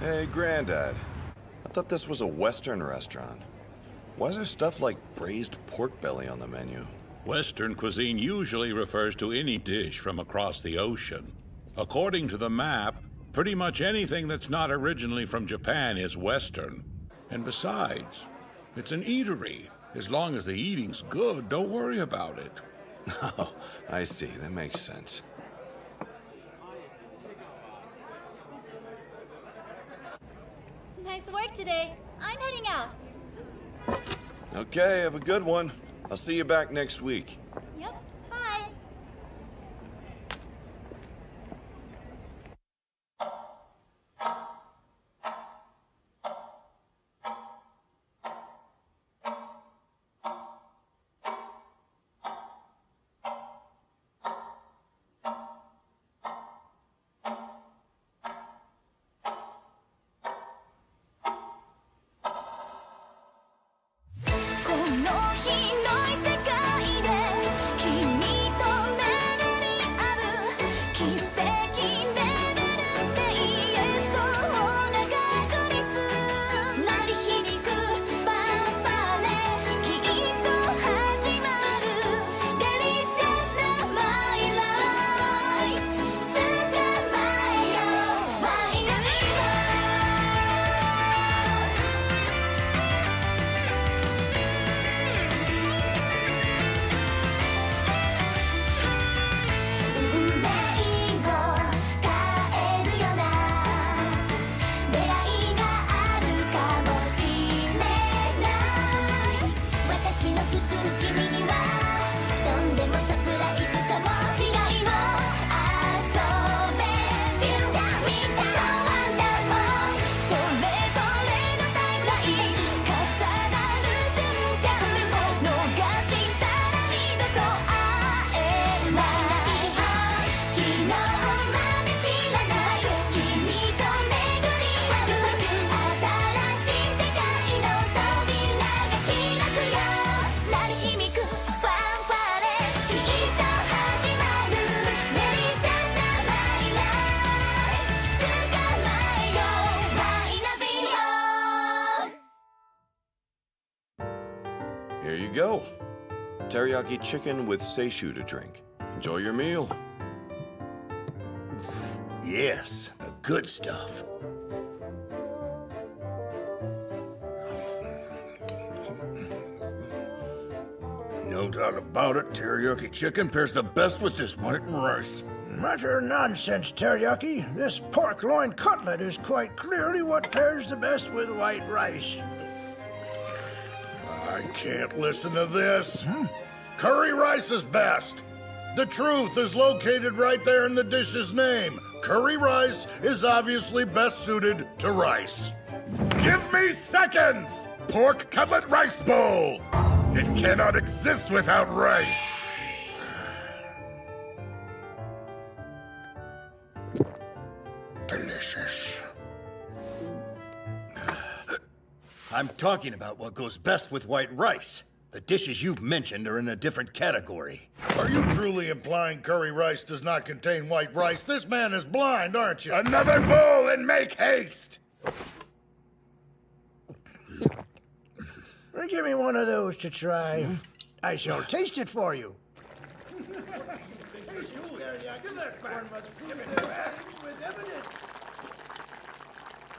Hey, Granddad. I thought this was a Western restaurant. Why is there stuff like braised pork belly on the menu? Western cuisine usually refers to any dish from across the ocean. According to the map, pretty much anything that's not originally from Japan is Western. And besides, it's an eatery. As long as the eating's good, don't worry about it. Oh, I see. That makes sense. Nice work today. I'm heading out. Okay, have a good one. I'll see you back next week. Yep, bye. Here you go. Teriyaki chicken with seishu to drink. Enjoy your meal. Yes, the good stuff. No doubt about it, teriyaki chicken pairs the best with this white rice. Utter nonsense, teriyaki. This pork loin cutlet is quite clearly what pairs the best with white rice. I can't listen to this. Curry rice is best. The truth is located right there in the dish's name. Curry rice is obviously best suited to rice. Give me seconds! Pork cutlet rice bowl! It cannot exist without rice. Delicious. I'm talking about what goes best with white rice. The dishes you've mentioned are in a different category. Are you truly implying curry rice does not contain white rice? This man is blind, aren't you? Another bowl and make haste! Give me one of those to try. I shall taste it for you.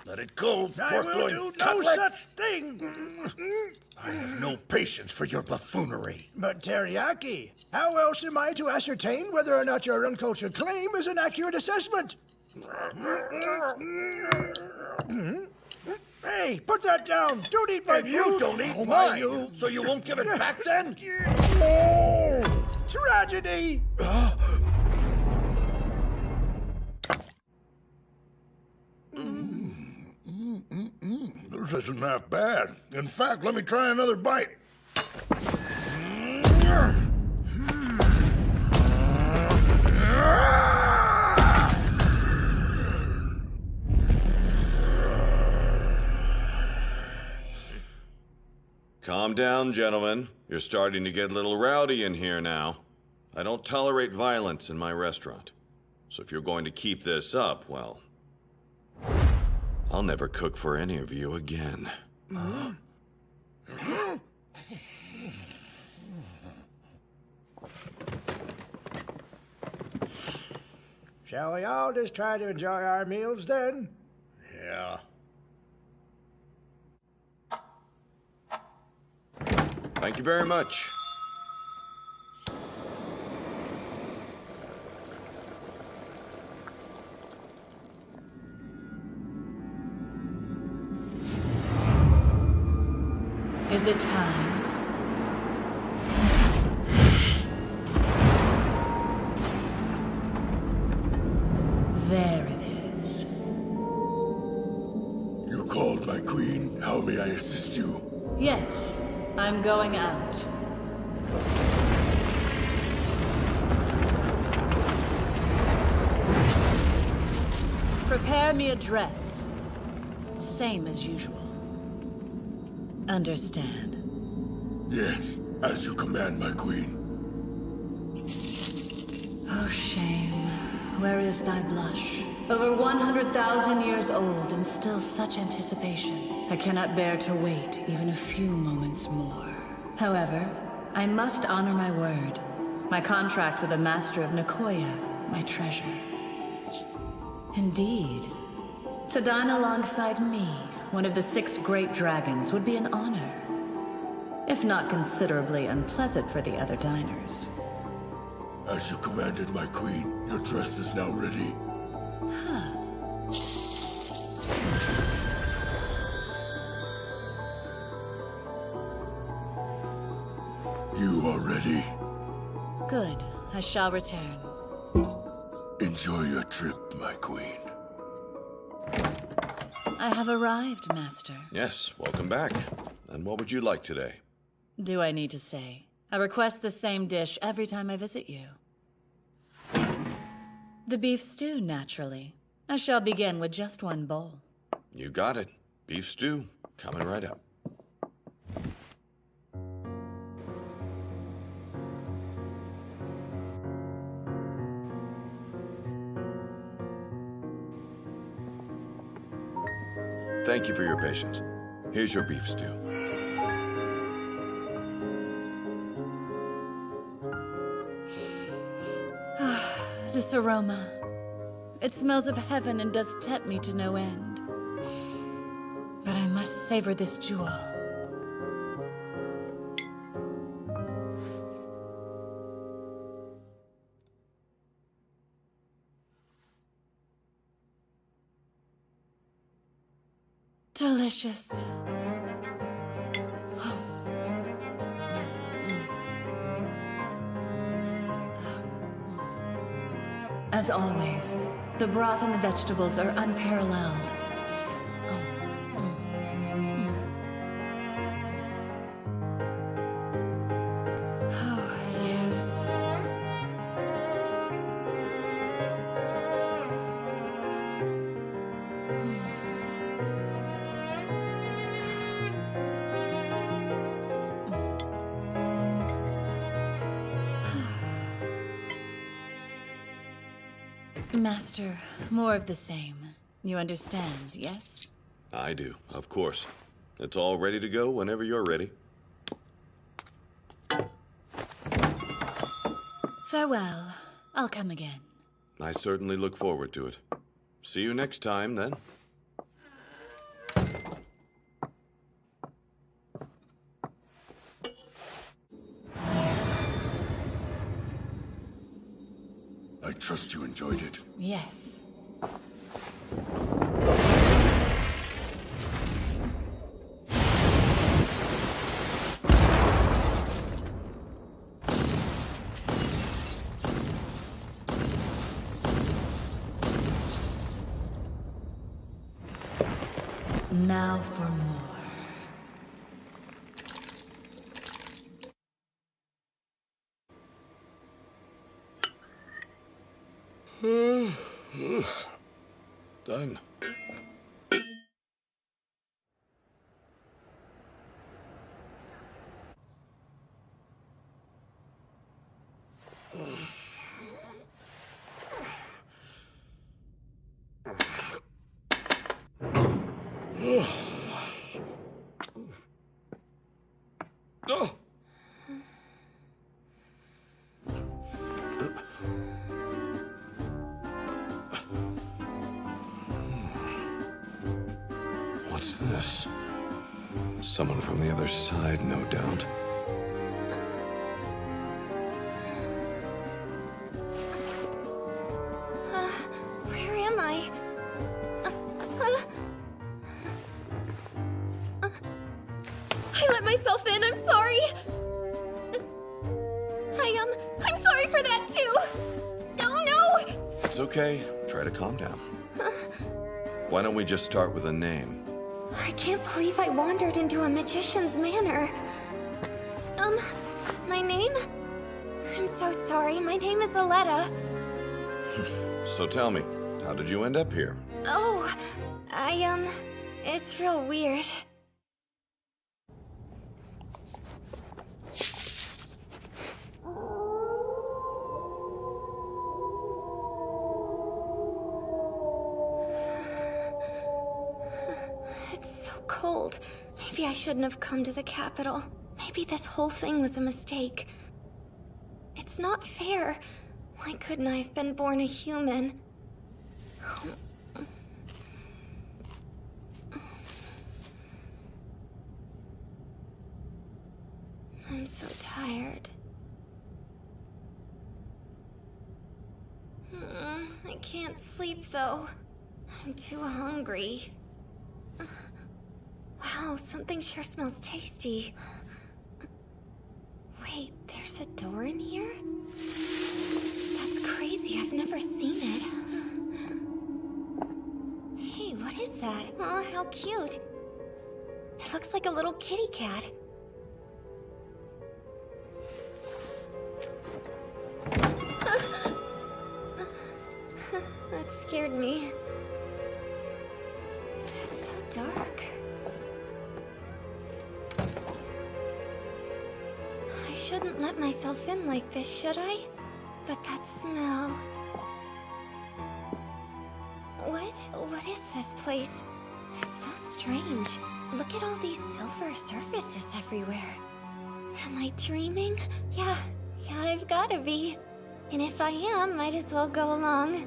Let it go, I pork will loin do no cutlet. such thing. I have no patience for your buffoonery. But teriyaki, how else am I to ascertain whether or not your uncultured claim is an accurate assessment? Hey, put that down. Don't eat my If you food. don't eat Oh, mine, my. so you won't give it back then? Oh, tragedy. This isn't half bad. In fact, let me try another bite. Calm down, gentlemen. You're starting to get a little rowdy in here now. I don't tolerate violence in my restaurant. So if you're going to keep this up, well, I'll never cook for any of you again. Shall we all just try to enjoy our meals then? Yeah. Thank you very much. Is it time? There it is. You called, my queen. How may I assist you? Yes, I'm going out. Prepare me a dress. Same as usual. Understand? Yes, as you command, my queen. Oh, shame. Where is thy blush? Over 100,000 years old and still such anticipation. I cannot bear to wait even a few moments more. However, I must honor my word. My contract with the Master of Nekoya, my treasure. Indeed. To dine alongside me, one of the 6 great dragons, would be an honor. If not considerably unpleasant for the other diners. As you commanded, my queen. Your dress is now ready. You are ready. Good. I shall return. Enjoy your trip, my queen. I have arrived, Master. Yes, welcome back. And what would you like today? Do I need to say? I request the same dish every time I visit you. The beef stew, naturally. I shall begin with just one bowl. You got it. Beef stew, coming right up. Thank you for your patience. Here's your beef stew. This aroma. It smells of heaven and does tempt me to no end. But I must savor this jewel. Delicious. As always, the broth and the vegetables are unparalleled. Oh, yes. Master, more of the same. You understand, yes? I do, of course. It's all ready to go whenever you're ready. Farewell. I'll come again. I certainly look forward to it. See you next time, then. I trust you enjoyed it. Yes. Now for more. Done. this? Someone from the other side, no doubt. Where am I? I let myself in, I'm sorry. I'm sorry for that too. Oh no! It's okay. Try to calm down. Why don't we just start with a name? I can't believe I wandered into a magician's manor. My name? I'm so sorry, my name is Aletta. So tell me, how did you end up here? Oh, it's real weird. It's so cold. Maybe I shouldn't have come to the capital. Maybe this whole thing was a mistake. It's not fair. Why couldn't I have been born a human? I'm so tired. I can't sleep though. I'm too hungry. Wow, something sure smells tasty. Wait, there's a door in here? That's crazy, I've never seen it. Hey, what is that? Oh, how cute. It looks like a little kitty cat. That scared me. It's so dark. I shouldn't let myself in like this, should I? But that smell... What is this place? It's so strange. Look at all these silver surfaces everywhere. Am I dreaming? Yeah, I've gotta be. And if I am, might as well go along.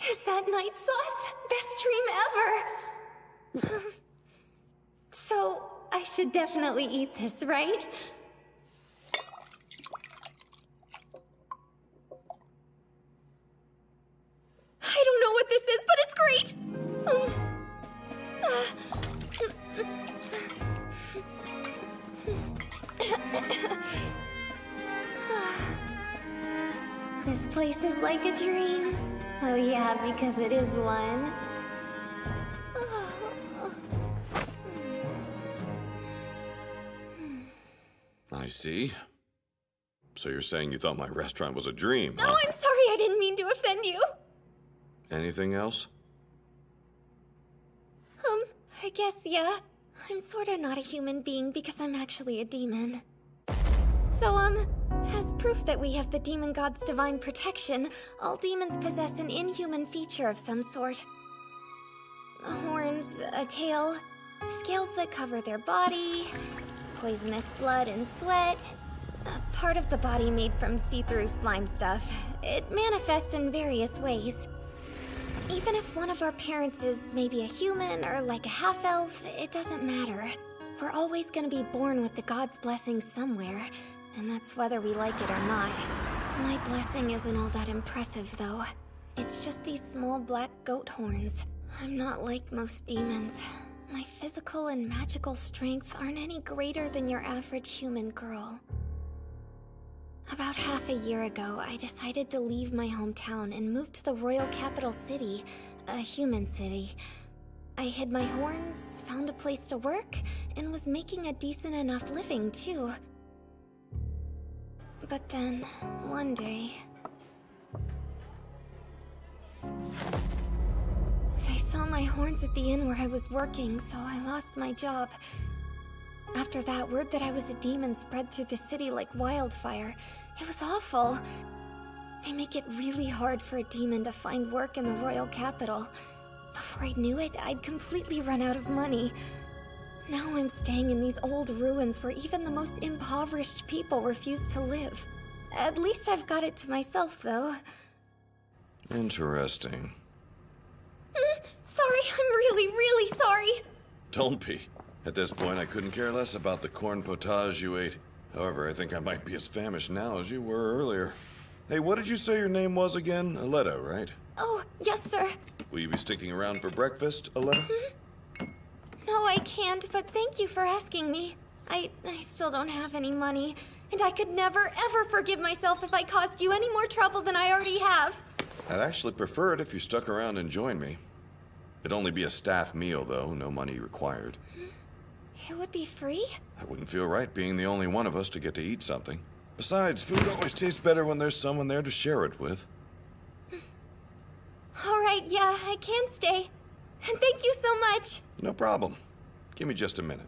Is that night sauce? Best dream ever! So, I should definitely eat this, right? I don't know what this is, but it's great! This place is like a dream. Oh yeah, because it is one. I see. So you're saying you thought my restaurant was a dream, huh? Oh, I'm sorry, I didn't mean to offend you. Anything else? I guess, yeah. I'm sorta not a human being because I'm actually a demon. So, as proof that we have the demon god's divine protection, all demons possess an inhuman feature of some sort. Horns, a tail, scales that cover their body, poisonous blood and sweat, a part of the body made from see-through slime stuff. It manifests in various ways. Even if one of our parents is maybe a human or like a half-elf, it doesn't matter. We're always gonna be born with the god's blessing somewhere, and that's whether we like it or not. My blessing isn't all that impressive, though. It's just these small black goat horns. I'm not like most demons. My physical and magical strength aren't any greater than your average human girl. About half a year ago, I decided to leave my hometown and move to the royal capital city, a human city. I hid my horns, found a place to work, and was making a decent enough living, too. But then, one day... they saw my horns at the inn where I was working, so I lost my job. After that, word that I was a demon spread through the city like wildfire. It was awful. They make it really hard for a demon to find work in the royal capital. Before I knew it, I'd completely run out of money. Now I'm staying in these old ruins where even the most impoverished people refuse to live. At least I've got it to myself, though. Interesting. Sorry, I'm really, really sorry. Don't be. At this point, I couldn't care less about the corn potage you ate. However, I think I might be as famished now as you were earlier. Hey, what did you say your name was again? Aletta, right? Oh, yes, sir. Will you be sticking around for breakfast, Aletta? No, I can't, but thank you for asking me. I still don't have any money, and I could never, ever forgive myself if I caused you any more trouble than I already have. I'd actually prefer it if you stuck around and joined me. It'd only be a staff meal, though, no money required. It would be free? I wouldn't feel right being the only one of us to get to eat something. Besides, food always tastes better when there's someone there to share it with. All right, yeah, I can stay. And thank you so much. No problem. Give me just a minute.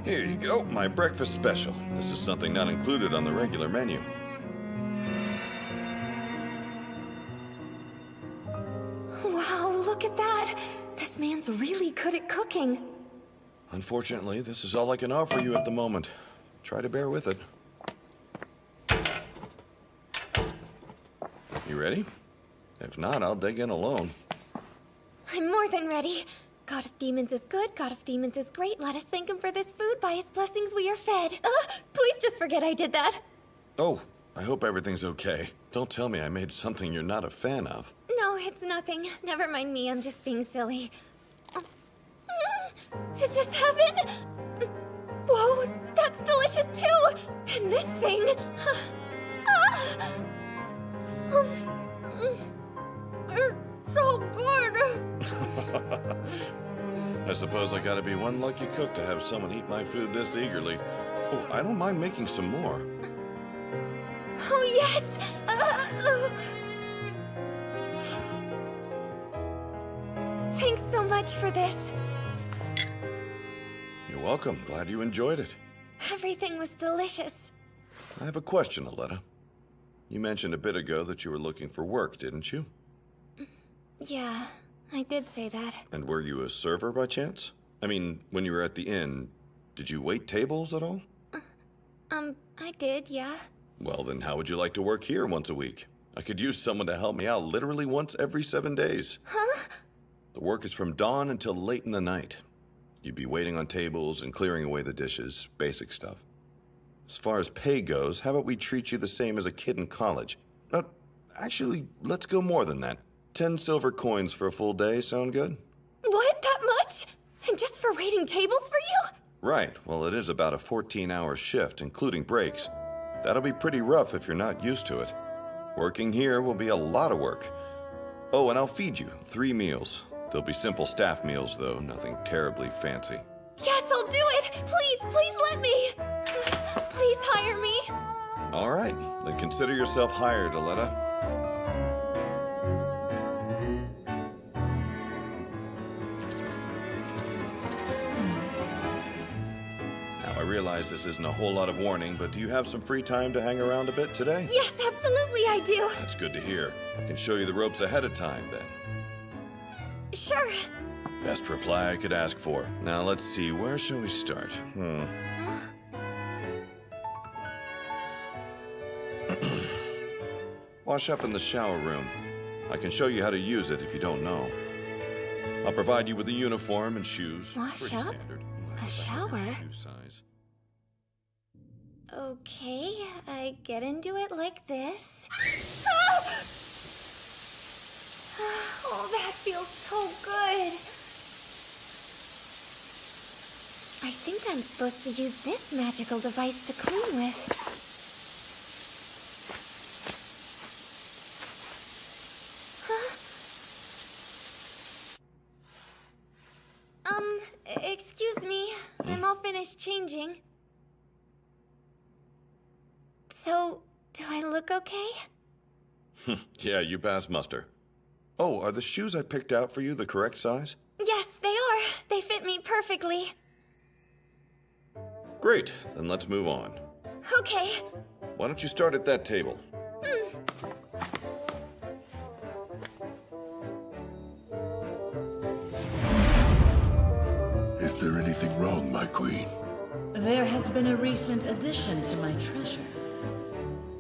Here you go, my breakfast special. This is something not included on the regular menu. Wow, look at that. This man's really good at cooking. Unfortunately, this is all I can offer you at the moment. Try to bear with it. You ready? If not, I'll dig in alone. I'm more than ready. God of Demons is good, God of Demons is great. Let us thank him for this food. By his blessings we are fed. Please just forget I did that. Oh, I hope everything's okay. Don't tell me I made something you're not a fan of. No, it's nothing. Never mind me, I'm just being silly. Is this heaven? Whoa, that's delicious too! And this thing... It's so good! I suppose I gotta be one lucky cook to have someone eat my food this eagerly. Oh, I don't mind making some more. Oh, yes! Thanks so much for this. You're welcome. Glad you enjoyed it. Everything was delicious. I have a question, Aletta. You mentioned a bit ago that you were looking for work, didn't you? Yeah, I did say that. And were you a server by chance? I mean, when you were at the inn, did you wait tables at all? I did, yeah. Well, then how would you like to work here once a week? I could use someone to help me out literally once every 7 days. Huh? The work is from dawn until late in the night. You'd be waiting on tables and clearing away the dishes, basic stuff. As far as pay goes, how about we treat you the same as a kid in college? Actually, let's go more than that. 10 silver coins for a full day, sound good? What? That much? And just for waiting tables for you? Right. Well, it is about a 14-hour shift, including breaks. That'll be pretty rough if you're not used to it. Working here will be a lot of work. Oh, and I'll feed you 3 meals. They'll be simple staff meals, though, nothing terribly fancy. Yes, I'll do it! Please, please let me! Please hire me. All right, then consider yourself hired, Aletta. Now, I realize this isn't a whole lot of warning, but do you have some free time to hang around a bit today? Yes, absolutely I do. That's good to hear. I can show you the ropes ahead of time, then. Sure. Best reply I could ask for. Now, let's see, where shall we start? Wash up in the shower room. I can show you how to use it if you don't know. I'll provide you with a uniform and shoes. Wash Pretty up? standard. A shower? Shoe size. Okay, I get into it like this. Oh, that feels so good. I think I'm supposed to use this magical device to clean with. Excuse me. I'm all finished changing. So, do I look okay? Yeah, you pass muster. Oh, are the shoes I picked out for you the correct size? Yes, they are. They fit me perfectly. Great, then let's move on. Okay. Why don't you start at that table? Is there anything wrong, my queen? There has been a recent addition to my treasure.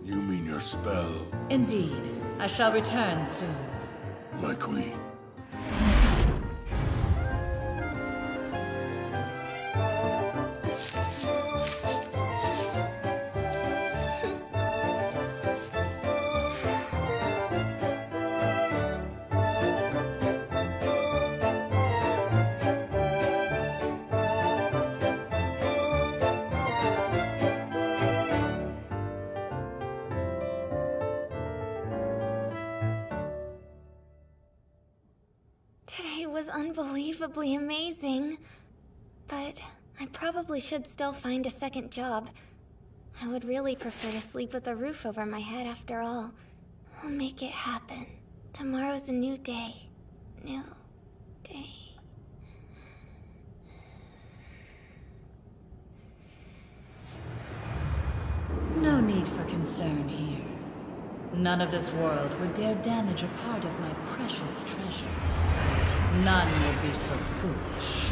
You mean your spell, Indeed. I shall return soon. my queen? Today was unbelievably amazing. But I probably should still find a second job. I would really prefer to sleep with a roof over my head after all. I'll make it happen. Tomorrow's a new day. New day. No need for concern here. None of this world would dare damage a part of my precious treasure. None would be so foolish.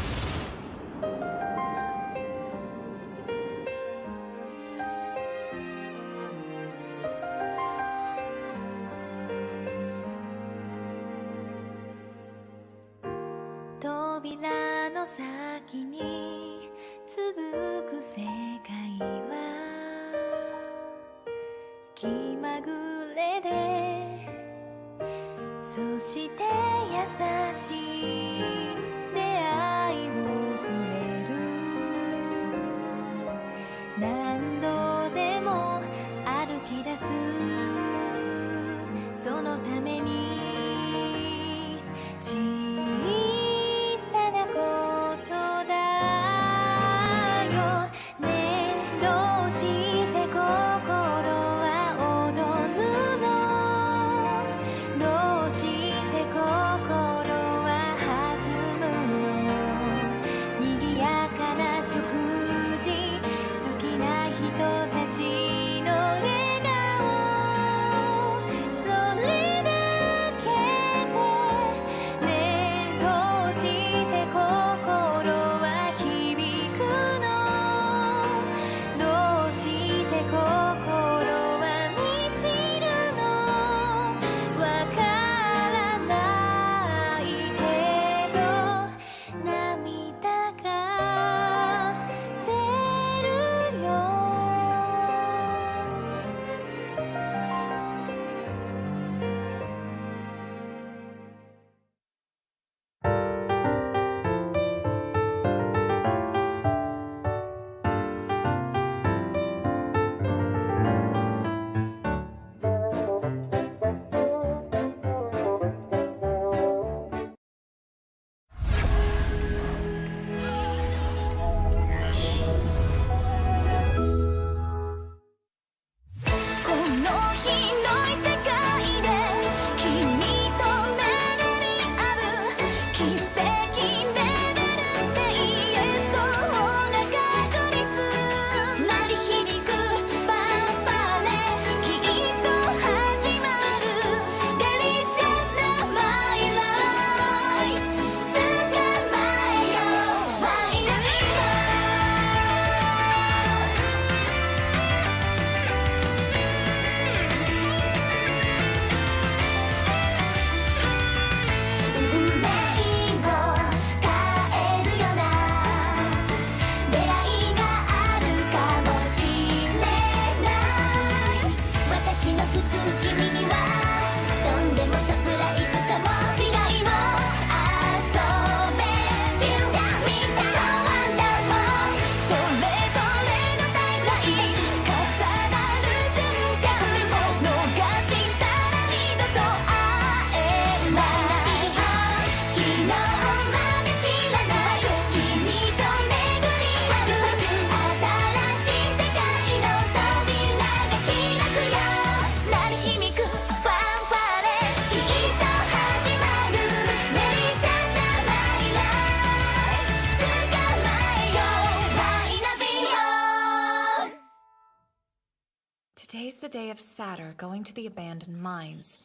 Today's the day of Satyr going to the abandoned mines.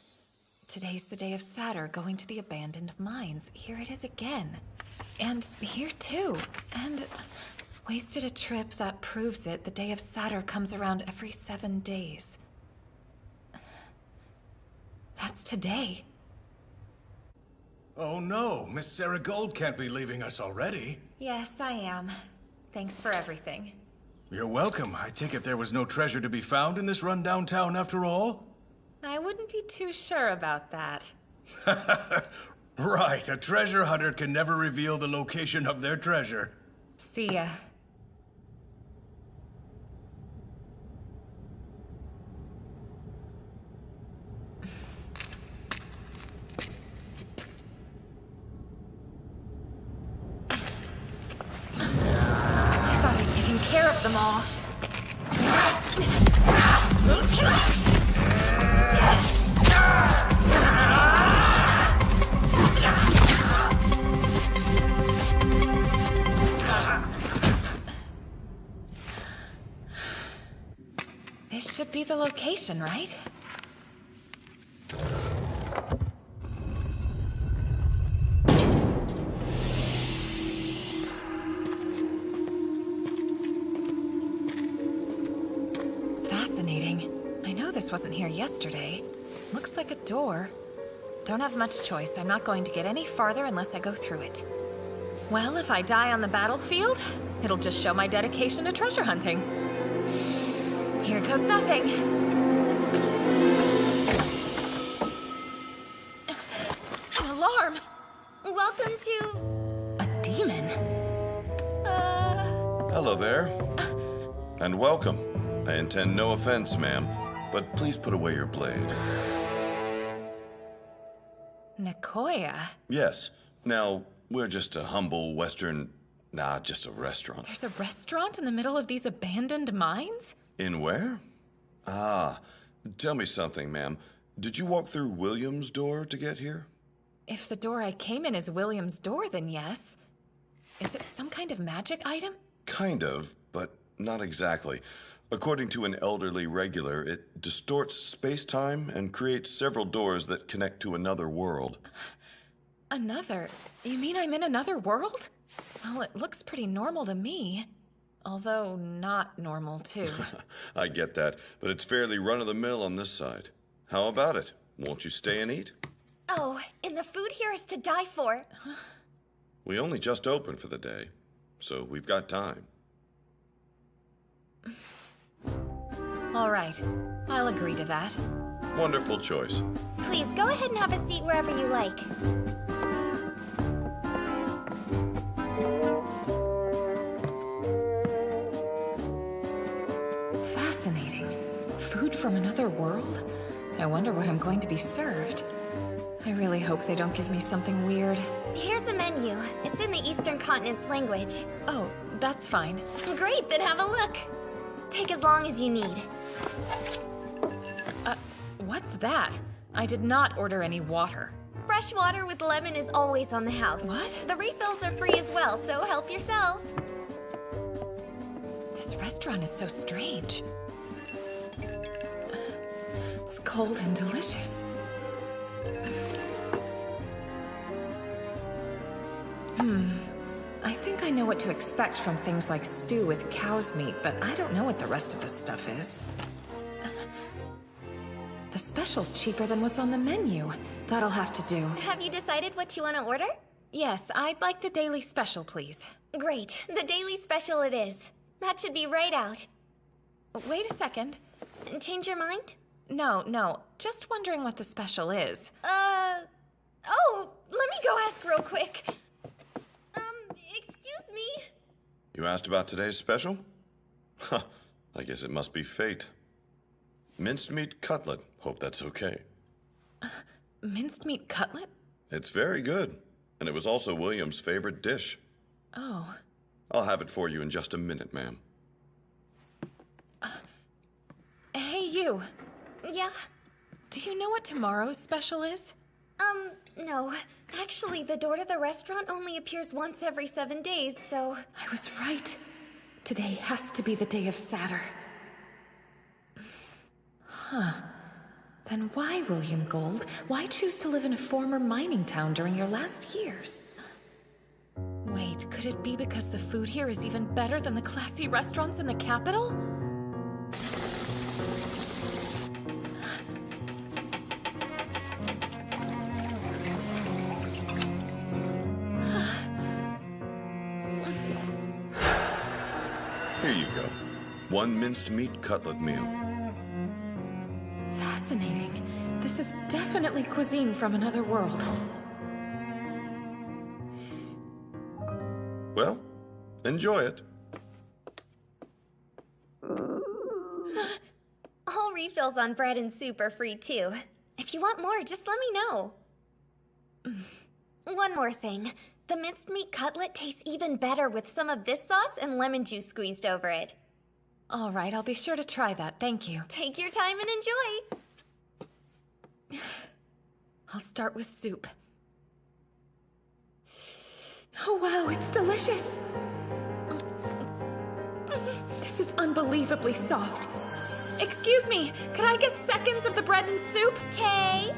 Today's the day of Satyr going to the abandoned mines. Here it is again. And here too. And wasted a trip that proves it. The day of Satyr comes around every 7 days. That's today. Oh no, Miss Sarah Gold can't be leaving us already. Yes, I am. Thanks for everything. You're welcome. I take it there was no treasure to be found in this rundown town after all? I wouldn't be too sure about that. Right, a treasure hunter can never reveal the location of their treasure. See ya. I thought I'd taken care of them all. This should be the location, right? Fascinating. I know this wasn't here yesterday. Looks like a door. Don't have much choice. I'm not going to get any farther unless I go through it. Well, if I die on the battlefield, it'll just show my dedication to treasure hunting. Here goes nothing. An alarm! Welcome to... A demon? Hello there. And welcome. I intend no offense, ma'am, but please put away your blade. Nekoya? Yes. Now, we're just a humble Western... just a restaurant. There's a restaurant in the middle of these abandoned mines? In where? Ah, tell me something, ma'am. Did you walk through William's door to get here? If the door I came in is William's door, then yes. Is it some kind of magic item? Kind of, but not exactly. According to an elderly regular, it distorts space-time and creates several doors that connect to another world. Another? You mean I'm in another world? Well, it looks pretty normal to me. Although not normal, too. I get that, but it's fairly run-of-the-mill on this side. How about it? Won't you stay and eat? Oh, and the food here is to die for. We only just opened for the day, so we've got time. All right. I'll agree to that. Wonderful choice. Please, go ahead and have a seat wherever you like. Fascinating. Food from another world? I wonder what I'm going to be served. I really hope they don't give me something weird. Here's a menu. It's in the Eastern Continent's language. Oh, that's fine. Great, then have a look. Take as long as you need. What's that? I did not order any water. Fresh water with lemon is always on the house. What? The refills are free as well, so help yourself. This restaurant is so strange. It's cold and delicious. I think I know what to expect from things like stew with cow's meat, but I don't know what the rest of this stuff is. The special's cheaper than what's on the menu. That'll have to do. Have you decided what you want to order? Yes, I'd like the daily special, please. Great, the daily special it is. That should be right out. Wait a second. Change your mind? No, just wondering what the special is. Oh, let me go ask real quick. Excuse me? You asked about today's special? Huh, I guess it must be fate. Minced meat cutlet. Hope that's okay. Minced meat cutlet? It's very good. And it was also William's favorite dish. Oh. I'll have it for you in just a minute, ma'am. Hey, you. Yeah? Do you know what tomorrow's special is? No. Actually, the door to the restaurant only appears once every 7 days, so... I was right. Today has to be the day of Satyr. Then why, William Gold? Why choose to live in a former mining town during your last years? Wait, could it be because the food here is even better than the classy restaurants in the capital? Here you go. One minced meat cutlet meal. Fascinating. This is definitely cuisine from another world. Well, enjoy it. All refills on bread and soup are free too. If you want more, just let me know. One more thing. The minced meat cutlet tastes even better with some of this sauce and lemon juice squeezed over it. All right, I'll be sure to try that. Thank you. Take your time and enjoy. I'll start with soup. Oh wow, it's delicious! This is unbelievably soft. Excuse me, could I get seconds of the bread and soup? Okay.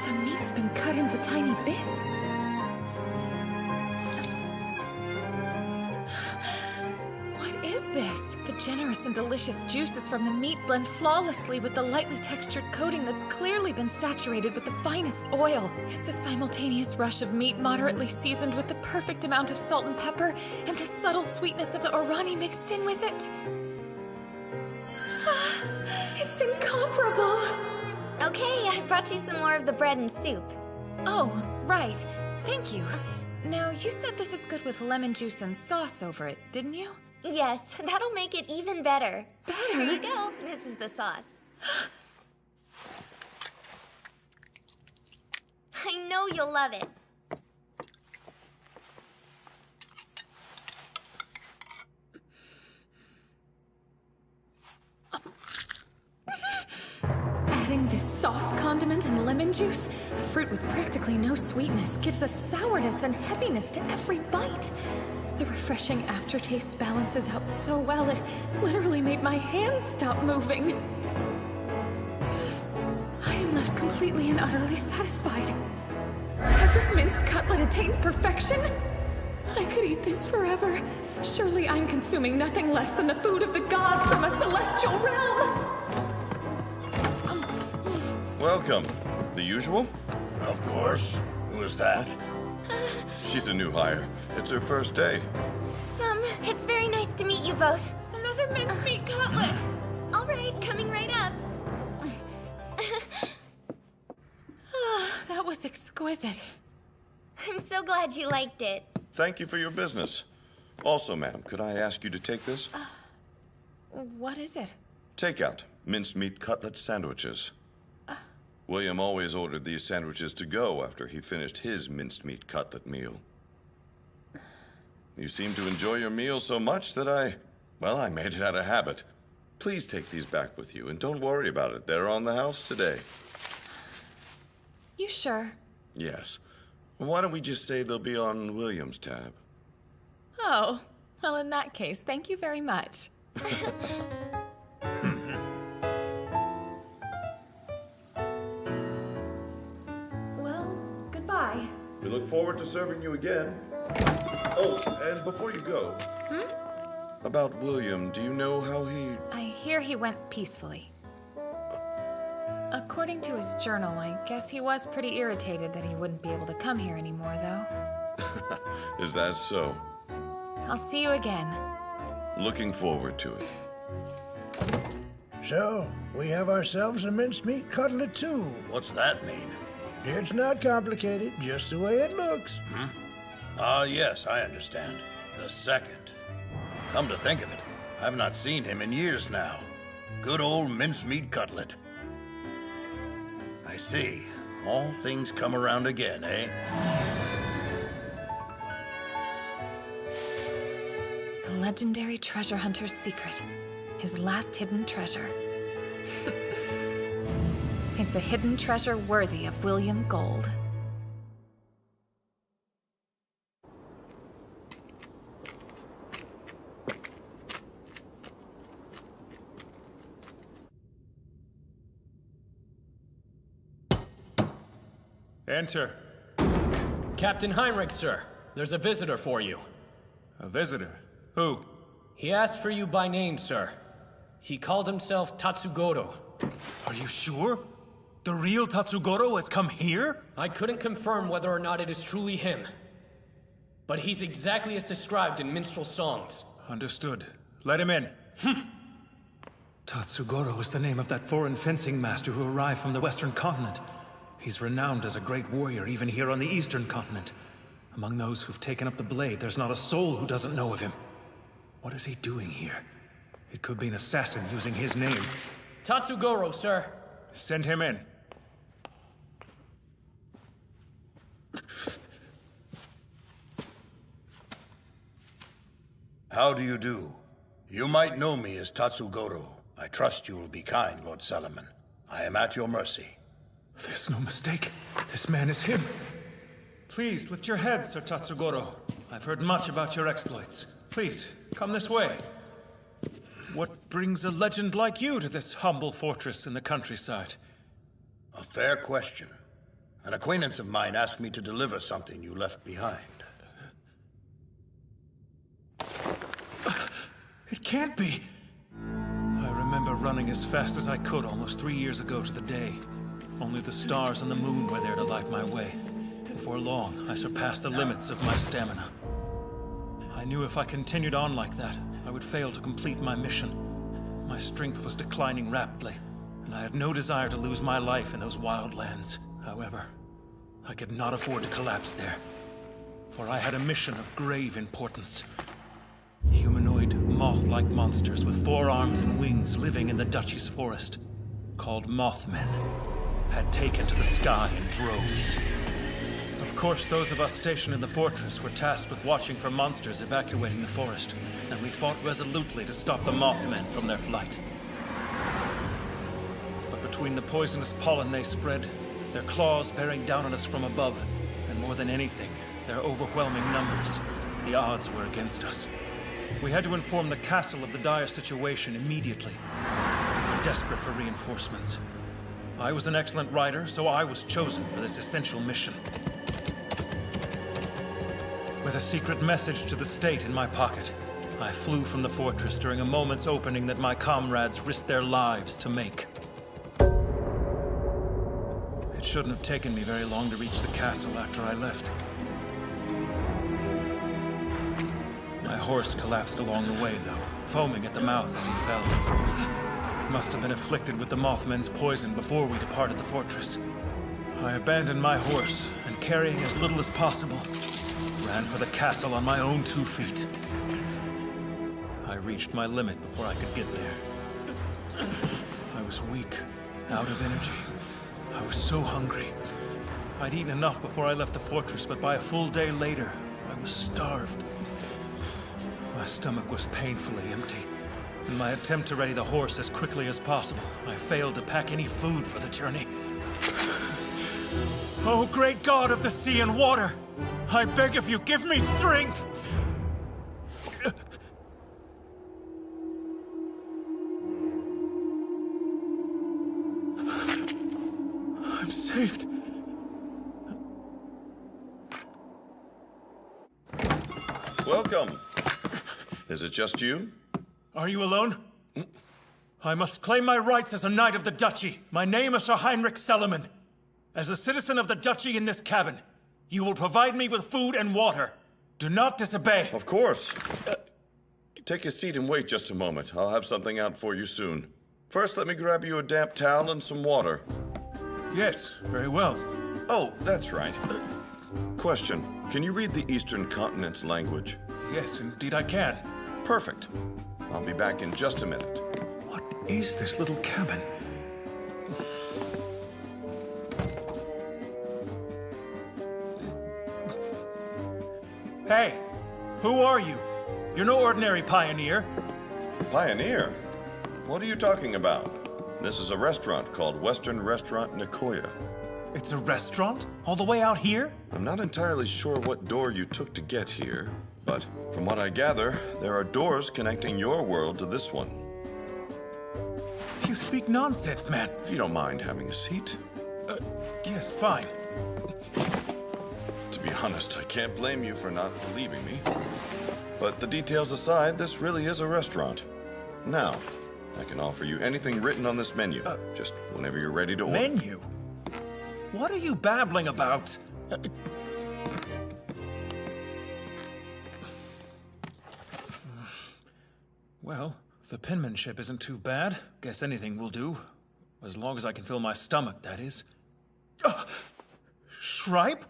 The meat's been cut into tiny bits. What is this? The generous and delicious juices from the meat blend flawlessly with the lightly textured coating that's clearly been saturated with the finest oil. It's a simultaneous rush of meat moderately seasoned with the perfect amount of salt and pepper and the subtle sweetness of the orani mixed in with it. It's incomparable! Okay, I brought you some more of the bread and soup. Oh, right. Thank you. Now, you said this is good with lemon juice and sauce over it, didn't you? Yes, that'll make it even better. Better? Here you go. This is the sauce. I know you'll love it. Adding this sauce, condiment, and lemon juice, a fruit with practically no sweetness, gives a sourness and heaviness to every bite. The refreshing aftertaste balances out so well it literally made my hands stop moving. I am left completely and utterly satisfied. Has this minced cutlet attained perfection? I could eat this forever. Surely I'm consuming nothing less than the food of the gods from a celestial realm! Welcome. The usual? Of course. Who is that? She's a new hire. It's her first day. It's very nice to meet you both. Another minced meat cutlet! All right, coming right up. That was exquisite. I'm so glad you liked it. Thank you for your business. Also, ma'am, could I ask you to take this? What is it? Takeout. Minced meat cutlet sandwiches. William always ordered these sandwiches to go after he finished his minced meat cutlet meal. You seem to enjoy your meal so much that I made it out of habit. Please take these back with you, and don't worry about it. They're on the house today. You sure? Yes. Why don't we just say they'll be on William's tab? Oh, well, in that case, thank you very much. Well, goodbye. We look forward to serving you again. Oh, and before you go... About William, do you know how he... I hear he went peacefully. According to his journal, I guess he was pretty irritated that he wouldn't be able to come here anymore, though. Is that so? I'll see you again. Looking forward to it. So, we have ourselves a mincemeat cutlet too. What's that mean? It's not complicated, just the way it looks. Yes, I understand. The second. Come to think of it, I've not seen him in years now. Good old mincemeat cutlet. I see. All things come around again, eh? The legendary treasure hunter's secret. His last hidden treasure. It's a hidden treasure worthy of William Gold. Enter. Captain Heinrich, sir. There's a visitor for you. A visitor? Who? He asked for you by name, sir. He called himself Tatsugoro. Are you sure? The real Tatsugoro has come here? I couldn't confirm whether or not it is truly him. But he's exactly as described in minstrel songs. Understood. Let him in. Tatsugoro is the name of that foreign fencing master who arrived from the Western continent. He's renowned as a great warrior even here on the Eastern continent. Among those who've taken up the blade, there's not a soul who doesn't know of him. What is he doing here? It could be an assassin using his name. Tatsugoro, sir. Send him in. How do you do? You might know me as Tatsugoro. I trust you will be kind, Lord Solomon. I am at your mercy. There's no mistake. This man is him. Please, lift your head, Sir Tatsugoro. I've heard much about your exploits. Please, come this way. What brings a legend like you to this humble fortress in the countryside? A fair question. An acquaintance of mine asked me to deliver something you left behind. It can't be! I remember running as fast as I could almost 3 years ago to the day. Only the stars and the moon were there to light my way. Before long, I surpassed the limits of my stamina. I knew if I continued on like that, I would fail to complete my mission. My strength was declining rapidly, and I had no desire to lose my life in those wild lands. However, I could not afford to collapse there, for I had a mission of grave importance. Humanoid, moth-like monsters with 4 arms and wings living in the Duchy's forest, called Mothmen, had taken to the sky in droves. Of course, those of us stationed in the fortress were tasked with watching for monsters evacuating the forest, and we fought resolutely to stop the Mothmen from their flight. But between the poisonous pollen they spread, their claws bearing down on us from above, and more than anything, their overwhelming numbers, the odds were against us. We had to inform the castle of the dire situation immediately. We were desperate for reinforcements. I was an excellent rider, so I was chosen for this essential mission. With a secret message to the state in my pocket, I flew from the fortress during a moment's opening that my comrades risked their lives to make. It shouldn't have taken me very long to reach the castle after I left. My horse collapsed along the way, though, foaming at the mouth as he fell. Must have been afflicted with the Mothmen's poison before we departed the fortress. I abandoned my horse, and carrying as little as possible, ran for the castle on my own 2 feet. I reached my limit before I could get there. I was weak, out of energy. I was so hungry. I'd eaten enough before I left the fortress, but by a full day later, I was starved. My stomach was painfully empty. In my attempt to ready the horse as quickly as possible, I failed to pack any food for the journey. Oh, great God of the sea and water! I beg of you, give me strength! I'm saved. Welcome. Is it just you? Are you alone? I must claim my rights as a knight of the Duchy. My name is Sir Heinrich Solomon. As a citizen of the Duchy in this cabin, you will provide me with food and water. Do not disobey. Of course. Take a seat and wait just a moment. I'll have something out for you soon. First, let me grab you a damp towel and some water. Yes, very well. Oh, that's right. Question. Can you read the Eastern Continent's language? Yes, indeed I can. Perfect. I'll be back in just a minute. What is this little cabin? Hey, who are you? You're no ordinary pioneer. Pioneer? What are you talking about? This is a restaurant called Western Restaurant Nekoya. It's a restaurant? All the way out here? I'm not entirely sure what door you took to get here, but from what I gather, there are doors connecting your world to this one. You speak nonsense, man. If you don't mind having a seat. Yes, fine. To be honest, I can't blame you for not believing me. But the details aside, this really is a restaurant. Now, I can offer you anything written on this menu, just whenever you're ready to order. Menu? What are you babbling about? Well, the penmanship isn't too bad. Guess anything will do. As long as I can fill my stomach, that is. Shripe?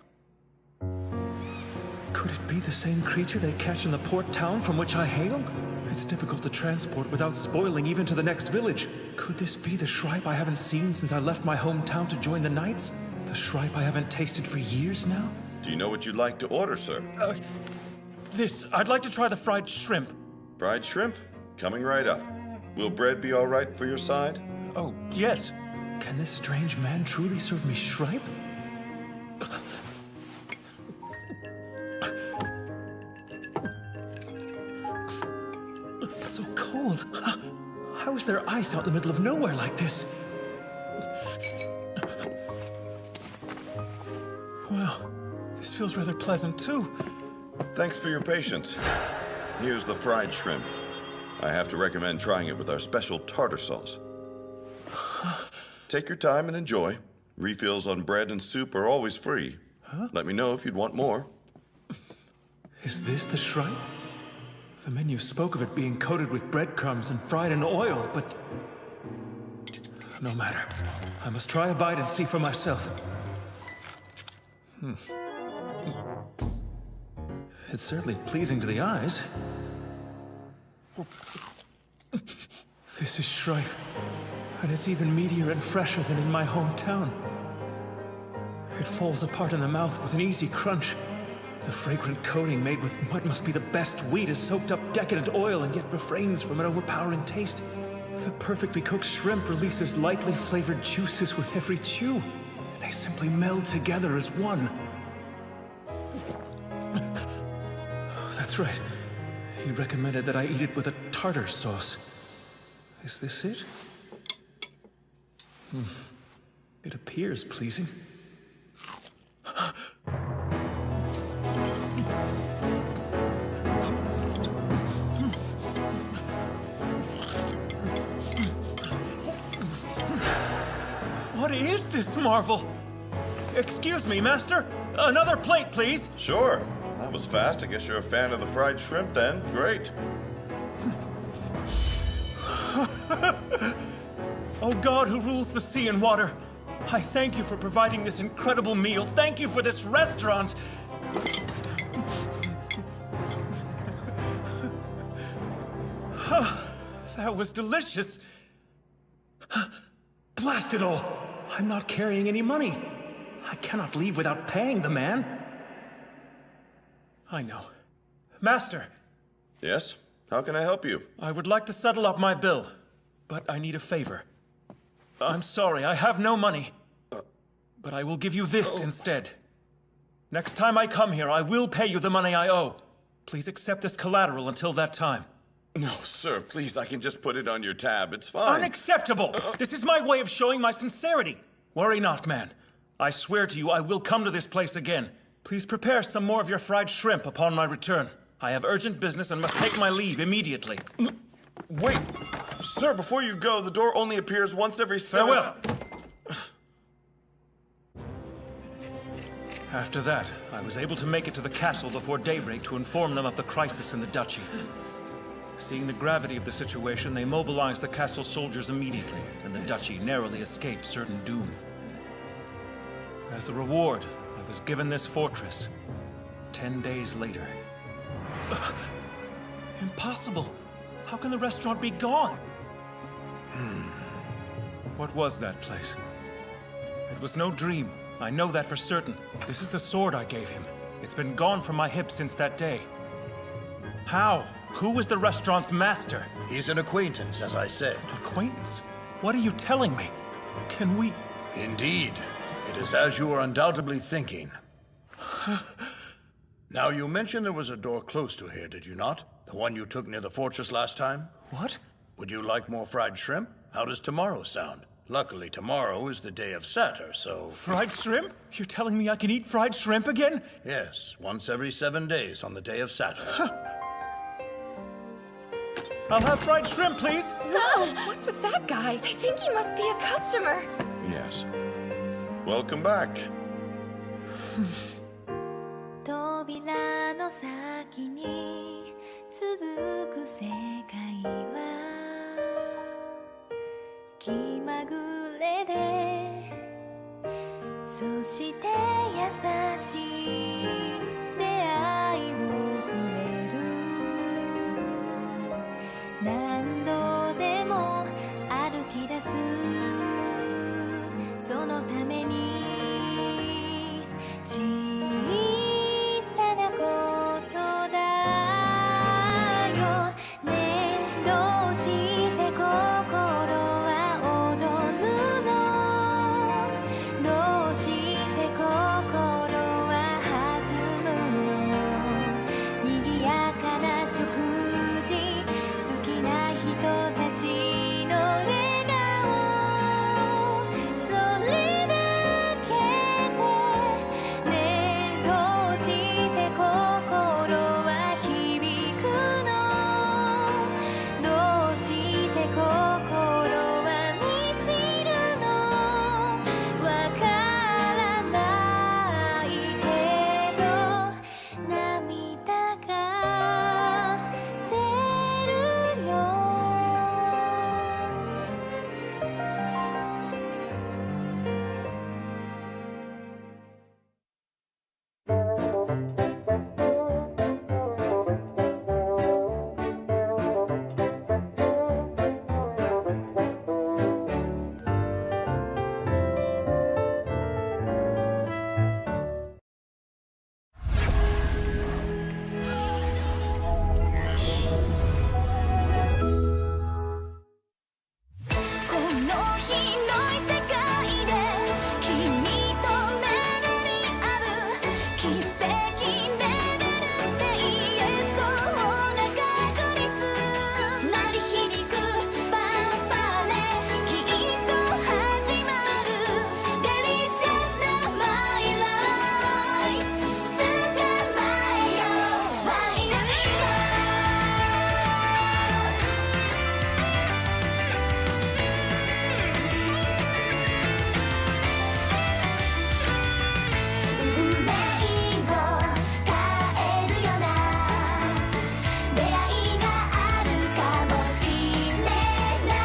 Could it be the same creature they catch in the port town from which I hail? It's difficult to transport without spoiling even to the next village. Could this be the shripe I haven't seen since I left my hometown to join the knights? The shripe I haven't tasted for years now? Do you know what you'd like to order, sir? I'd like to try the fried shrimp. Fried shrimp? Coming right up. Will bread be all right for your side? Oh, yes. Can this strange man truly serve me shripe? It's so cold. How is there ice out in the middle of nowhere like this? Well, this feels rather pleasant too. Thanks for your patience. Here's the fried shrimp. I have to recommend trying it with our special tartar sauce. Take your time and enjoy. Refills on bread and soup are always free. Let me know if you'd want more. Is this the shripe? The menu spoke of it being coated with breadcrumbs and fried in oil, but... no matter. I must try a bite and see for myself. It's certainly pleasing to the eyes. This is shripe, and it's even meatier and fresher than in my hometown. It falls apart in the mouth with an easy crunch. The fragrant coating made with what must be the best wheat is soaked up decadent oil and yet refrains from an overpowering taste. The perfectly cooked shrimp releases lightly flavored juices with every chew. They simply meld together as one. That's right. He recommended that I eat it with a tartar sauce. Is this it? It appears pleasing. What is this marvel? Excuse me, master. Another plate, please. Sure. That was fast. I guess you're a fan of the fried shrimp then. Great. Oh God, who rules the sea and water, I thank you for providing this incredible meal. Thank you for this restaurant. That was delicious. Blast it all. I'm not carrying any money. I cannot leave without paying the man. I know. Master. Yes? How can I help you? I would like to settle up my bill, but I need a favor. I'm sorry, I have no money. But I will give you this instead. Next time I come here, I will pay you the money I owe. Please accept this collateral until that time. No, sir, please, I can just put it on your tab. It's fine. Unacceptable! This is my way of showing my sincerity. Worry not, man. I swear to you, I will come to this place again. Please prepare some more of your fried shrimp upon my return. I have urgent business and must take my leave immediately. Wait! Sir, before you go, the door only appears once every 7... Farewell! After that, I was able to make it to the castle before daybreak to inform them of the crisis in the duchy. Seeing the gravity of the situation, they mobilized the castle soldiers immediately, and the duchy narrowly escaped certain doom. As a reward, I was given this fortress 10 days later. Impossible! How can the restaurant be gone? What was that place? It was no dream. I know that for certain. This is the sword I gave him. It's been gone from my hip since that day. How? Who was the restaurant's master? He's an acquaintance, as I said. Acquaintance? What are you telling me? Can we... Indeed. It is as you are undoubtedly thinking. Now, you mentioned there was a door close to here, did you not? The one you took near the fortress last time? What? Would you like more fried shrimp? How does tomorrow sound? Luckily, tomorrow is the day of Saturn, so... Fried shrimp? You're telling me I can eat fried shrimp again? Yes, once every 7 days on the day of Saturn. I'll have fried shrimp, please. No! What's with that guy? I think he must be a customer. Yes. Welcome back. 扉の先に続く世界は気まぐれでそして優しい出会いをくれる何度でも歩き出すそのために小さなことだよねどうして心は踊るのどうして心は弾むの賑やかな食事好きな人たちの笑顔それだけでねどうして心は響くのどうして心は満ちるのわからないけど涙が出るよこの広い世界で君と巡り合う奇跡レベルって言えそうな確率鳴り響くファンファーレきっと始まるデリシャスなマイライフ捕まえようワイナビ運命を変えるような出会いがあるかもしれない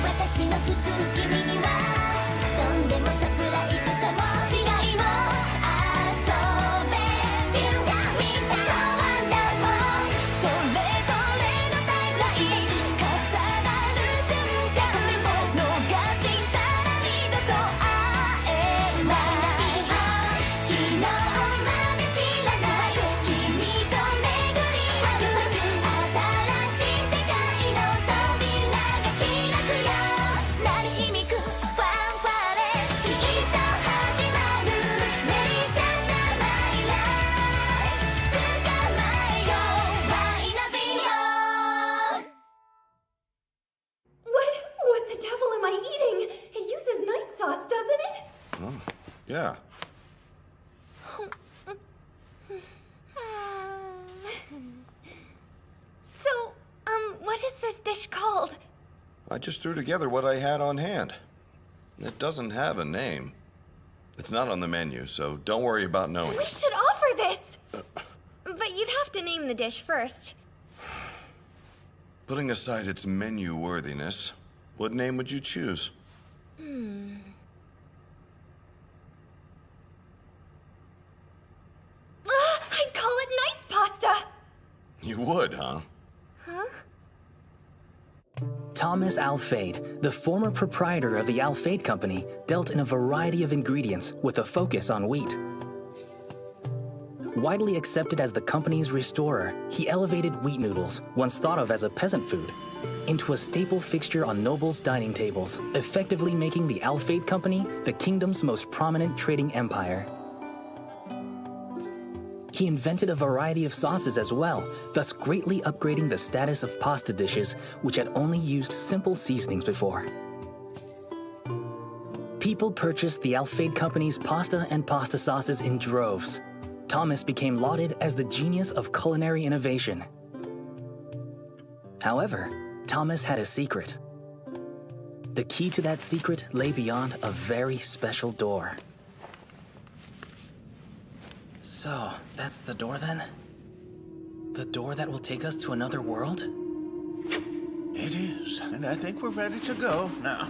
私の普通君にはとんでもサプライズかも違いを遊べフューチャーミーチャーワンダーフォーそれぞれのタイムライン重なる瞬間を逃したら二度と会えない昨日まで知らない君と巡り合う新しい世界の扉が開くよ鳴り響くファンファーレきっと始まるデリシャスなマイライフ捕まえようワイナビオ What the devil am I eating? It uses night sauce, doesn't it? Oh, yeah. So, what is this dish called? I just threw together what I had on hand. It doesn't have a name. It's not on the menu, so don't worry about knowing. We should offer this! But you'd have to name the dish first. Putting aside its menu worthiness, what name would you choose? I'd call it Knight's Pasta! You would, huh? Thomas Alfade, the former proprietor of the Alfade Company, dealt in a variety of ingredients with a focus on wheat. Widely accepted as the company's restorer, he elevated wheat noodles, once thought of as a peasant food, into a staple fixture on nobles' dining tables, effectively making the Alfade Company the kingdom's most prominent trading empire. He invented a variety of sauces as well, thus greatly upgrading the status of pasta dishes, which had only used simple seasonings before. People purchased the Alfade Company's pasta and pasta sauces in droves. Thomas became lauded as the genius of culinary innovation. However, Thomas had a secret. The key to that secret lay beyond a very special door. So, that's the door then? The door that will take us to another world? It is, and I think we're ready to go now.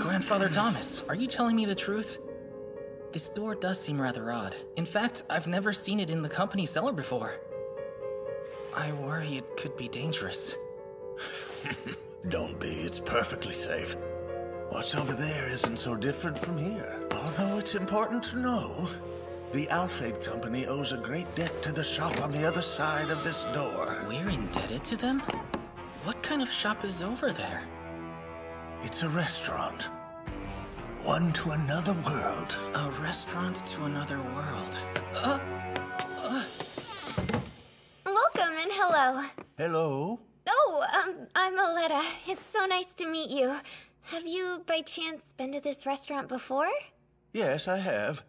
Grandfather Thomas, are you telling me the truth? This door does seem rather odd. In fact, I've never seen it in the company cellar before. I worry it could be dangerous. Don't be, it's perfectly safe. What's over there isn't so different from here. Although it's important to know, the Alfade Company owes a great debt to the shop on the other side of this door. We're indebted to them? What kind of shop is over there? It's a restaurant. One to another world. A restaurant to another world. Welcome and hello. Hello? Oh, I'm Aletta. It's so nice to meet you. Have you, by chance, been to this restaurant before? Yes, I have.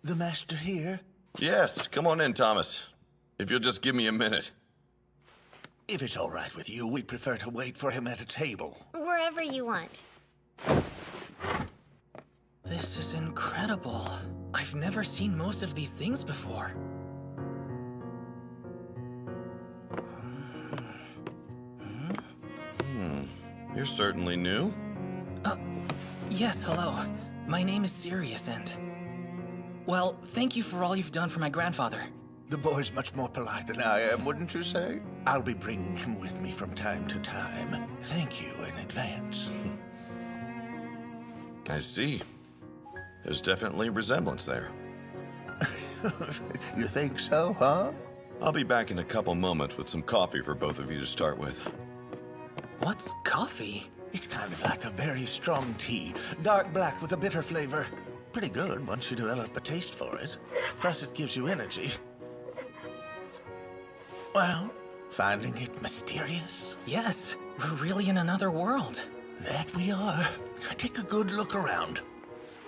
The master here? Yes, come on in, Thomas. If you'll just give me a minute. If it's all right with you, we'd prefer to wait for him at a table. Wherever you want. This is incredible. I've never seen most of these things before. You're certainly new. Yes, hello. My name is Sirius, and... Well, thank you for all you've done for my grandfather. The boy's much more polite than I am, wouldn't you say? I'll be bringing him with me from time to time. Thank you in advance. I see. There's definitely resemblance there. You think so, huh? I'll be back in a couple moments with some coffee for both of you to start with. What's coffee? It's kind of like a very strong tea. Dark black with a bitter flavor. Pretty good once you develop a taste for it. Plus it gives you energy. Well, finding it mysterious? Yes, we're really in another world. That we are. Take a good look around.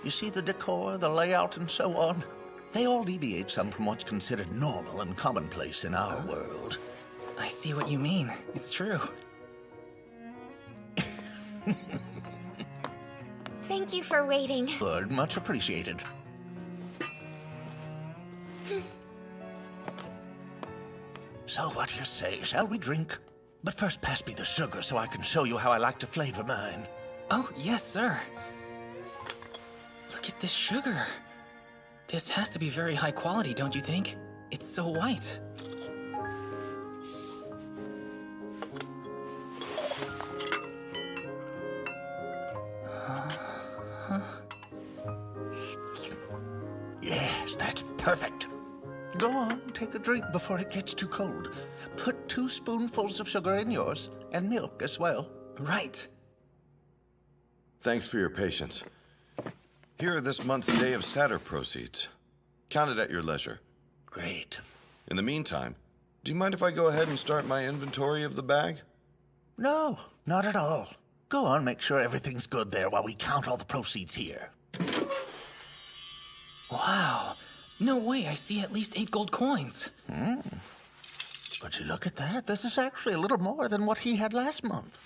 You see the decor, the layout, and so on? They all deviate some from what's considered normal and commonplace in our world. I see what you mean. It's true. Thank you for waiting. Good, much appreciated. So what do you say? Shall we drink? But first pass me the sugar so I can show you how I like to flavor mine. Oh, yes, sir. Look at this sugar. This has to be very high quality, don't you think? It's so white. Yes, that's perfect. Go on, take a drink before it gets too cold. Put 2 spoonfuls of sugar in yours, and milk as well. Right. Thanks for your patience. Here are this month's Day of Satyr proceeds. Count it at your leisure. Great. In the meantime, do you mind if I go ahead and start my inventory of the bag? No, not at all. Go on, make sure everything's good there while we count all the proceeds here. Wow. No way, I see at least 8 gold coins. Would you look at that? This is actually a little more than what he had last month.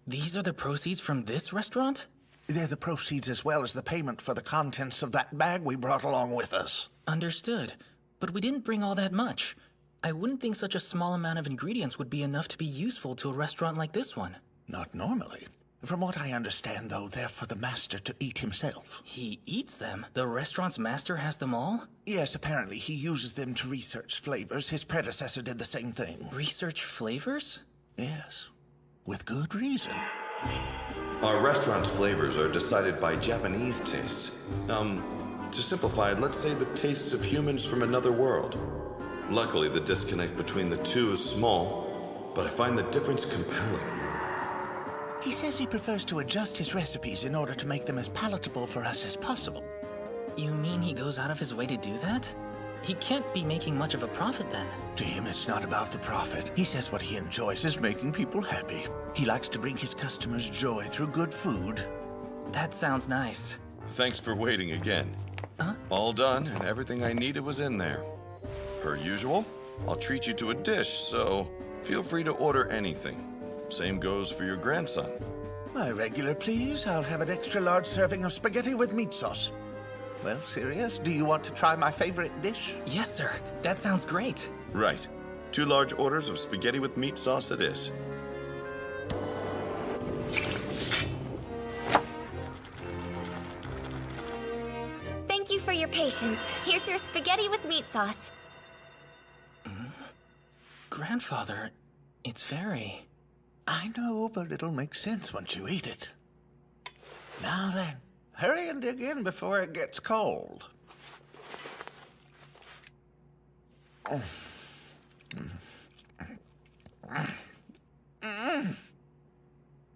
These are the proceeds from this restaurant? They're the proceeds as well as the payment for the contents of that bag we brought along with us. Understood. But we didn't bring all that much. I wouldn't think such a small amount of ingredients would be enough to be useful to a restaurant like this one. Not normally. From what I understand, though, they're for the master to eat himself. He eats them? The restaurant's master has them all? Yes, apparently he uses them to research flavors. His predecessor did the same thing. Research flavors? Yes, with good reason. Our restaurant's flavors are decided by Japanese tastes. To simplify it, let's say the tastes of humans from another world. Luckily, the disconnect between the two is small, but I find the difference compelling. He says he prefers to adjust his recipes in order to make them as palatable for us as possible. You mean he goes out of his way to do that? He can't be making much of a profit then. To him, it's not about the profit. He says what he enjoys is making people happy. He likes to bring his customers joy through good food. That sounds nice. Thanks for waiting again. Huh? All done, and everything I needed was in there. Per usual, I'll treat you to a dish, so feel free to order anything. Same goes for your grandson. My regular, please. I'll have an extra large serving of spaghetti with meat sauce. Well, Sirius, do you want to try my favorite dish? Yes, sir. That sounds great. Right. 2 large orders of spaghetti with meat sauce it is. Thank you for your patience. Here's your spaghetti with meat sauce. Grandfather, it's very... I know, but it'll make sense once you eat it. Now then, hurry and dig in before it gets cold.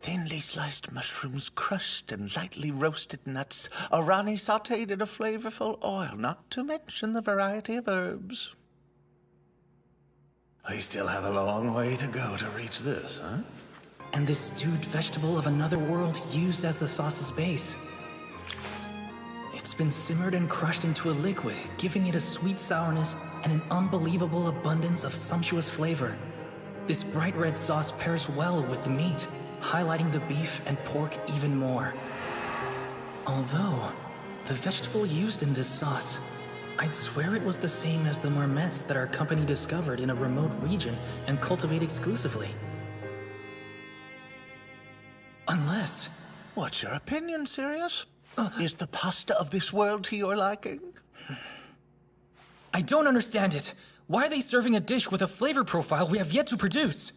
Thinly sliced mushrooms, crushed and lightly roasted nuts, Arani sautéed in a flavorful oil, not to mention the variety of herbs. We still have a long way to go to reach this, huh? And this stewed vegetable of another world used as the sauce's base. It's been simmered and crushed into a liquid, giving it a sweet sourness and an unbelievable abundance of sumptuous flavor. This bright red sauce pairs well with the meat, highlighting the beef and pork even more. Although, the vegetable used in this sauce, I'd swear it was the same as the marmots that our company discovered in a remote region and cultivate exclusively. Unless... What's your opinion, Sirius? Is the pasta of this world to your liking? I don't understand it. Why are they serving a dish with a flavor profile we have yet to produce?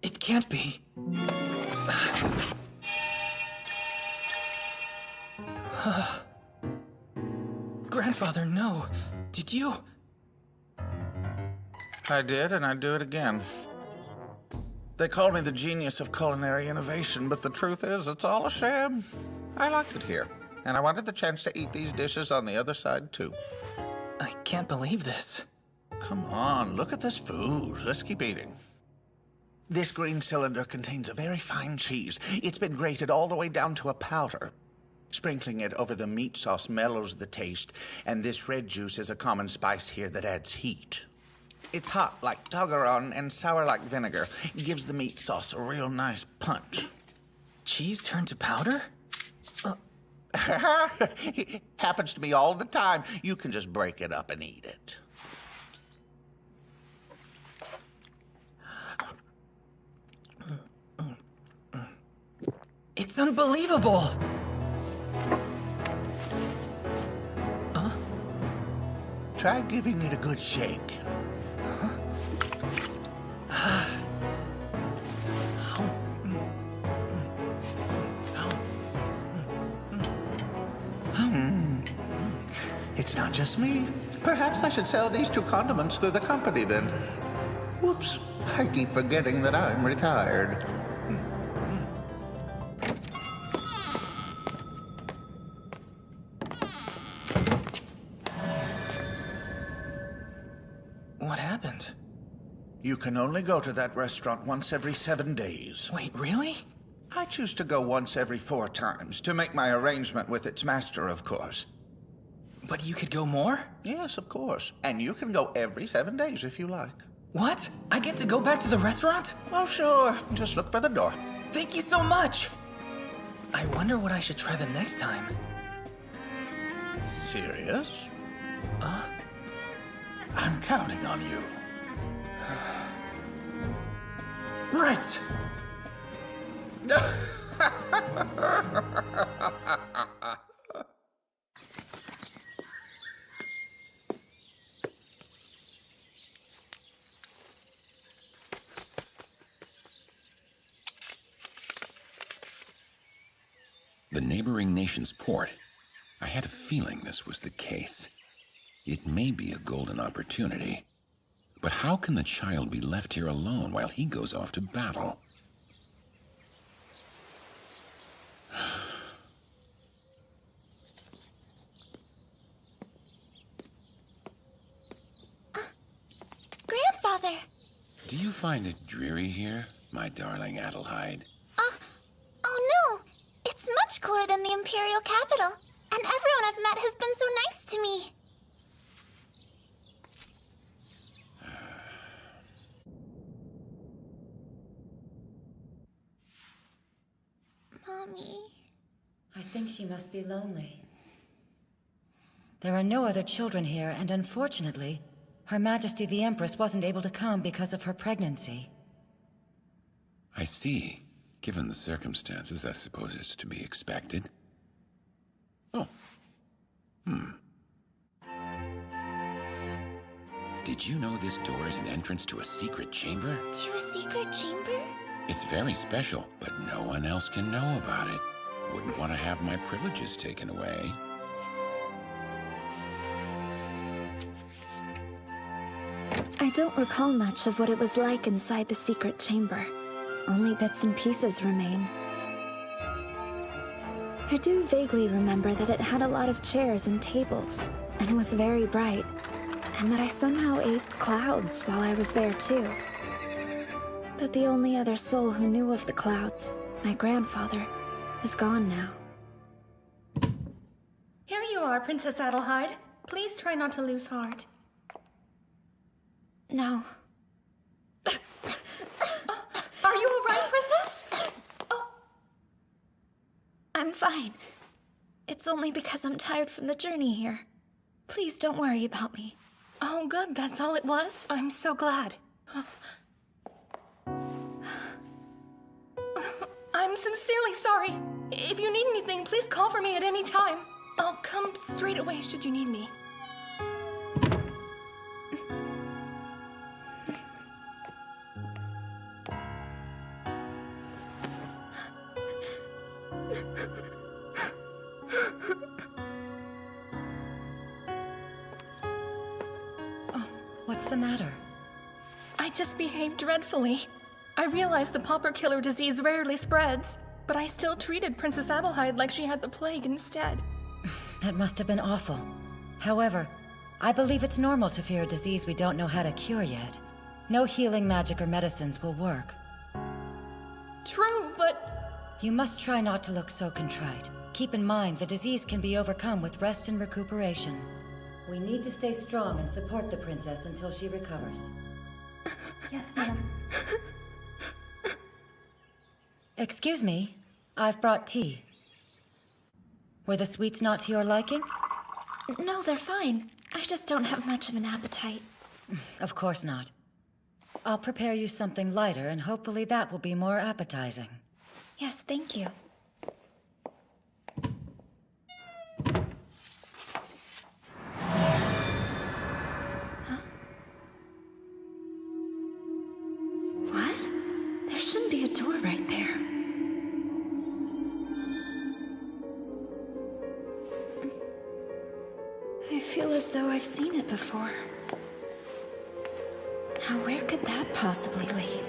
It can't be. Grandfather, no. Did you? I did, and I'd do it again. They called me the genius of culinary innovation, but the truth is, it's all a sham. I liked it here, and I wanted the chance to eat these dishes on the other side, too. I can't believe this. Come on, look at this food. Let's keep eating. This green cylinder contains a very fine cheese. It's been grated all the way down to a powder. Sprinkling it over the meat sauce mellows the taste, and this red juice is a common spice here that adds heat. It's hot like toggeron and sour like vinegar. It gives the meat sauce a real nice punch. Cheese turned to powder? It happens to me all the time. You can just break it up and eat it. It's unbelievable! Try giving it a good shake. It's not just me. Perhaps I should sell these 2 condiments through the company then. Whoops. I keep forgetting that I'm retired. What happened? You can only go to that restaurant once every 7 days. Wait, really? I choose to go once every 4 times, to make my arrangement with its master, of course. But you could go more? Yes, of course. And you can go every 7 days if you like. What? I get to go back to the restaurant? Oh, sure. Just look for the door. Thank you so much! I wonder what I should try the next time. Serious? I'm counting on you. Right! The neighboring nation's port. I had a feeling this was the case. It may be a golden opportunity. But how can the child be left here alone while he goes off to battle? Grandfather! Do you find it dreary here, my darling Adelheid? Oh no! It's much cooler than the Imperial capital, and everyone I've met has been so nice to me. Mommy... I think she must be lonely. There are no other children here, and unfortunately, Her Majesty the Empress wasn't able to come because of her pregnancy. I see. Given the circumstances, I suppose it's to be expected. Oh. Did you know this door is an entrance to a secret chamber? To a secret chamber? It's very special, but no one else can know about it. Wouldn't want to have my privileges taken away. I don't recall much of what it was like inside the secret chamber. Only bits and pieces remain. I do vaguely remember that it had a lot of chairs and tables, and was very bright, and that I somehow ate clouds while I was there too. But the only other soul who knew of the clouds, my grandfather, is gone now. Here you are, Princess Adelheid. Please try not to lose heart. No. Are you all right, Princess? I'm fine. It's only because I'm tired from the journey here. Please don't worry about me. Oh, good. That's all it was? I'm so glad. I'm sincerely sorry. If you need anything, please call for me at any time. I'll come straight away should you need me. What's the matter? I just behaved dreadfully. I realized the pauper killer disease rarely spreads, but I still treated Princess Adelheid like she had the plague instead. That must have been awful. However, I believe it's normal to fear a disease we don't know how to cure yet. No healing magic or medicines will work. True, but... You must try not to look so contrite. Keep in mind, the disease can be overcome with rest and recuperation. We need to stay strong and support the princess until she recovers. Yes, ma'am. Excuse me, I've brought tea. Were the sweets not to your liking? No, they're fine. I just don't have much of an appetite. Of course not. I'll prepare you something lighter, and hopefully that will be more appetizing. Yes, thank you. What? There shouldn't be a door right there. I feel as though I've seen it before. Now, where could that possibly lead?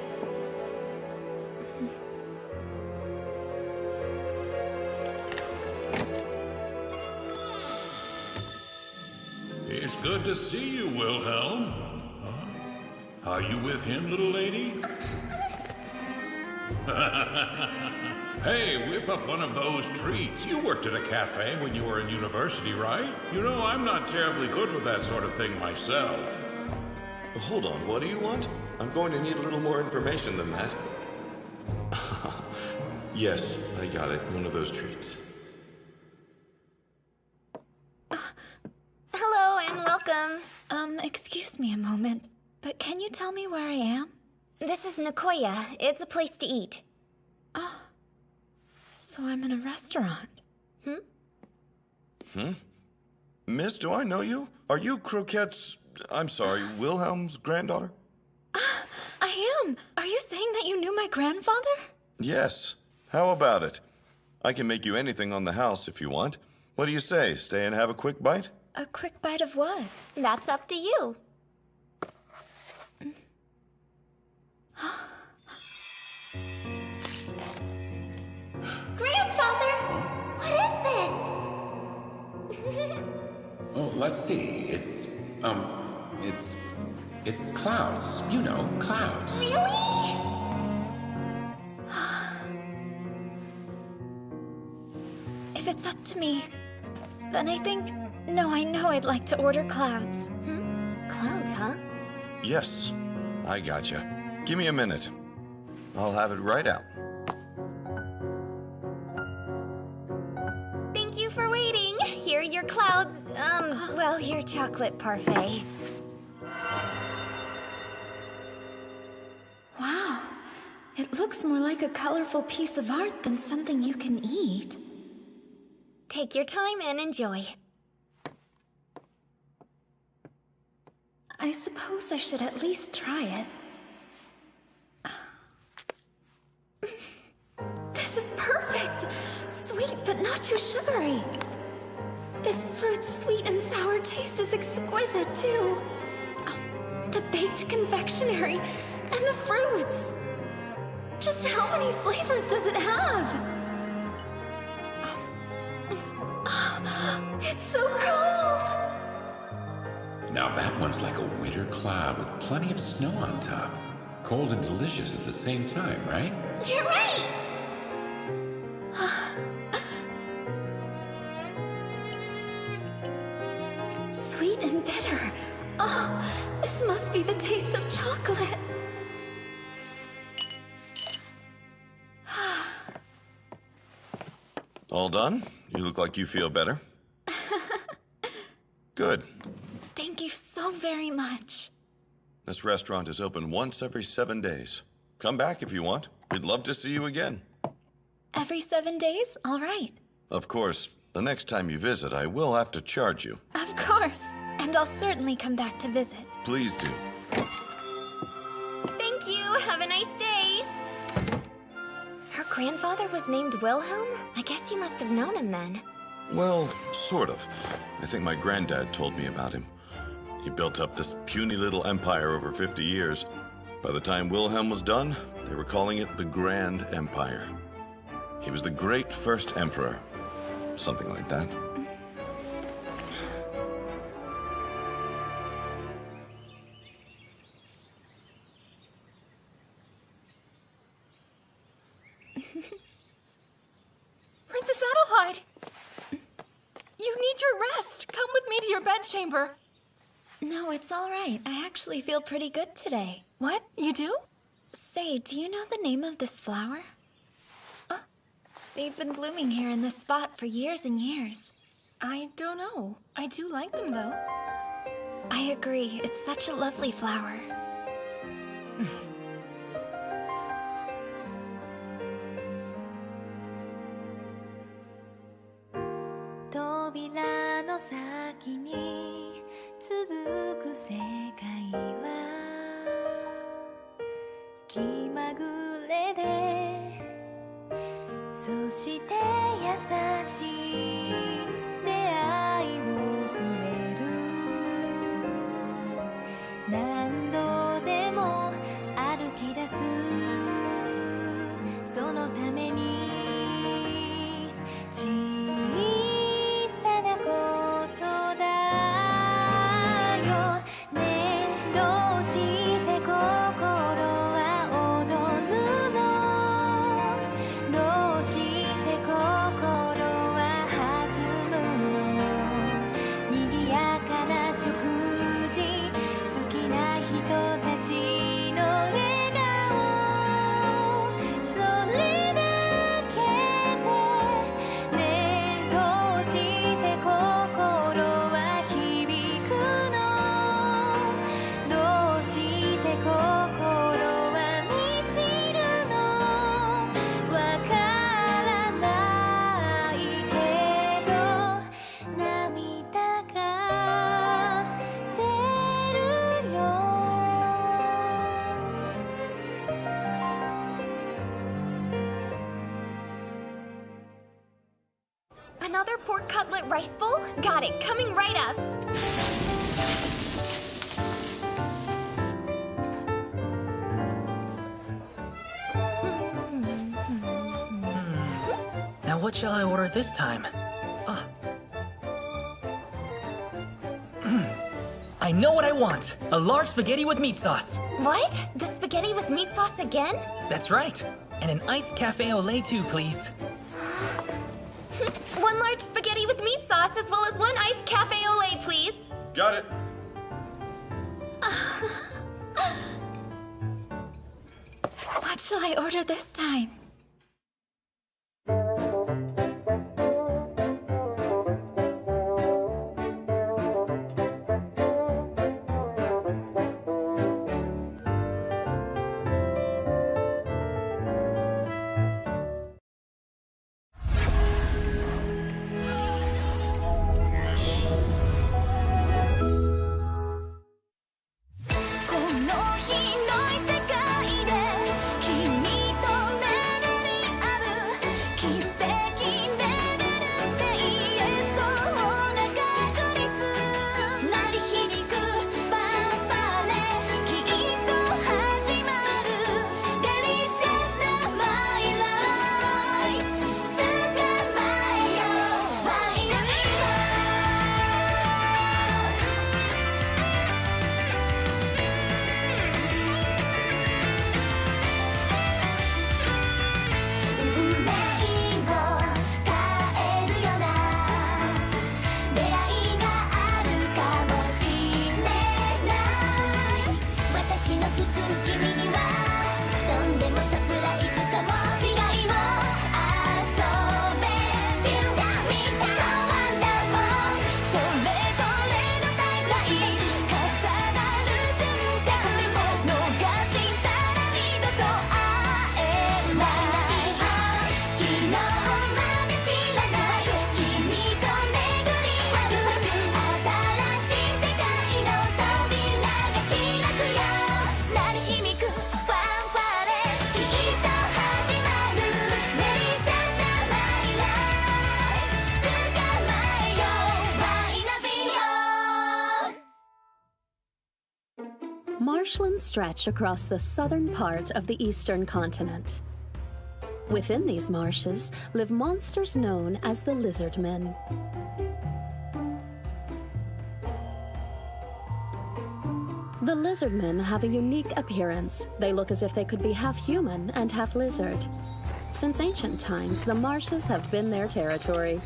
It's good to see you, Wilhelm. Are you with him, little lady? Hey, whip up one of those treats. You worked at a cafe when you were in university, right? You know, I'm not terribly good with that sort of thing myself. Hold on, what do you want? I'm going to need a little more information than that. Yes, I got it. One of those treats. Hello and welcome. Excuse me a moment, but can you tell me where I am? This is Nekoya. It's a place to eat. Oh. So I'm in a restaurant. Miss, do I know you? Are you Croquette's... I'm sorry, Wilhelm's granddaughter? I am. Are you saying that you knew my grandfather? Yes. How about it? I can make you anything on the house if you want. What do you say? Stay and have a quick bite? A quick bite of what? That's up to you. let's see. It's clouds. You know, clouds. Really? If it's up to me, then I think... No, I know I'd like to order clouds. Clouds, huh? Yes, I gotcha. Give me a minute. I'll have it right out. Thank you for waiting. Here are your clouds. Well, your chocolate parfait. Wow. It looks more like a colorful piece of art than something you can eat. Take your time and enjoy. I suppose I should at least try it. This is perfect! Sweet, but not too sugary. This fruit's sweet and sour taste is exquisite, too. The baked confectionery and the fruits. Just how many flavors does it have? It's so cold! Now that one's like a winter cloud with plenty of snow on top. Cold and delicious at the same time, right? You're right! Sweet and bitter. Oh, this must be the taste of chocolate. All done? You look like you feel better. Good. Thank you so very much. This restaurant is open once every 7 days. Come back if you want. We'd love to see you again. Every 7 days? All right. Of course, the next time you visit, I will have to charge you. Of course. And I'll certainly come back to visit. Please do. Thank you. Have a nice day. Her grandfather was named Wilhelm? I guess you must have known him then. Well, sort of. I think my granddad told me about him. He built up this puny little empire over 50 years. By the time Wilhelm was done, they were calling it the Grand Empire. He was the great first emperor. Something like that. Princess Adelheid! You need your rest. Come with me to your bedchamber. No, it's all right. I actually feel pretty good today. What? You do? Say, do you know the name of this flower? They've been blooming here in this spot for years and years. I don't know. I do like them, though. I agree. It's such a lovely flower. Another pork cutlet rice bowl? Got it, coming right up. Now what shall I order this time? know what I want. A large spaghetti with meat sauce. What? The spaghetti with meat sauce again? That's right. And an iced cafe au lait too, please. One large spaghetti with meat sauce as well as one iced cafe au lait, please. Got it. What shall I order this time? Marshlands stretch across the southern part of the eastern continent. Within these marshes live monsters known as the lizard men. The lizard men have a unique appearance. They look as if they could be half human and half lizard. Since ancient times, the marshes have been their territory.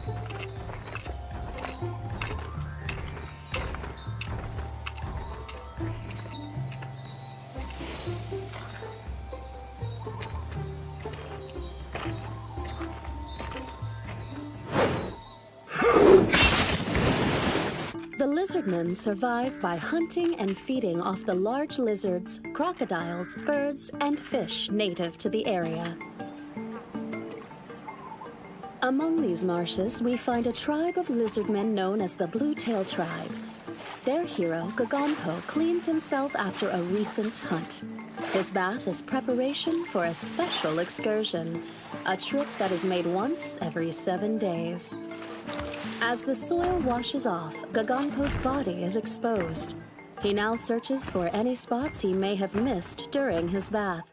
The lizardmen survive by hunting and feeding off the large lizards, crocodiles, birds, and fish native to the area. Among these marshes, we find a tribe of lizardmen known as the Blue-tail tribe. Their hero, Gagonpo, cleans himself after a recent hunt. His bath is preparation for a special excursion, a trip that is made once every 7 days. As the soil washes off, Gagonpo's body is exposed. He now searches for any spots he may have missed during his bath.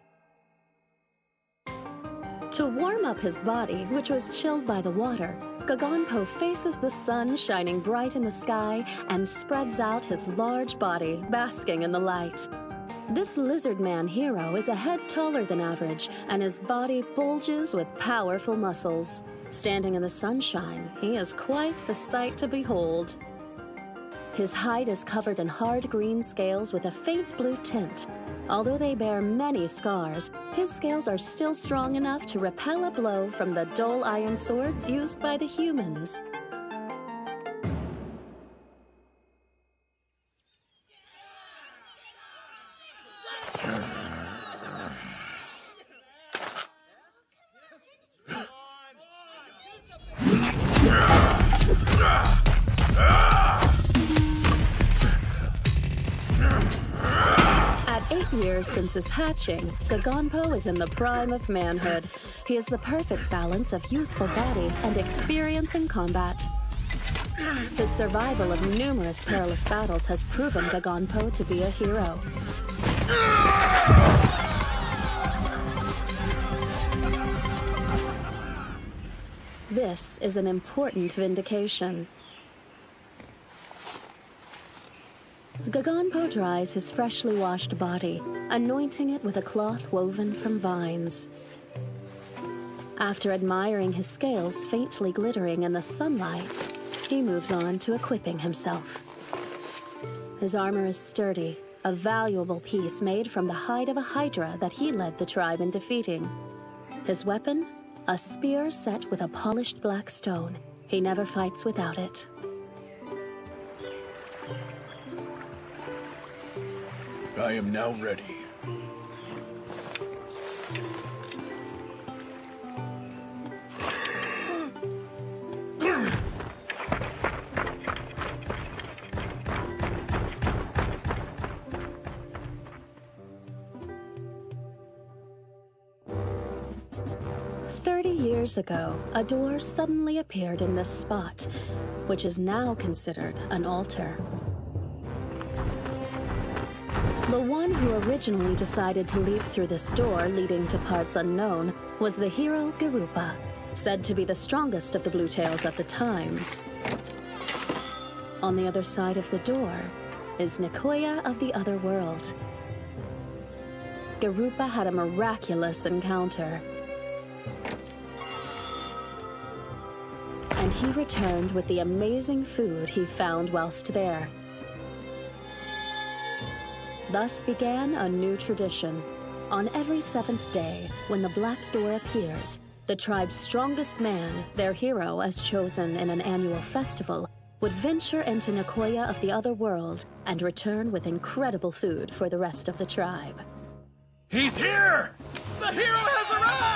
To warm up his body, which was chilled by the water, Gagonpo faces the sun shining bright in the sky and spreads out his large body, basking in the light. This lizard man hero is a head taller than average, and his body bulges with powerful muscles. Standing in the sunshine, he is quite the sight to behold. His hide is covered in hard green scales with a faint blue tint. Although they bear many scars, his scales are still strong enough to repel a blow from the dull iron swords used by the humans. At 8 years since his hatching, Gagonpo is in the prime of manhood. He has the perfect balance of youthful body and experience in combat. His survival of numerous perilous battles has proven Gagonpo to be a hero. This is an important vindication. Gagonpo dries his freshly washed body, anointing it with a cloth woven from vines. After admiring his scales faintly glittering in the sunlight, he moves on to equipping himself. His armor is sturdy, a valuable piece made from the hide of a hydra that he led the tribe in defeating. His weapon? A spear set with a polished black stone. He never fights without it. I am now ready. Years ago, a door suddenly appeared in this spot, which is now considered an altar. The one who originally decided to leap through this door leading to parts unknown was the hero Garupa, said to be the strongest of the Bluetails at the time. On the other side of the door is Nekoya of the other world. Garupa had a miraculous encounter. And he returned with the amazing food he found whilst there. Thus began a new tradition. On every 7th day, when the Black Door appears, the tribe's strongest man, their hero as chosen in an annual festival, would venture into Nekoya of the other world and return with incredible food for the rest of the tribe. He's here! The hero has arrived!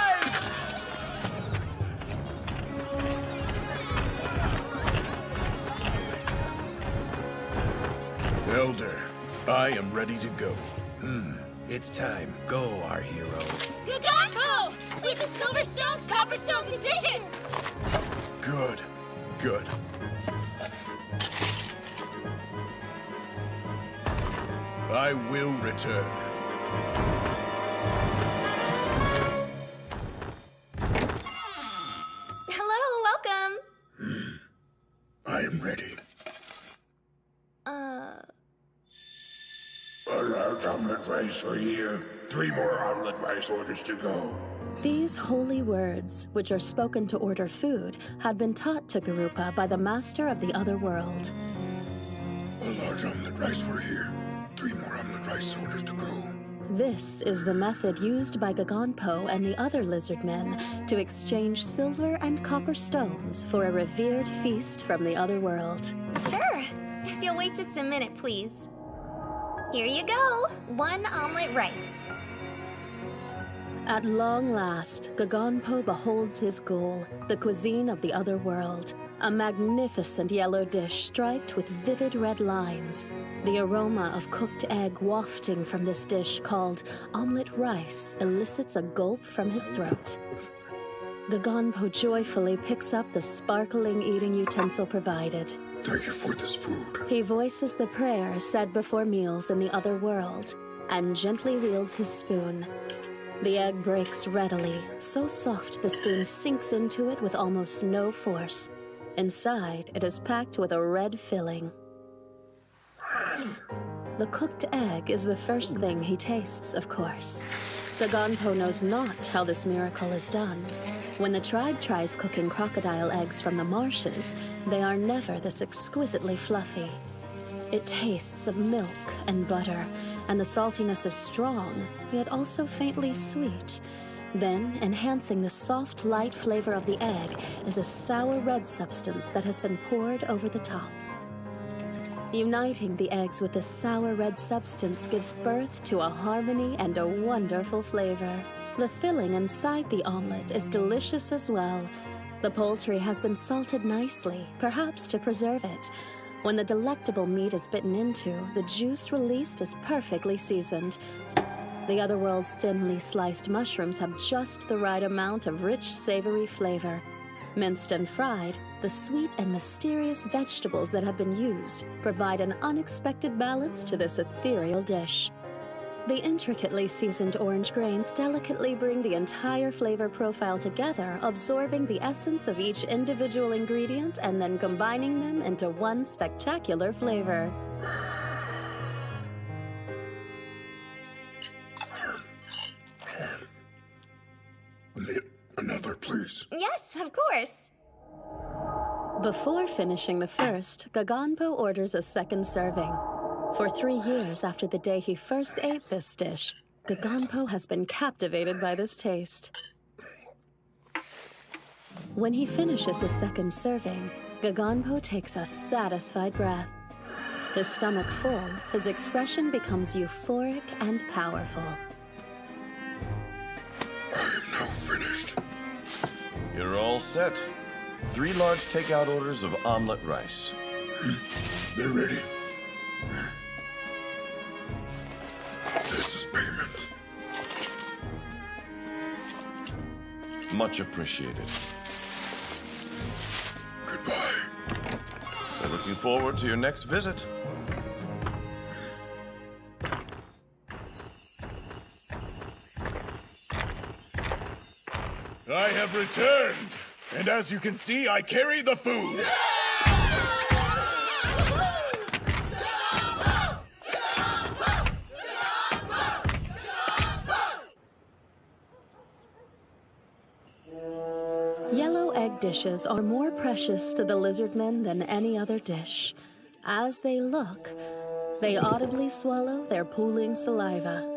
Elder, I am ready to go. It's time. Go, our hero. Gagonpo! Leave the silver stones, copper stones, and dishes! Good. Good. I will return. Hello, welcome. I am ready. A large omelet rice for here. 3 more omelet rice orders to go. These holy words, which are spoken to order food, had been taught to Garupa by the master of the other world. A large omelet rice for here. 3 more omelet rice orders to go. This is the method used by Gagonpo and the other lizard men to exchange silver and copper stones for a revered feast from the other world. Sure. If you'll wait just a minute, please. Here you go. 1 omelet rice. At long last, Gagonpo beholds his goal, the cuisine of the other world. A magnificent yellow dish striped with vivid red lines. The aroma of cooked egg wafting from this dish called omelet rice elicits a gulp from his throat. Gagonpo joyfully picks up the sparkling eating utensil provided. Thank you for this food. He voices the prayer said before meals in the other world and gently wields his spoon. The egg breaks readily, so soft the spoon sinks into it with almost no force. Inside, it is packed with a red filling. The cooked egg is the first thing he tastes, of course. Gagonpo knows not how this miracle is done. When the tribe tries cooking crocodile eggs from the marshes, they are never this exquisitely fluffy. It tastes of milk and butter, and the saltiness is strong, yet also faintly sweet. Then, enhancing the soft, light flavor of the egg is a sour red substance that has been poured over the top. Uniting the eggs with the sour red substance gives birth to a harmony and a wonderful flavor. The filling inside the omelet is delicious as well. The poultry has been salted nicely, perhaps to preserve it. When the delectable meat is bitten into, the juice released is perfectly seasoned. The other world's thinly sliced mushrooms have just the right amount of rich, savory flavor. Minced and fried, the sweet and mysterious vegetables that have been used provide an unexpected balance to this ethereal dish. The intricately seasoned orange grains delicately bring the entire flavor profile together, absorbing the essence of each individual ingredient and then combining them into one spectacular flavor. Another, please. Yes, of course. Before finishing the first, Gaganpo orders a second serving. For 3 years after the day he first ate this dish, Gaganpo has been captivated by this taste. When he finishes his second serving, Gaganpo takes a satisfied breath. His stomach full, his expression becomes euphoric and powerful. I am now finished. You're all set. 3 large takeout orders of omelet rice. They're ready. This is payment. Much appreciated. Goodbye. We're looking forward to your next visit. I have returned, and as you can see, I carry the food. Yellow egg dishes are more precious to the lizardmen than any other dish. As they look, they audibly swallow their pooling saliva.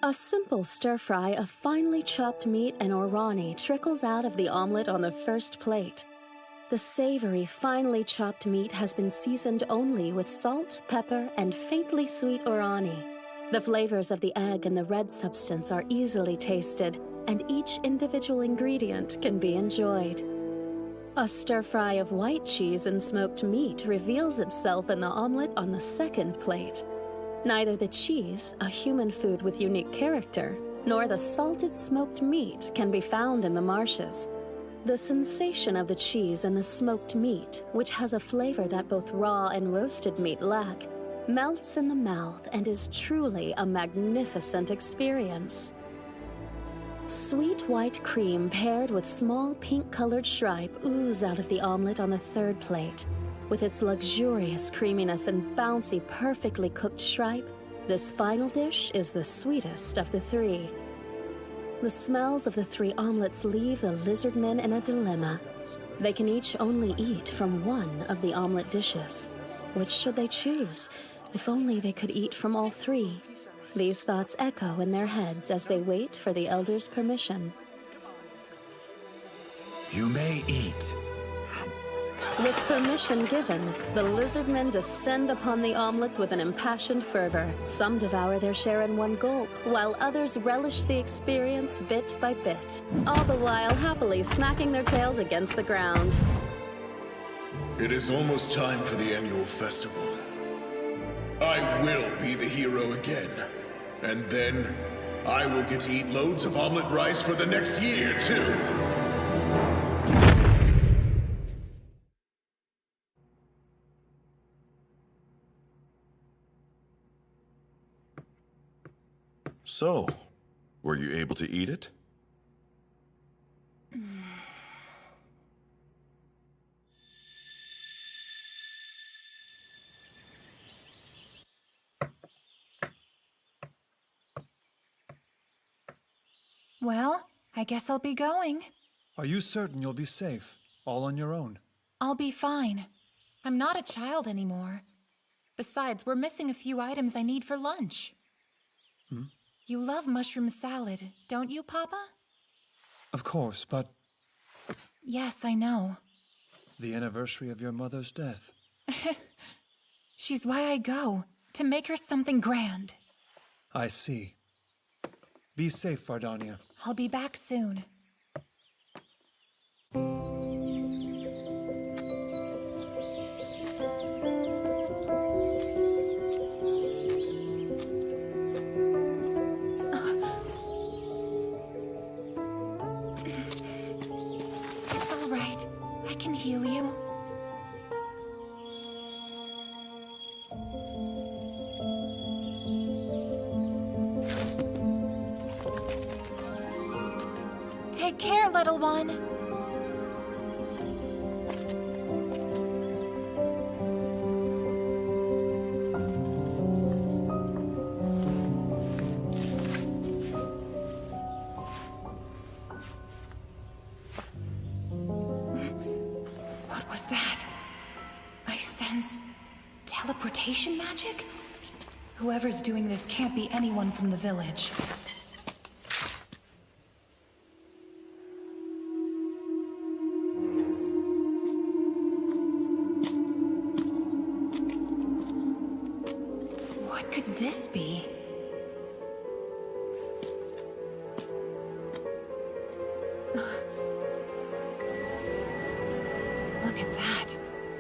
A simple stir-fry of finely chopped meat and orani trickles out of the omelet on the first plate. The savory, finely chopped meat has been seasoned only with salt, pepper, and faintly sweet orani. The flavors of the egg and the red substance are easily tasted, and each individual ingredient can be enjoyed. A stir-fry of white cheese and smoked meat reveals itself in the omelet on the second plate. Neither the cheese, a human food with unique character, nor the salted smoked meat can be found in the marshes. The sensation of the cheese and the smoked meat, which has a flavor that both raw and roasted meat lack, melts in the mouth and is truly a magnificent experience. Sweet white cream paired with small pink-colored shripe ooze out of the omelet on the third plate. With its luxurious creaminess and bouncy, perfectly cooked shripe, this final dish is the sweetest of the 3. The smells of the 3 omelets leave the lizardmen in a dilemma. They can each only eat from one of the omelet dishes. Which should they choose? If only they could eat from all 3. These thoughts echo in their heads as they wait for the elder's permission. You may eat. With permission given, the lizardmen descend upon the omelets with an impassioned fervor. Some devour their share in one gulp, while others relish the experience bit by bit, all the while happily smacking their tails against the ground. It is almost time for the annual festival. I will be the hero again. And then, I will get to eat loads of omelet rice for the next year, too. So, were you able to eat it? Well, I guess I'll be going. Are you certain you'll be safe, all on your own? I'll be fine. I'm not a child anymore. Besides, we're missing a few items I need for lunch. Hmm? You love mushroom salad, don't you, Papa? Of course, but Yes, I know. the anniversary of your mother's death. She's why I go, to make her something grand. I see. Be safe, Vardania. I'll be back soon. It's all right. I can heal you. Take care, little one. sense. Teleportation magic? Whoever's doing this can't be anyone from the village. What could this be? Look at that.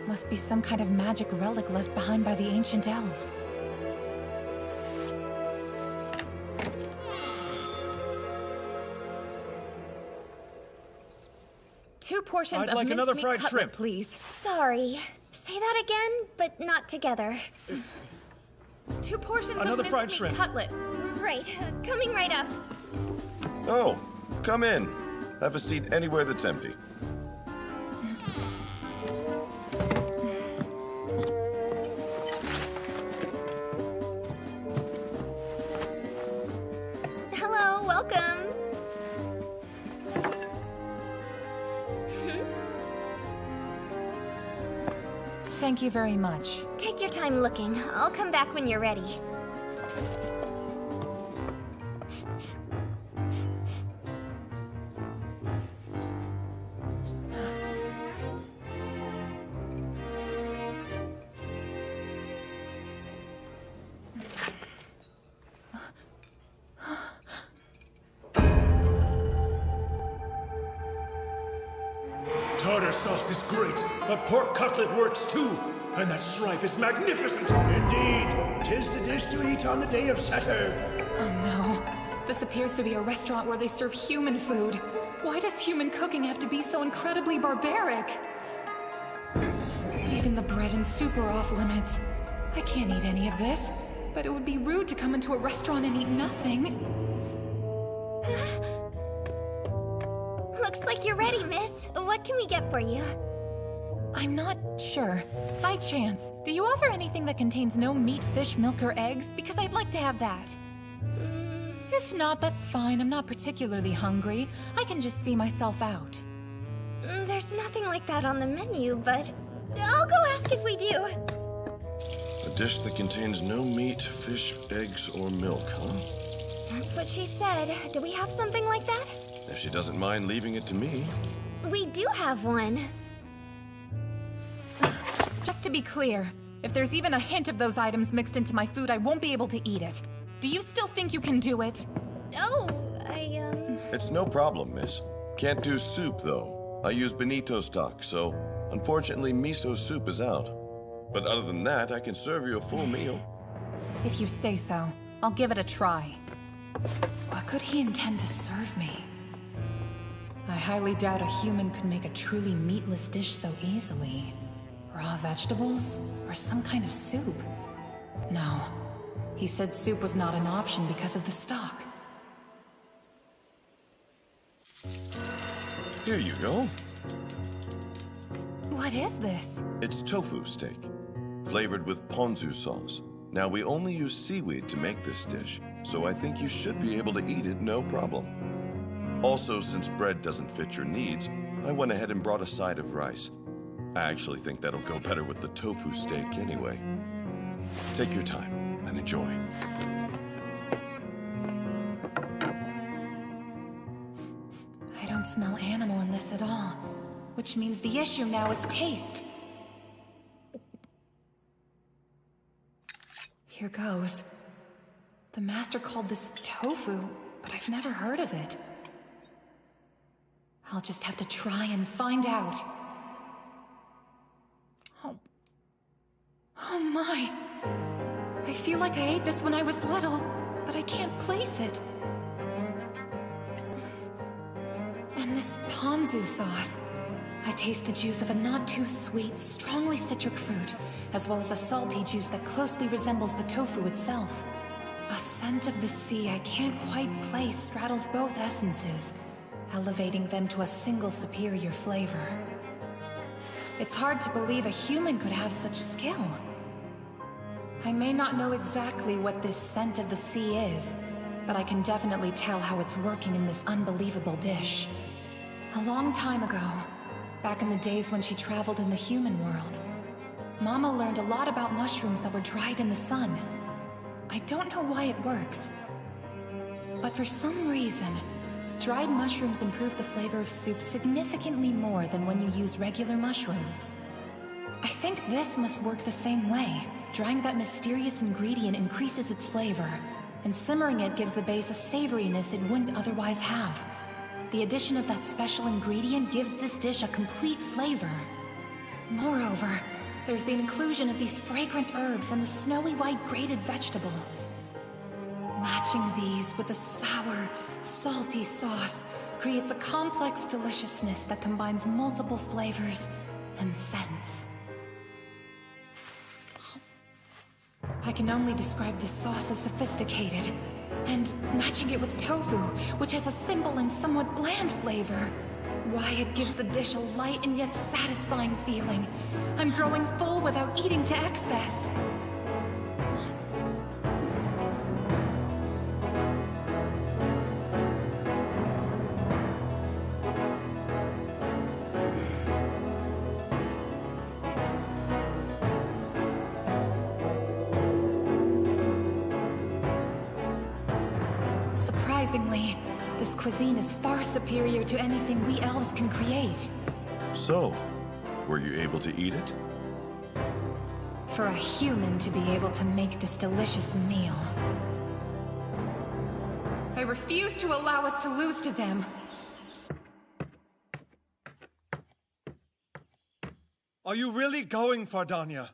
Must be some kind of magic relic left behind by the ancient elves. Two portions I'd of like another mincemeat fried cutlet, shrimp. please. Sorry. Say that again, but not together. 2 portions Another of fried mincemeat shrimp. cutlet. Right, coming right up. Oh, come in. Have a seat anywhere that's empty. Hello, welcome. Thank you very much. Take your time looking. I'll come back when you're ready. Tartar sauce is great, but pork cutlet works too. And that stripe is magnificent. Indeed. 'Tis the dish to eat on the day of Saturn. Oh no. This appears to be a restaurant where they serve human food. Why does human cooking have to be so incredibly barbaric? Even the bread and soup are off limits. I can't eat any of this, but it would be rude to come into a restaurant and eat nothing. Looks like you're ready, miss. What can we get for you? I'm not sure. By chance, do you offer anything that contains no meat, fish, milk, or eggs? Because I'd like to have that. If not, that's fine. I'm not particularly hungry. I can just see myself out. There's nothing like that on the menu, but I'll go ask if we do. A dish that contains no meat, fish, eggs, or milk, huh? That's what she said. Do we have something like that? If she doesn't mind leaving it to me. We do have one. Just to be clear, if there's even a hint of those items mixed into my food, I won't be able to eat it. Do you still think you can do it? Oh, It's no problem, miss. Can't do soup, though. I use bonito stock, so unfortunately miso soup is out. But other than that, I can serve you a full meal. If you say so, I'll give it a try. What could he intend to serve me? I highly doubt a human could make a truly meatless dish so easily. Raw vegetables? Or some kind of soup? No. He said soup was not an option because of the stock. Here you go. What is this? It's tofu steak, flavored with ponzu sauce. Now, we only use seaweed to make this dish, so I think you should be able to eat it no problem. Also, since bread doesn't fit your needs, I went ahead and brought a side of rice. I actually think that'll go better with the tofu steak anyway. Take your time and enjoy. I don't smell animal in this at all, which means the issue now is taste. Here goes. The master called this tofu, but I've never heard of it. I'll just have to try and find out. Oh my! I feel like I ate this when I was little, but I can't place it. And this ponzu sauce. I taste the juice of a not too sweet, strongly citric fruit, as well as a salty juice that closely resembles the tofu itself. A scent of the sea I can't quite place straddles both essences, elevating them to a single superior flavor. It's hard to believe a human could have such skill. I may not know exactly what this scent of the sea is, but I can definitely tell how it's working in this unbelievable dish. A long time ago, back in the days when she traveled in the human world, Mama learned a lot about mushrooms that were dried in the sun. I don't know why it works, but for some reason, dried mushrooms improve the flavor of soup significantly more than when you use regular mushrooms. I think this must work the same way. Drying that mysterious ingredient increases its flavor, and simmering it gives the base a savoriness it wouldn't otherwise have. The addition of that special ingredient gives this dish a complete flavor. Moreover, there's the inclusion of these fragrant herbs and the snowy white grated vegetable. Matching these with a sour, salty sauce creates a complex deliciousness that combines multiple flavors and scents. I can only describe this sauce as sophisticated, and matching it with tofu, which has a simple and somewhat bland flavor. Why, it gives the dish a light and yet satisfying feeling. I'm growing full without eating to excess. Surprisingly, this cuisine is far superior to anything we elves can create. So, were you able to eat it? For a human to be able to make this delicious meal. I refuse to allow us to lose to them. Are you really going, Fardania?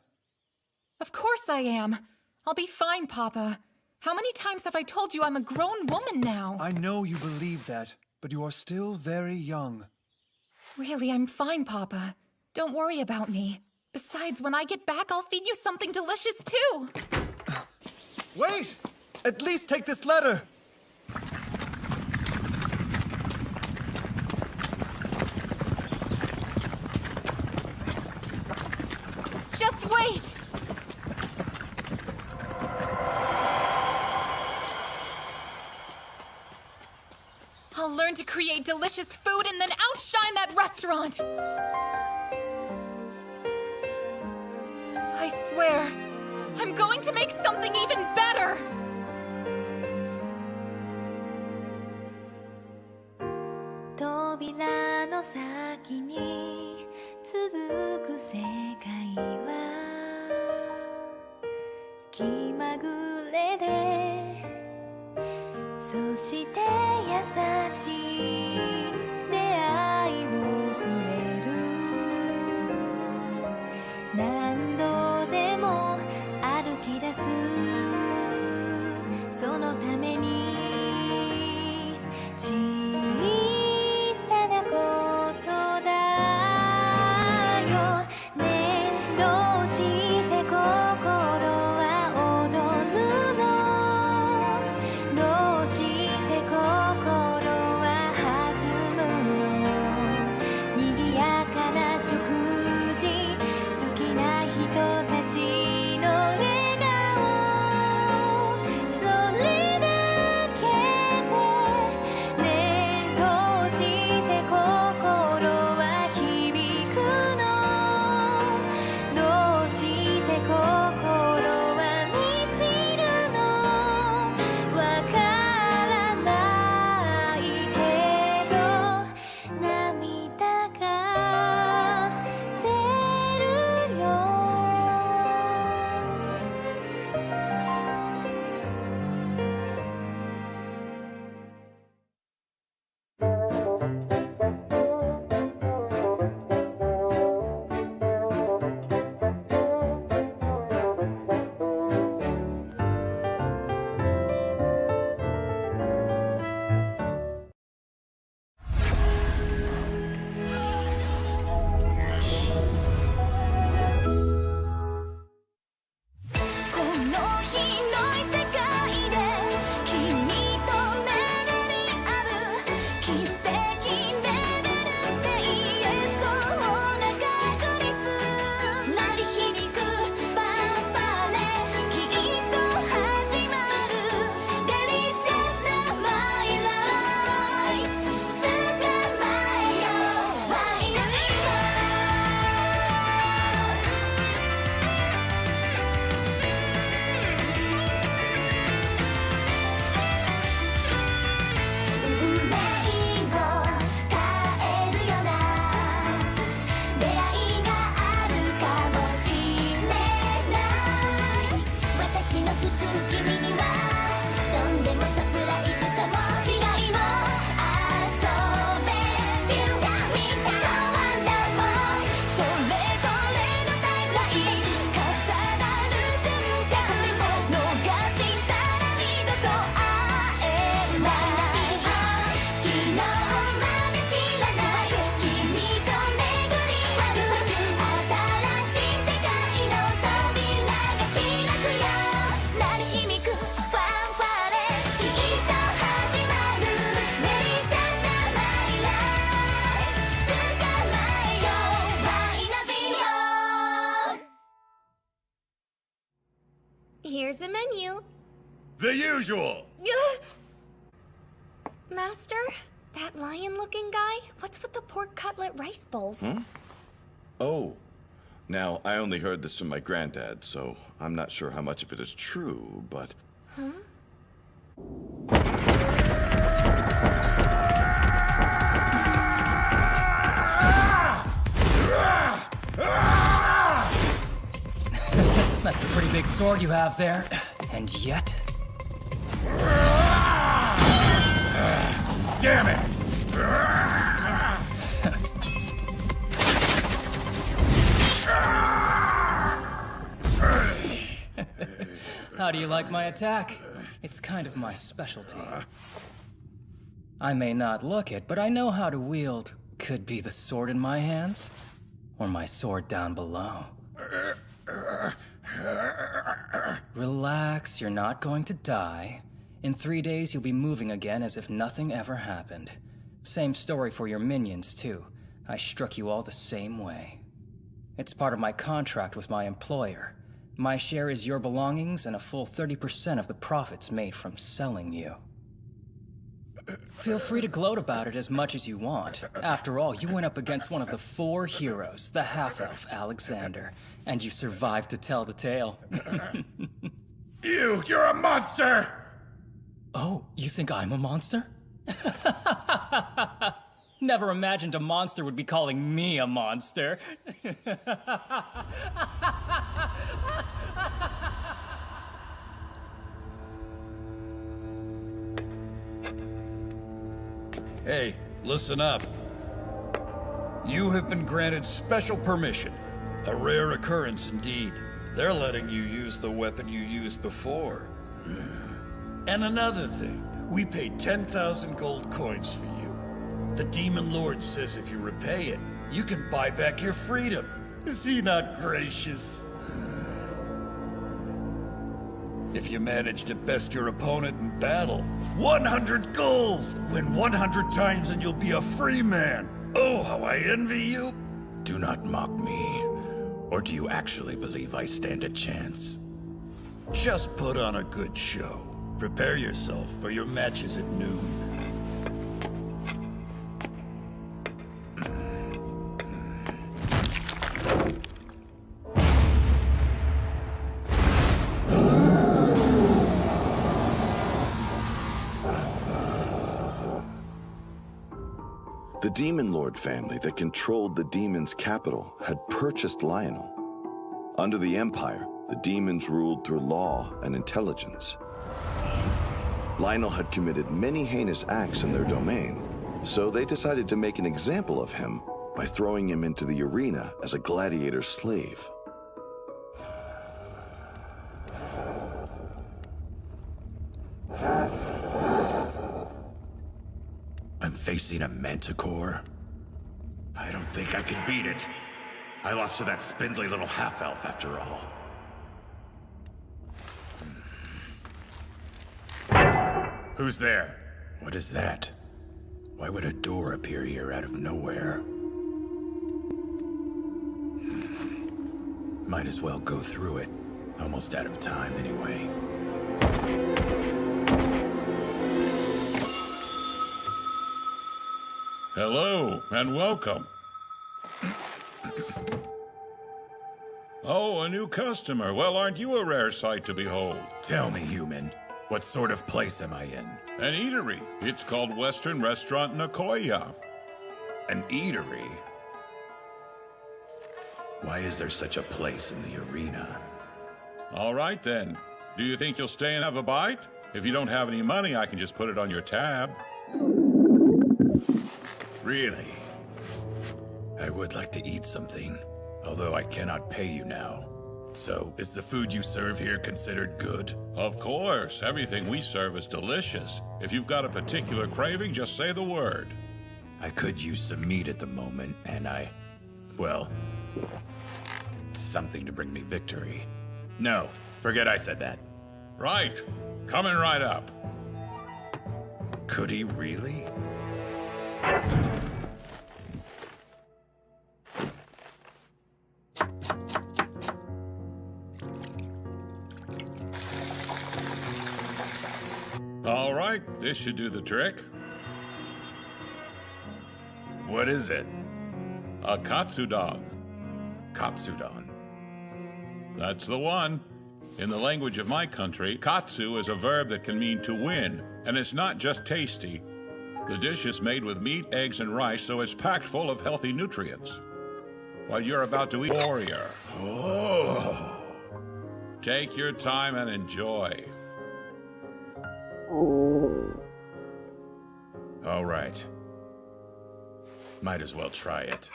Of course I am. I'll be fine, Papa. How many times have I told you I'm a grown woman now? I know you believe that, but you are still very young. Really, I'm fine, Papa. Don't worry about me. Besides, when I get back, I'll feed you something delicious, too. Wait! At least take this letter! Just wait! I'll learn to create delicious food and then outshine that restaurant! I swear, I'm going to make something even better!扉の先に続く世界は気まぐれでそして優しい出会いをくれる何度でも歩き出すそのために小さなことだよねどうして心は踊るのどうして心 menu. The usual. Master, that lion-looking guy, what's with the pork cutlet rice bowls? Huh? Oh. Now, I only heard this from my granddad, so I'm not sure how much of it is true, but... Huh? That's a pretty big sword you have there. And yet... Damn it! How do you like my attack? It's kind of my specialty. I may not look it, but I know how to wield. Could be the sword in my hands, or my sword down below. Relax, you're not going to die. In 3 days, you'll be moving again as if nothing ever happened. Same story for your minions, too. I struck you all the same way. It's part of my contract with my employer. My share is your belongings and a full 30% of the profits made from selling you. Feel free to gloat about it as much as you want. After all, you went up against one of the 4 heroes, the half-elf Alexander, and you survived to tell the tale. You're a monster! Oh, you think I'm a monster? Never imagined a monster would be calling me a monster. Hey, listen up. You have been granted special permission. A rare occurrence indeed. They're letting you use the weapon you used before. And another thing, we paid 10,000 gold coins for you. The Demon Lord says if you repay it, you can buy back your freedom. Is he not gracious? If you manage to best your opponent in battle, 100 gold! Win 100 times and you'll be a free man! Oh, how I envy you! Do not mock me. Or do you actually believe I stand a chance? Just put on a good show. Prepare yourself for your matches at noon. The Demon Lord family that controlled the demon's capital had purchased Lionel. Under the Empire, the demons ruled through law and intelligence. Lionel had committed many heinous acts in their domain, so they decided to make an example of him by throwing him into the arena as a gladiator slave. I'm facing a manticore? I don't think I can beat it. I lost to that spindly little half-elf after all. Who's there? What is that? Why would a door appear here out of nowhere? Might as well go through it. Almost out of time anyway. Hello, and welcome. Oh, a new customer. Well, aren't you a rare sight to behold? Tell me, human, what sort of place am I in? An eatery. It's called Western Restaurant Nekoya. An eatery? Why is there such a place in the arena? All right, then. Do you think you'll stay and have a bite? If you don't have any money, I can just put it on your tab. Really? I would like to eat something, although I cannot pay you now. So, is the food you serve here considered good? Of course. Everything we serve is delicious. If you've got a particular craving, just say the word. I could use some meat at the moment, and well, something to bring me victory. No, forget I said that. Right. Coming right up. Could he really? right, this should do the trick. What is it? A katsudon. Katsudon. That's the one. In the language of my country, katsu is a verb that can mean to win, and it's not just tasty. The dish is made with meat, eggs, and rice, so it's packed full of healthy nutrients. While you're about to eat warrior. Oh. Take your time and enjoy. All right. Might as well try it.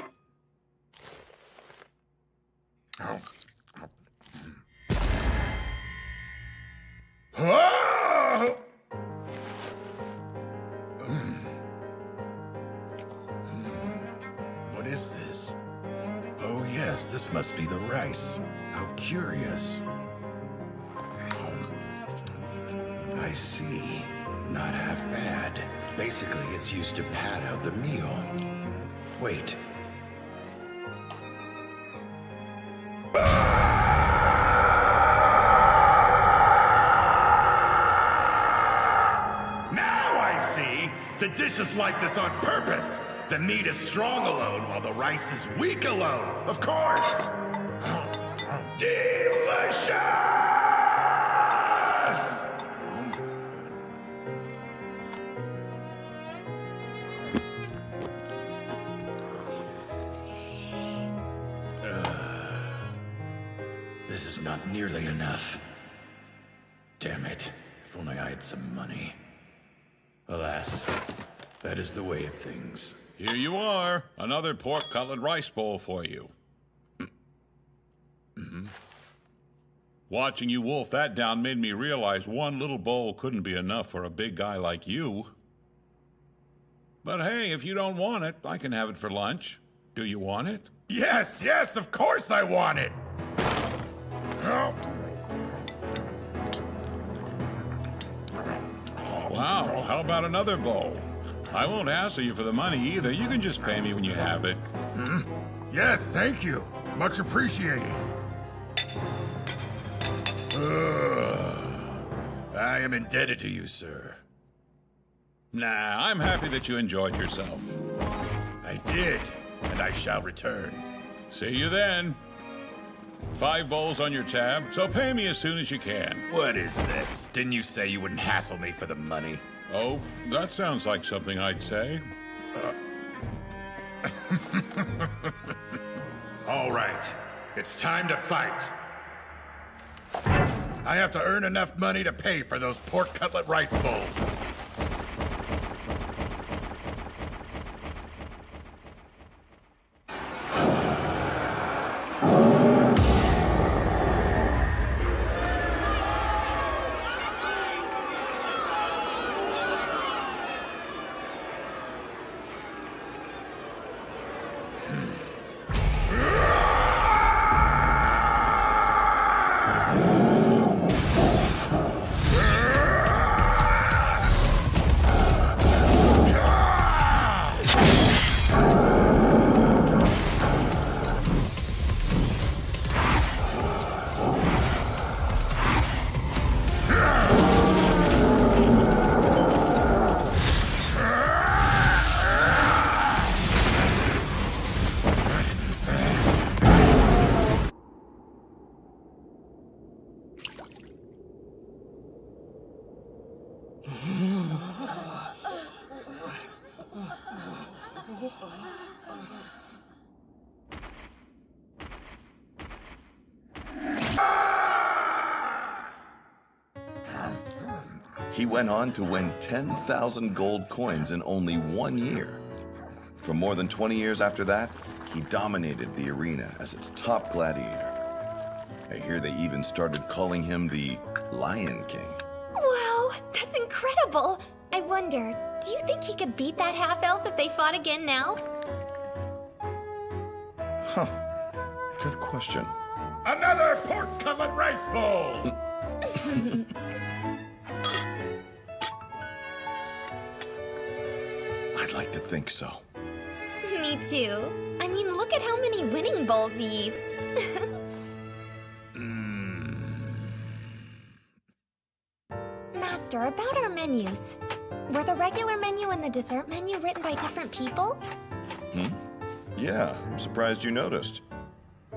Oh! What is this? Oh yes, this must be the rice. How curious. I see. Not half bad. Basically, it's used to pad out the meal. Wait. Now I see! The dish is like this on purpose! The meat is strong alone, while the rice is weak alone! Of course! Delicious! This is not nearly enough. Damn it. If only I had some money. Alas, that is the way of things. Here you are. Another pork cutlet rice bowl for you. Watching you wolf that down made me realize one little bowl couldn't be enough for a big guy like you. But hey, if you don't want it, I can have it for lunch. Do you want it? Yes, yes, of course I want it! Wow, how about another bowl? I won't hassle you for the money either. You can just pay me when you have it. Yes, thank you. Much appreciated. I am indebted to you, sir. Nah, I'm happy that you enjoyed yourself. I did, and I shall return. See you then. 5 bowls on your tab, so pay me as soon as you can. What is this? Didn't you say you wouldn't hassle me for the money? Oh, that sounds like something I'd say. All right, it's time to fight. I have to earn enough money to pay for those pork cutlet rice bowls. He went on to win 10,000 gold coins in only 1 year. For more than 20 years after that, he dominated the arena as its top gladiator. I hear they even started calling him the Lion King. Wow, that's incredible! I wonder, do you think he could beat that half-elf if they fought again now? Huh. Good question. Another pork cutlet rice bowl! I'd like to think so. Me too. I mean, look at how many winning bowls he eats. Master, a about our menus. Were the regular menu and the dessert menu written by different people? Yeah, I'm surprised you noticed.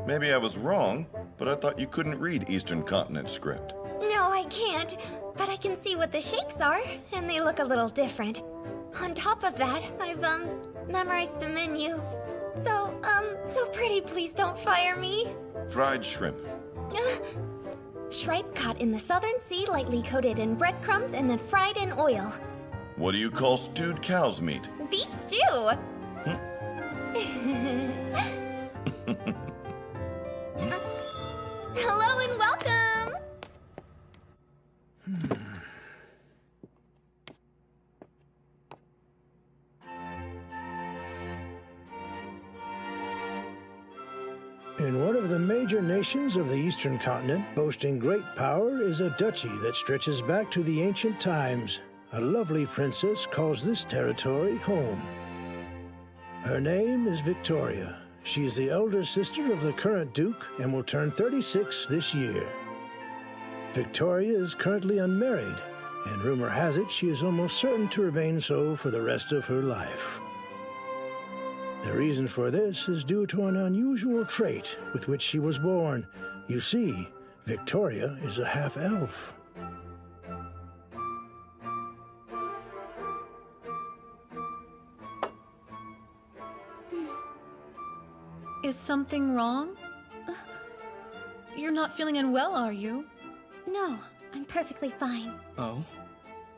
Maybe I was wrong, but I thought you couldn't read Eastern Continent script. No, I can't. But I can see what the shapes are, and they look a little different. On top of that, I've, memorized the menu. So pretty, please don't fire me. Fried shrimp. Shrimp caught in the southern sea, lightly coated in breadcrumbs, and then fried in oil. What do you call stewed cow's meat? Beef stew! Hello and welcome! In one of the major nations of the Eastern Continent, boasting great power, is a duchy that stretches back to the ancient times. A lovely princess calls this territory home. Her name is Victoria. She is the elder sister of the current duke and will turn 36 this year. Victoria is currently unmarried, and rumor has it she is almost certain to remain so for the rest of her life. The reason for this is due to an unusual trait with which she was born. You see, Victoria is a half-elf. Is something wrong? You're not feeling unwell, are you? No, I'm perfectly fine. Oh?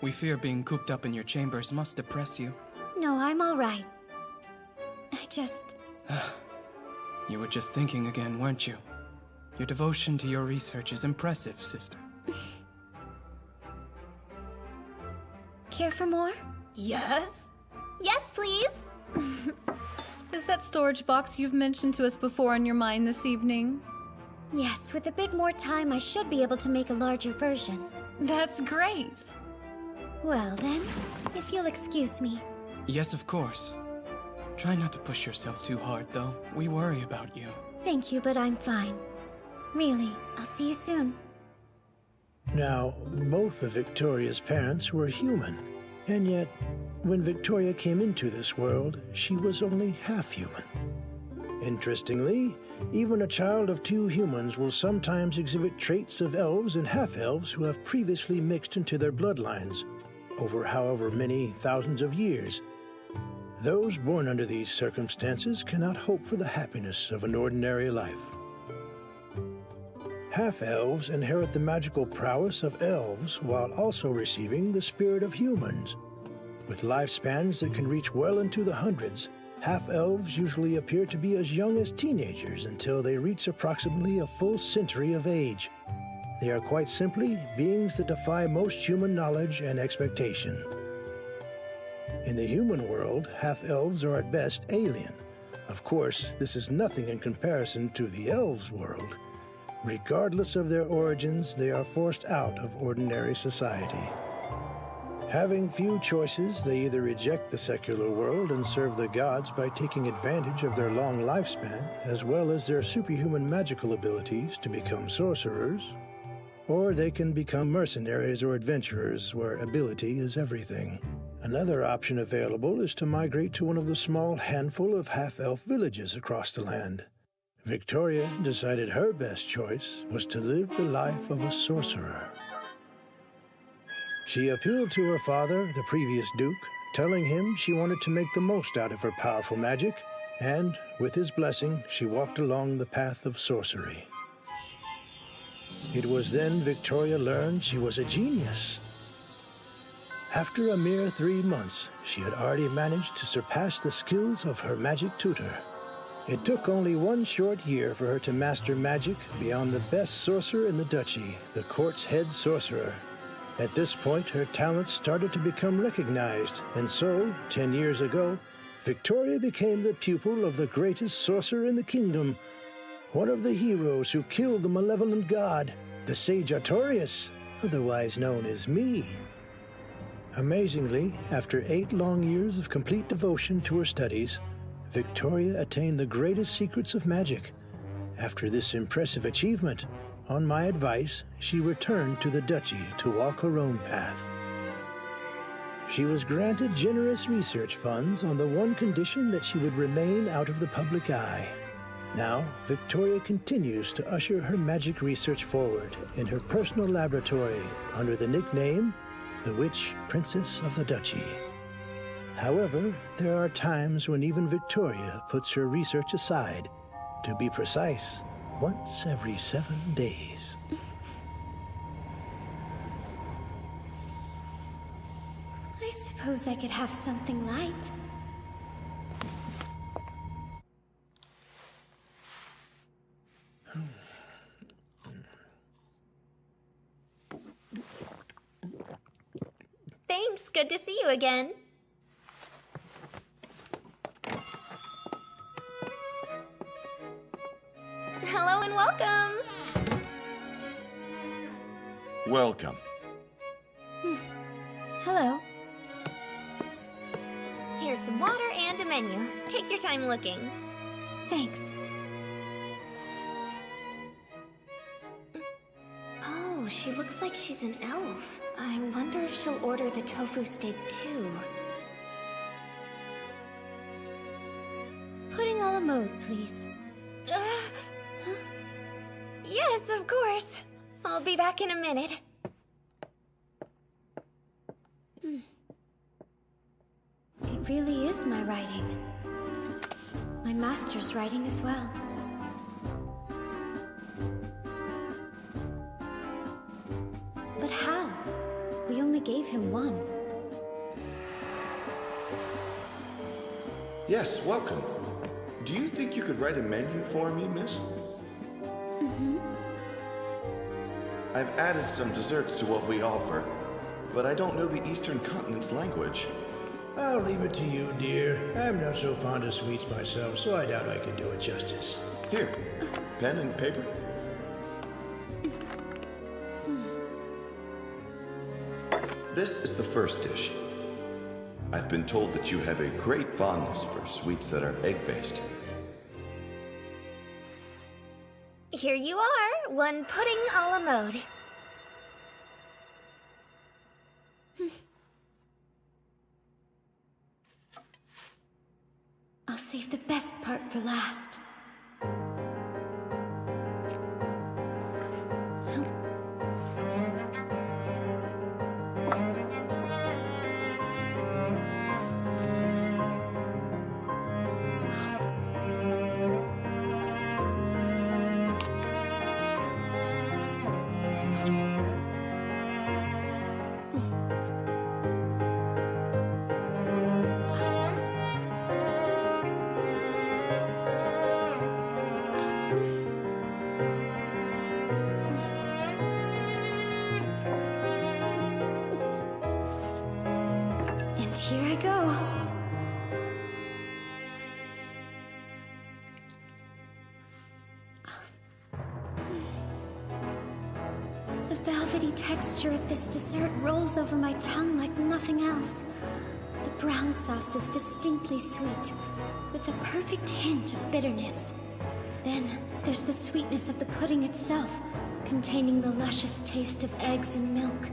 We fear being cooped up in your chambers must depress you. No, I'm all right. I just... You were just thinking again, weren't you? Your devotion to your research is impressive, sister. Care for more? Yes? Yes, please! Is that storage box you've mentioned to us before on your mind this evening? Yes, with a bit more time, I should be able to make a larger version. That's great! Well then, if you'll excuse me. Yes, of course. Try not to push yourself too hard, though. We worry about you. Thank you, but I'm fine. Really, I'll see you soon. Now, both of Victoria's parents were human, and yet, when Victoria came into this world, she was only half human. Interestingly, even a child of two humans will sometimes exhibit traits of elves and half-elves who have previously mixed into their bloodlines, over however many thousands of years. Those born under these circumstances cannot hope for the happiness of an ordinary life. Half-elves inherit the magical prowess of elves while also receiving the spirit of humans. With lifespans that can reach well into the hundreds, half-elves usually appear to be as young as teenagers until they reach approximately a full century of age. They are quite simply beings that defy most human knowledge and expectation. In the human world, half-elves are at best alien. Of course, this is nothing in comparison to the elves' world. Regardless of their origins, they are forced out of ordinary society. Having few choices, they either reject the secular world and serve the gods by taking advantage of their long lifespan, as well as their superhuman magical abilities to become sorcerers, or they can become mercenaries or adventurers where ability is everything. Another option available is to migrate to one of the small handful of half-elf villages across the land. Victoria decided her best choice was to live the life of a sorcerer. She appealed to her father, the previous duke, telling him she wanted to make the most out of her powerful magic, and, with his blessing, she walked along the path of sorcery. It was then Victoria learned she was a genius. After a mere 3 months, she had already managed to surpass the skills of her magic tutor. It took only 1 short year for her to master magic beyond the best sorcerer in the duchy, the court's head sorcerer. At this point, her talents started to become recognized, and so, 10 years ago, Victoria became the pupil of the greatest sorcerer in the kingdom, one of the heroes who killed the malevolent god, the sage Artorias, otherwise known as me. Amazingly, after 8 long years of complete devotion to her studies, Victoria attained the greatest secrets of magic. After this impressive achievement, on my advice, she returned to the duchy to walk her own path. She was granted generous research funds on the one condition that she would remain out of the public eye. Now, Victoria continues to usher her magic research forward in her personal laboratory under the nickname the Witch Princess of the Duchy. However, there are times when even Victoria puts her research aside, to be precise, once every 7 days. I suppose I could have something light. Thanks, good to see you again. Hello and welcome. Welcome. Hello. Here's some water and a menu. Take your time looking. Thanks. Oh, she looks like she's an elf. I wonder if she'll order the tofu steak too. Pudding a la mode, please. Yes, of course. I'll be back in a minute. It really is my writing. My master's writing as well. But how? We only gave him one. Yes, welcome. Do you think you could write a menu for me, miss? I've added some desserts to what we offer, but I don't know the Eastern Continent's language. I'll leave it to you, dear. I'm not so fond of sweets myself, so I doubt I could do it justice. Here, pen and paper. This is the first dish. I've been told that you have a great fondness for sweets that are egg-based. Here you are, one pudding a la mode. I'll save the best part for last. And here I go. The velvety texture of this dessert rolls over my tongue like nothing else. The brown sauce is distinctly sweet, with a perfect hint of bitterness. Then there's the sweetness of the pudding itself, containing the luscious taste of eggs and milk.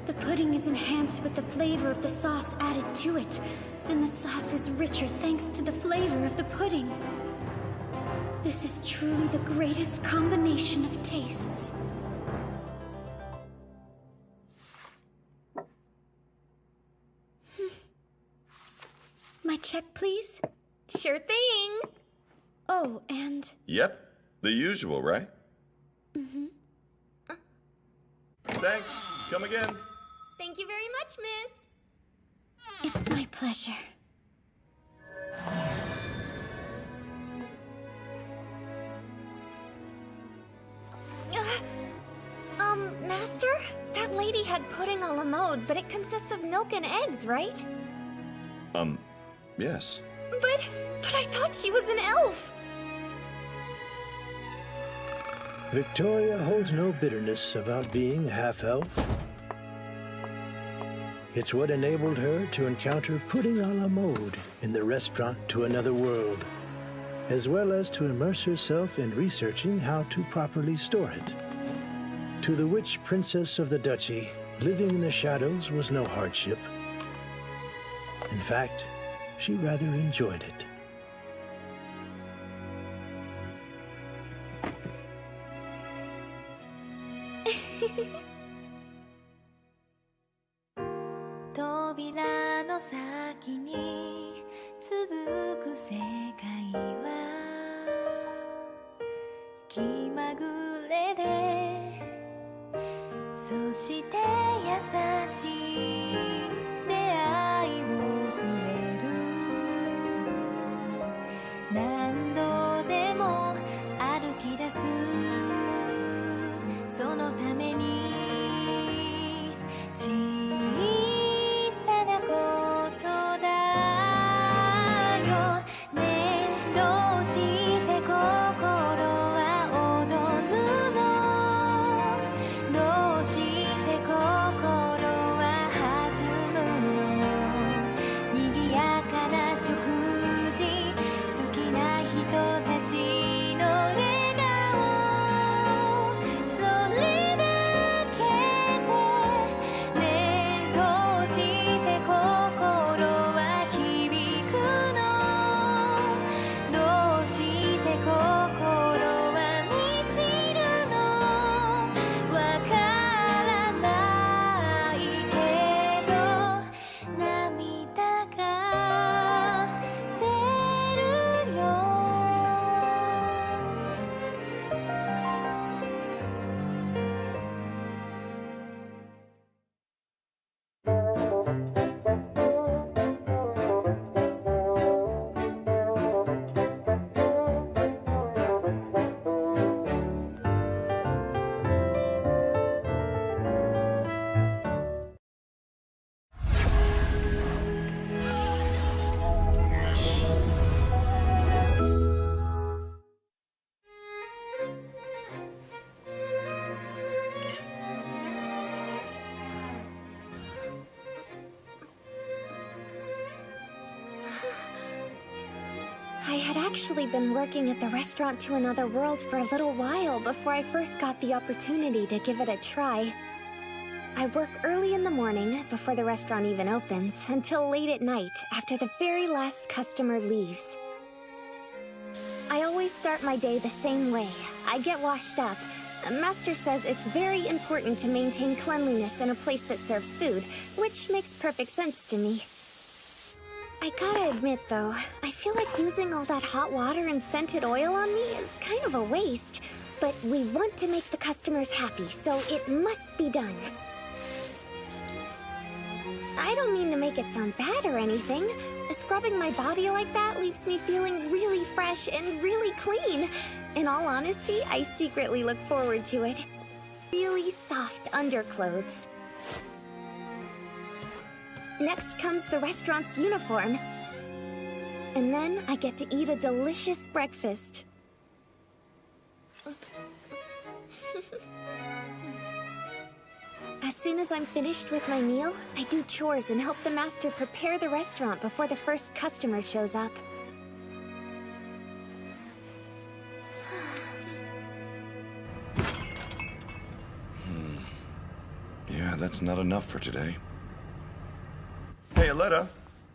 The pudding is enhanced with the flavor of the sauce added to it, and the sauce is richer thanks to the flavor of the pudding. This is truly the greatest combination of tastes. My check, please? Sure thing. Oh, and... Yep, the usual, right? Mm-hmm. Thanks. Come again. Thank you very much, miss. It's my pleasure. Master? That lady had pudding a la mode, but it consists of milk and eggs, right? Yes. But I thought she was an elf. Victoria holds no bitterness about being half-elf. It's what enabled her to encounter pudding a la mode in the restaurant to another world, as well as to immerse herself in researching how to properly store it. To the Witch Princess of the Duchy, living in the shadows was no hardship. fact, she rather enjoyed it. I had actually been working at the restaurant to another world for a little while before I first got the opportunity to give it a try. I work early in the morning, before the restaurant even opens, until late at night, after the very last customer leaves. I always start my day the same way. I get washed up. Master says it's very important to maintain cleanliness in a place that serves food, which makes perfect sense to me. I gotta admit, though, I feel like using all that hot water and scented oil on me is kind of a waste. But we want to make the customers happy, so it must be done. I don't mean to make it sound bad or anything. Scrubbing my body like that leaves me feeling really fresh and really clean. In all honesty, I secretly look forward to it. Really soft underclothes. Next comes the restaurant's uniform. And then I get to eat a delicious breakfast. As soon as I'm finished with my meal, I do chores and help the master prepare the restaurant before the first customer shows up. Yeah, that's not enough for today. Hey, Aletta,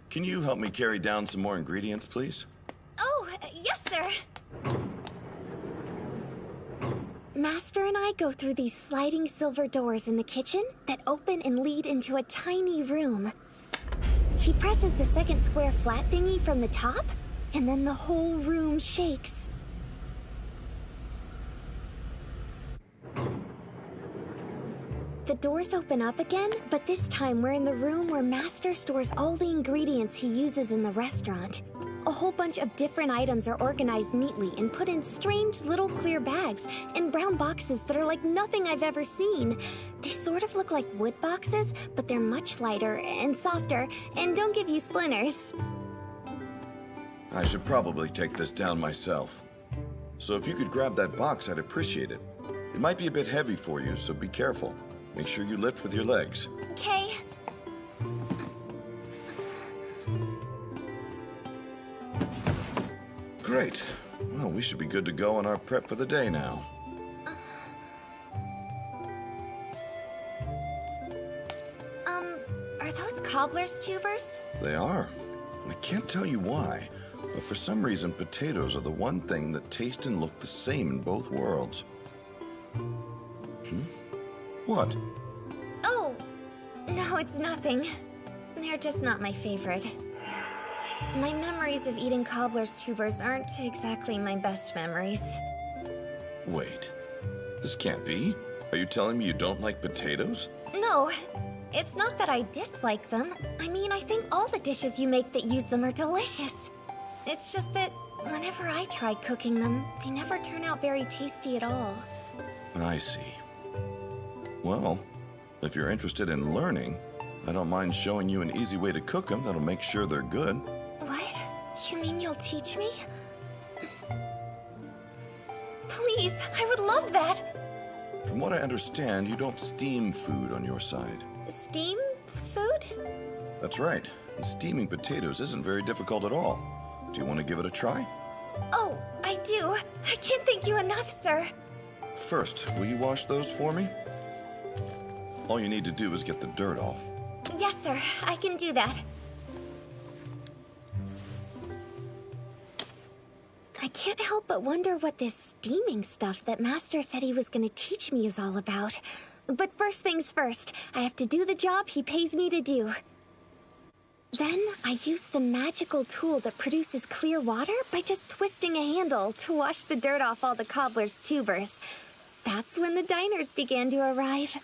can you help me carry down some more ingredients, please? Oh, yes, sir. Master and I go through these sliding silver doors in the kitchen that open and lead into a tiny room. He presses the second square flat thingy from the top, and then the whole room shakes. The doors open up again, but this time we're in the room where Master stores all the ingredients he uses in the restaurant. A whole bunch of different items are organized neatly and put in strange little clear bags and brown boxes that are like nothing I've ever seen. They sort of look like wood boxes, but they're much lighter and softer and don't give you splinters. I should probably take this down myself. So if you could grab that box, I'd appreciate it. It might be a bit heavy for you, so be careful. Make sure you lift with your legs. Okay. Great. Well, we should be good to go on our prep for the day now. Are those cobbler's tubers? They are. I can't tell you why, but for some reason potatoes are the one thing that taste and look the same in both worlds. What? Oh, no, it's nothing. They're just not my favorite. My memories of eating cobbler's tubers aren't exactly my best memories. Wait, this can't be. Are you telling me you don't like potatoes? No, it's not that I dislike them. I mean, I think all the dishes you make that use them are delicious. It's just that whenever I try cooking them, they never turn out very tasty at all. I see. Well, if you're interested in learning, I don't mind showing you an easy way to cook them that'll make sure they're good. What? You mean you'll teach me? Please, I would love that! From what I understand, you don't steam food on your side. Steam food? That's right. And steaming potatoes isn't very difficult at all. Do you want to give it a try? Oh, I do. I can't thank you enough, sir. First, will you wash those for me? All you need to do is get the dirt off. Yes, sir. I can do that. I can't help but wonder what this steaming stuff that Master said he was going to teach me is all about. But first things first, I have to do the job he pays me to do. Then I use the magical tool that produces clear water by just twisting a handle to wash the dirt off all the cobbler's tubers. That's when the diners began to arrive.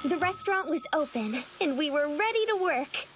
The restaurant was open, and we were ready to work.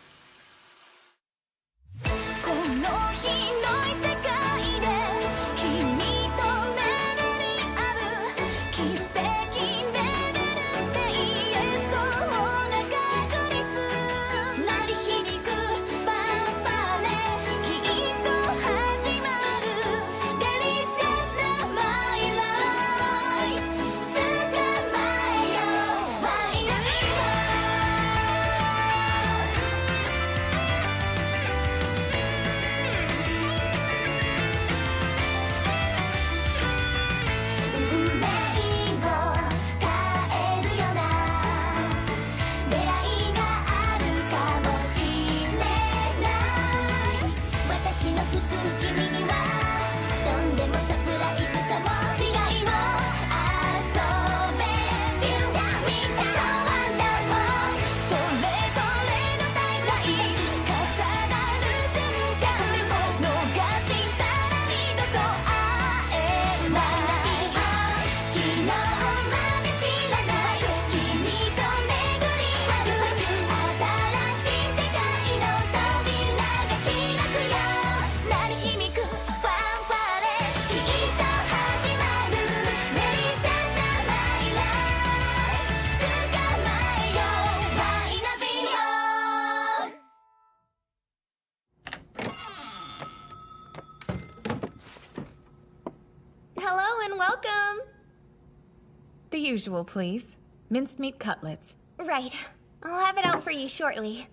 The usual, please. Minced meat cutlets. Right. I'll have it out for you shortly.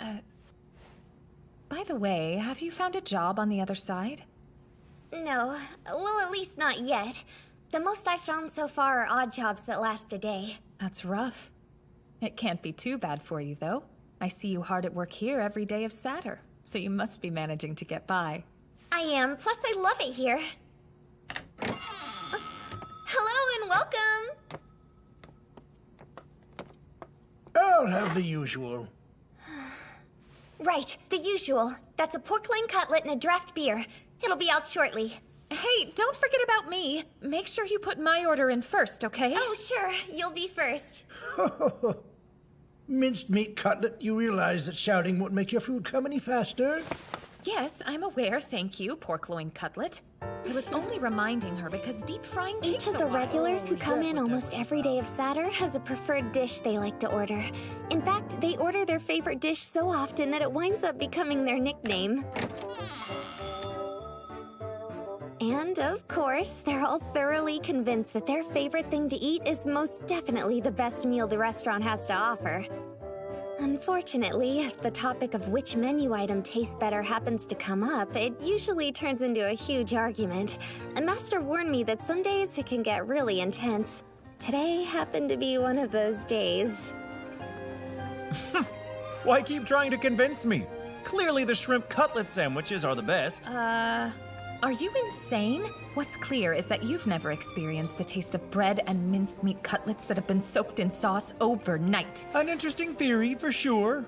By the way, have you found a job on the other side? No. Well, at least not yet. The most I've found so far are odd jobs that last a day. That's rough. It can't be too bad for you, though. I see you hard at work here every day of Saturn, so you must be managing to get by. I am. Plus, I love it here. Hello and welcome! I'll have the usual. Right, the usual. That's a pork loin cutlet and a draft beer. It'll be out shortly. Hey, don't forget about me. Make sure you put my order in first, okay? Oh, sure. You'll be first. Minced meat cutlet, you realize that shouting won't make your food come any faster? Yes, I'm aware, thank you, pork loin cutlet. I was only reminding her because deep frying takes Each of a the while. regulars who come in almost every day of Saturn has a preferred dish they like to order. In fact, they order their favorite dish so often that it winds up becoming their nickname. And, of course, they're all thoroughly convinced that their favorite thing to eat is most definitely the best meal the restaurant has to offer. Unfortunately, if the topic of which menu item tastes better happens to come up, it usually turns into a huge argument. A master warned me that some days it can get really intense. Today happened to be one of those days. Why keep trying to convince me? Clearly the shrimp cutlet sandwiches are the best. Are you insane? What's clear is that you've never experienced the taste of bread and minced meat cutlets that have been soaked in sauce overnight. An interesting theory, for sure.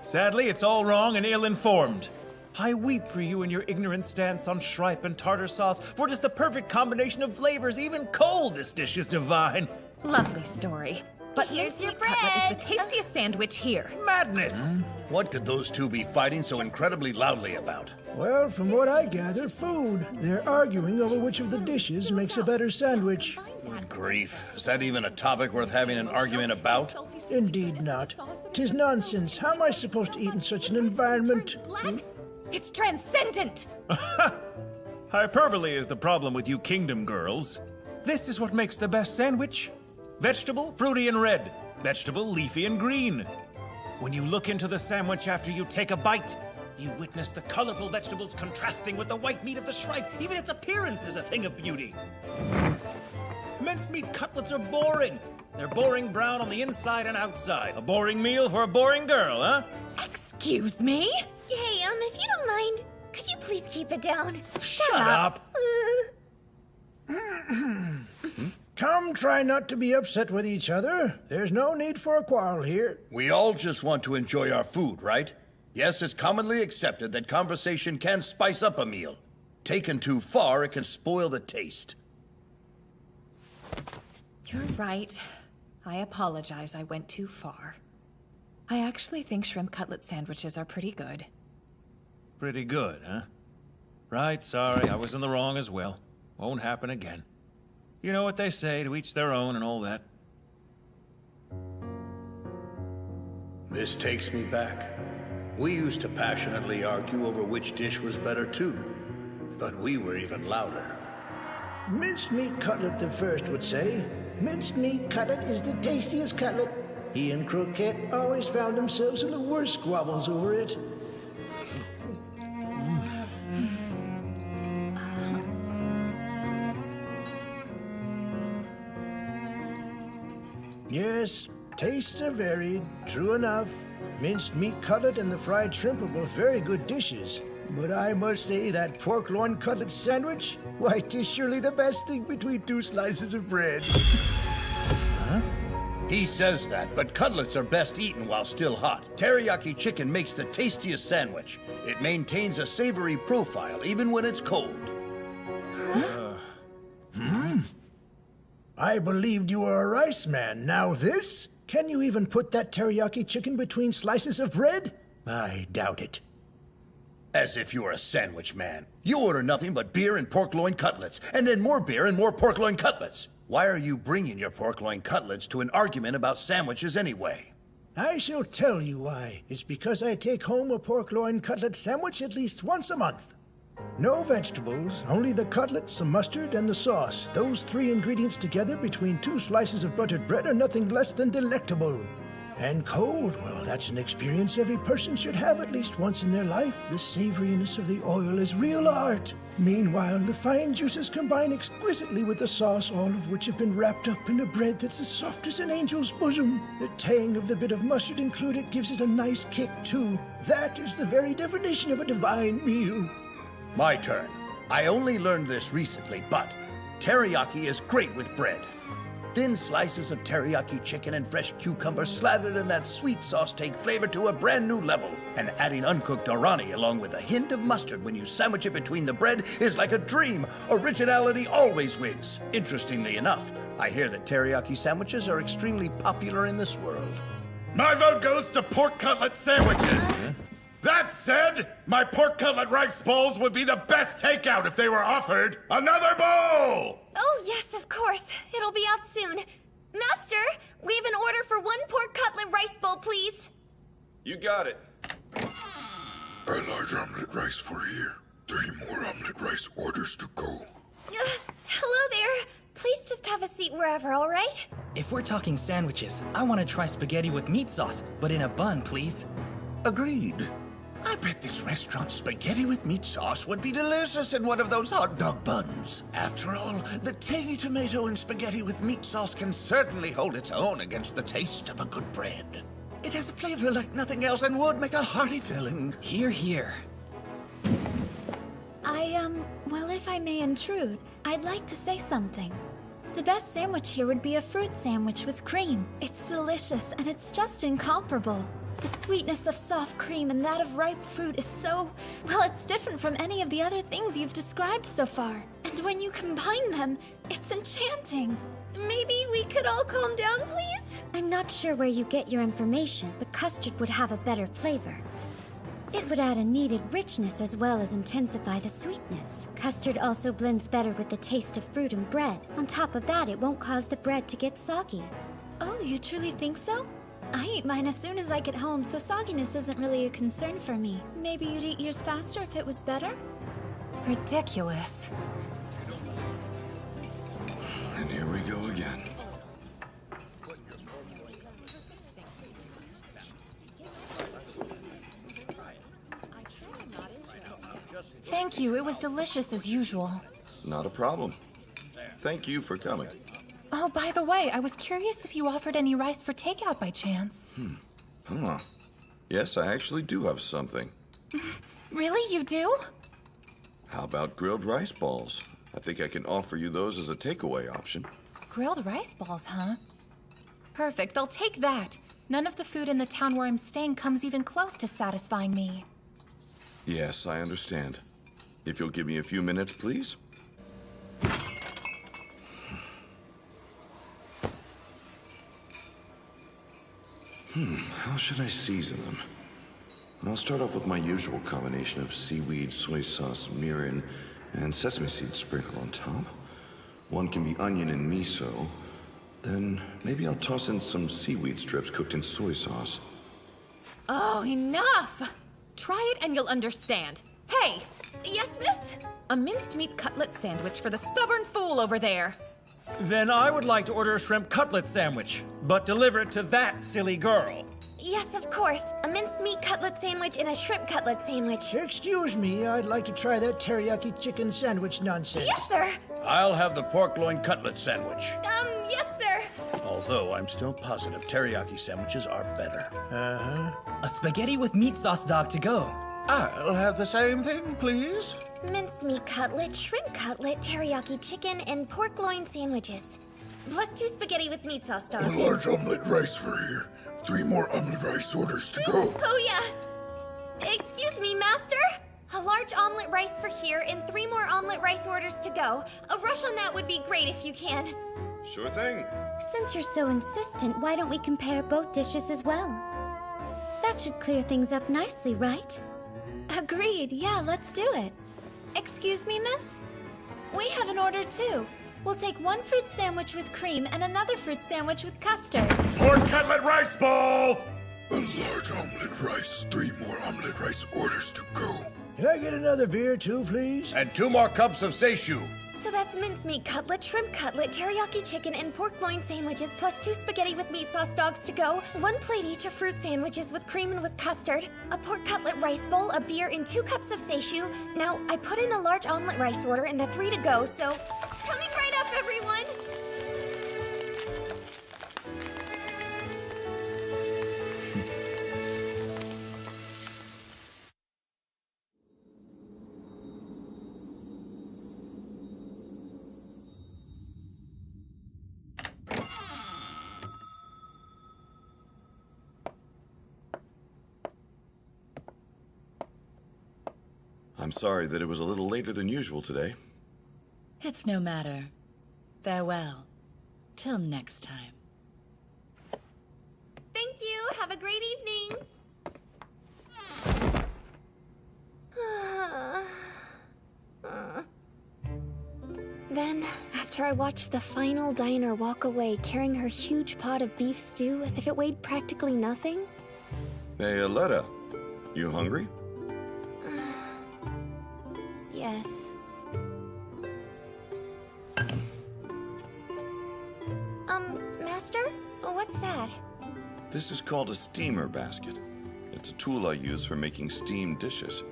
Sadly, it's all wrong and ill-informed. I weep for you and your ignorant stance on shrimp and tartar sauce, for it is the perfect combination of flavors. Even cold, this dish is divine. Lovely story. But Here's your minced meat cutlet bread. is the tastiest sandwich here. Madness! What could those two be fighting so incredibly loudly about? Well, from what I gather, food. They're arguing over which of the dishes makes a better sandwich. Good grief. Is that even a topic worth having an argument about? Indeed not. 'Tis nonsense. How am I supposed to eat in such an environment? It's transcendent! Hyperbole is the problem with you kingdom girls. This is what makes the best sandwich. Vegetable, fruity and red. Vegetable, leafy and green. When you look into the sandwich after you take a bite, you witness the colorful vegetables contrasting with the white meat of the shrimp. Even its appearance is a thing of beauty. Minced meat cutlets are boring. They're boring brown on the inside and outside. A boring meal for a boring girl, huh? Excuse me? Hey, if you don't mind, could you please keep it down? Shut up! Come, try not to be upset with each other. There's no need for a quarrel here. We all just want to enjoy our food, right? Yes, it's commonly accepted that conversation can spice up a meal. Taken too far, it can spoil the taste. You're right. I apologize I went too far. I actually think shrimp cutlet sandwiches are pretty good. Pretty good, huh? Right, sorry, I was in the wrong as well. Won't happen again. You know what they say, to each their own and all that. This takes me back. We used to passionately argue over which dish was better too. But we were even louder. Minced meat cutlet, the first would say. Minced meat cutlet is the tastiest cutlet. He and Croquette always found themselves in the worst squabbles over it. Yes, tastes are varied, true enough. Minced meat cutlet and the fried shrimp are both very good dishes. But I must say that pork loin cutlet sandwich, why, 'tis surely the best thing between two slices of bread. Huh? He says that, but cutlets are best eaten while still hot. Teriyaki chicken makes the tastiest sandwich. It maintains a savory profile even when it's cold. I believed you were a rice man. Now this? Can you even put that teriyaki chicken between slices of bread? I doubt it. As if you're a sandwich man. You order nothing but beer and pork loin cutlets, and then more beer and more pork loin cutlets. Why are you bringing your pork loin cutlets to an argument about sandwiches anyway? I shall tell you why. It's because I take home a pork loin cutlet sandwich at least once a month. No vegetables, only the cutlet, some mustard, and the sauce. Those three ingredients together between two slices of buttered bread are nothing less than delectable. And cold, well, that's an experience every person should have at least once in their life. The savoriness of the oil is real art. Meanwhile, the fine juices combine exquisitely with the sauce, all of which have been wrapped up in a bread that's as soft as an angel's bosom. The tang of the bit of mustard included gives it a nice kick, too. That is the very definition of a divine meal. My turn. I only learned this recently, but teriyaki is great with bread. Thin slices of teriyaki chicken and fresh cucumber slathered in that sweet sauce take flavor to a brand new level. And adding uncooked orani along with a hint of mustard when you sandwich it between the bread is like a dream. Originality always wins. Interestingly enough, I hear that teriyaki sandwiches are extremely popular in this world. My vote goes to pork cutlet sandwiches. That said, my pork cutlet rice bowls would be the best takeout if they were offered. Another bowl! Oh, yes, of course. It'll be out soon. Master, we have an order for 1 pork cutlet rice bowl, please. You got it. A large omelet rice for here. 3 more omelet rice orders to go. Hello there. Please just have a seat wherever, all right? If we're talking sandwiches, I want to try spaghetti with meat sauce, but in a bun, please. Agreed. I bet this restaurant's spaghetti with meat sauce would be delicious in one of those hot dog buns. After all, the tangy tomato in spaghetti with meat sauce can certainly hold its own against the taste of a good bread. It has a flavor like nothing else and would make a hearty filling. Here, here. Well, if I may intrude, I'd like to say something. The best sandwich here would be a fruit sandwich with cream. It's delicious, and it's just incomparable. The sweetness of soft cream and that of ripe fruit is so... well, it's different from any of the other things you've described so far. And when you combine them, it's enchanting. Maybe we could all calm down, please? I'm not sure where you get your information, but custard would have a better flavor. It would add a needed richness as well as intensify the sweetness. Custard also blends better with the taste of fruit and bread. On top of that, it won't cause the bread to get soggy. Oh, you truly think so? I eat mine as soon as I get home, so sogginess isn't really a concern for me. Maybe you'd eat yours faster if it was better? Ridiculous. And here we go again. Thank you, it was delicious as usual. Not a problem. Thank you for coming. Oh, by the way, I was curious if you offered any rice for takeout by chance. Huh. Yes, I actually do have something. Really, you do? How about grilled rice balls? I think I can offer you those as a takeaway option. Grilled rice balls, huh? Perfect, I'll take that. None of the food in the town where I'm staying comes even close to satisfying me. Yes, I understand. If you'll give me a few minutes, please. How should I season them? I'll start off with my usual combination of seaweed, soy sauce, mirin, and sesame seed sprinkle on top. One can be onion and miso. Then maybe I'll toss in some seaweed strips cooked in soy sauce. Oh, enough! Try it and you'll understand. Hey! Yes, miss? A minced meat cutlet sandwich for the stubborn fool over there. Then I would like to order a shrimp cutlet sandwich, but deliver it to that silly girl. Yes, of course. A minced meat cutlet sandwich and a shrimp cutlet sandwich. Excuse me, I'd like to try that teriyaki chicken sandwich nonsense. Yes, sir. I'll have the pork loin cutlet sandwich. Yes, sir. Although I'm still positive teriyaki sandwiches are better. A spaghetti with meat sauce dog to go. I'll have the same thing, please. Minced meat cutlet, shrimp cutlet, teriyaki chicken, and pork loin sandwiches. Plus 2 spaghetti with meat sauce A dogs. large omelet rice for here. 3 more omelet rice orders to go. Oh, yeah. Excuse me, master? A large omelet rice for here and 3 more omelet rice orders to go. A rush on that would be great if you can. Sure thing. Since you're so insistent, why don't we compare both dishes as well? That should clear things up nicely, right? Agreed, yeah, let's do it. Excuse me, miss? We have an order too. We'll take 1 fruit sandwich with cream and another fruit sandwich with custard. Pork cutlet rice ball! A large omelet rice. 3 more omelet rice orders to go. Can I get another beer too, please? And 2 more cups of seishu. So that's mincemeat cutlet, shrimp cutlet, teriyaki chicken, and pork loin sandwiches, plus 2 spaghetti with meat sauce dogs to go, 1 plate each of fruit sandwiches with cream and with custard, a pork cutlet rice bowl, a beer, and 2 cups of seishu. Now, I put in a large omelet rice order and the 3 to go, so... Coming right up, everyone! I'm sorry that it was a little later than usual today. It's no matter. Farewell. Till next time. Thank you! Have a great evening! Then, after I watched the final diner walk away carrying her huge pot of beef stew as if it weighed practically nothing... Hey, Aletta, you hungry? Yes. Master? What's that? This is called a steamer basket. It's a tool I use for making steamed dishes.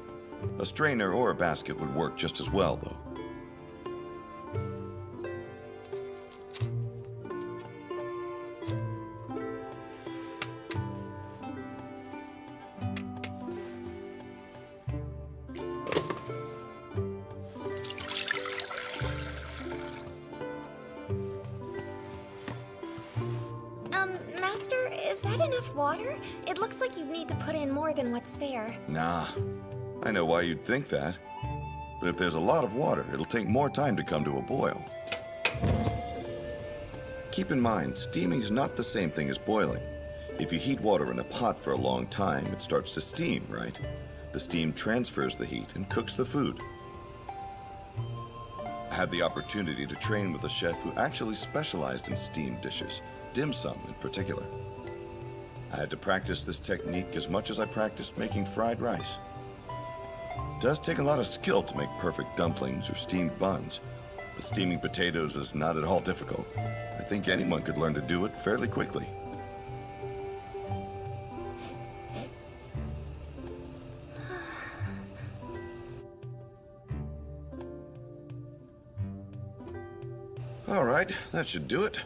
A strainer or a basket would work just as well, though. enough water? It looks like you'd need to put in more than what's there. Nah, I know why you'd think that. But if there's a lot of water, it'll take more time to come to a boil. Keep in mind, steaming's not the same thing as boiling. If you heat water in a pot for a long time, it starts to steam, right? The steam transfers the heat and cooks the food. I had the opportunity to train with a chef who actually specialized in steamed dishes, dim sum in particular. I had to practice this technique as much as I practiced making fried rice. It does take a lot of skill to make perfect dumplings or steamed buns, but steaming potatoes is not at all difficult. I think anyone could learn to do it fairly quickly. All right, that should do it.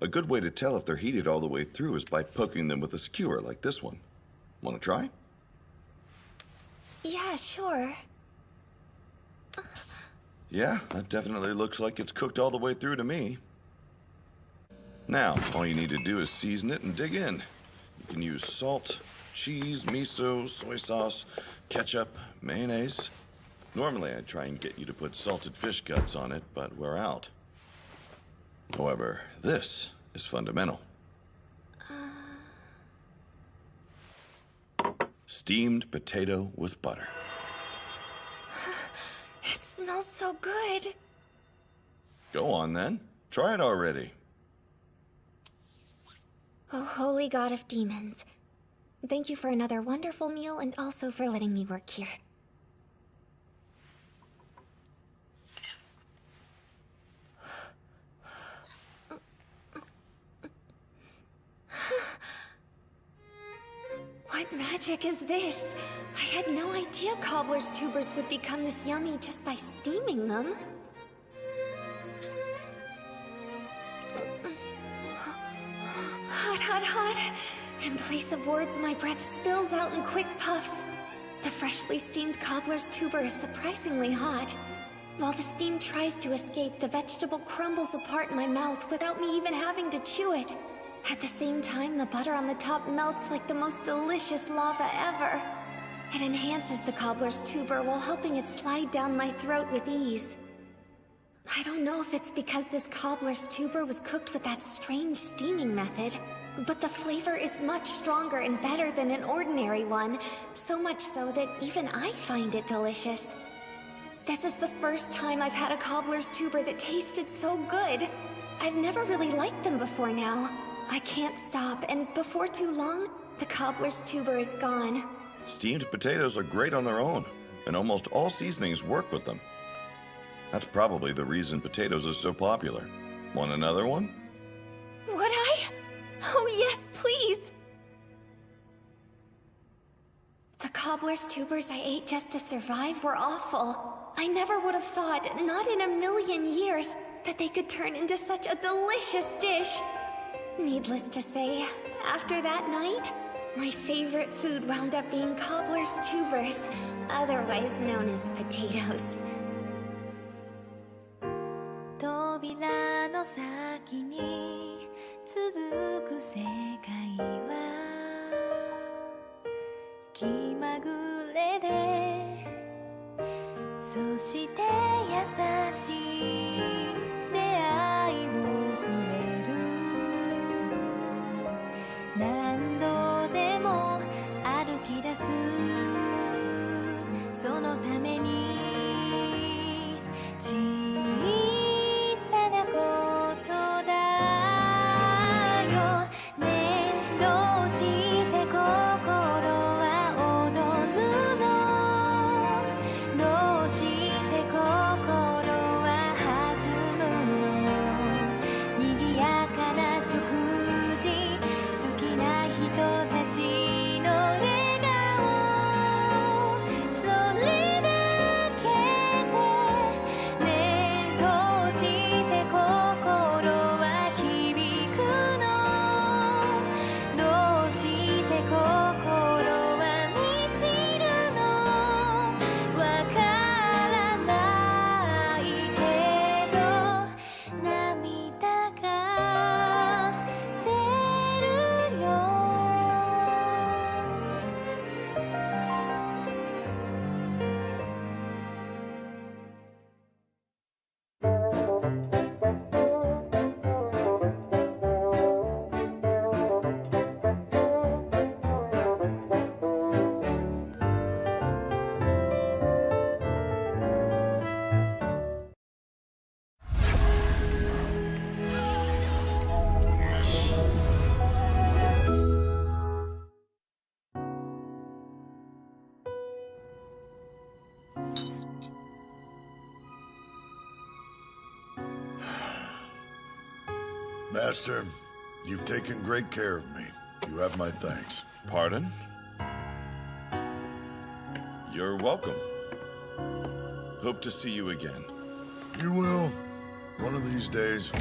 A good way to tell if they're heated all the way through is by poking them with a skewer like this one. Want to try? Yeah, sure. Yeah, that definitely looks like it's cooked all the way through to me. Now, all you need to do is season it and dig in. You can use salt, cheese, miso, soy sauce, ketchup, mayonnaise. Normally, I'd try and get you to put salted fish guts on it, but we're out. However, this is fundamental. Steamed potato with butter. It smells so good. Go on then. Try it already. Oh, holy god of demons. Thank you for another wonderful meal and also for letting me work here. What magic is this? I had no idea cobbler's tubers would become this yummy just by steaming them. Hot, hot, hot. In place of words, my breath spills out in quick puffs. The freshly steamed cobbler's tuber is surprisingly hot. While the steam tries to escape, the vegetable crumbles apart in my mouth without me even having to chew it. At the same time, the butter on the top melts like the most delicious lava ever. It enhances the cobbler's tuber while helping it slide down my throat with ease. I don't know if it's because this cobbler's tuber was cooked with that strange steaming method, but the flavor is much stronger and better than an ordinary one, so much so that even I find it delicious. This is the first time I've had a cobbler's tuber that tasted so good. I've never really liked them before now. I can't stop, and before too long, the cobbler's tuber is gone. Steamed potatoes are great on their own, and almost all seasonings work with them. That's probably the reason potatoes are so popular. Want another one? Would I? Oh yes, please! The cobbler's tubers I ate just to survive were awful. I never would have thought, not in a million years, that they could turn into such a delicious dish. Needless to say, after that night, my favorite food wound up being cobbler's tubers, otherwise known as potatoes. 扉の先に続く世界は気まぐれでそして優しい出会いをくれる何度でも歩き出すそのために小さなことだよねどうして心は踊るのどうして心は弾む Master, you've taken great care of me. You have my thanks. Pardon? You're welcome. Hope to see you again. You will. One of these days.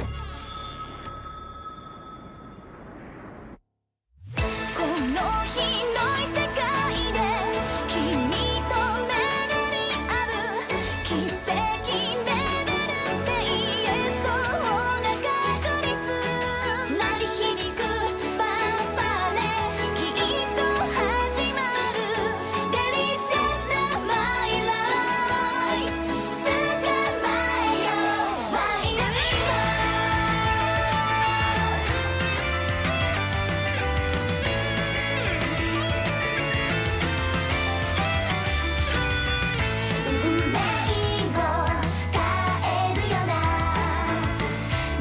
この広い世界で君と巡り合う奇跡レベルって言えそうな確率鳴り響くファンファーレきっと始まるデリシャスなマイライフ捕まえようマイナビ運命を変えるような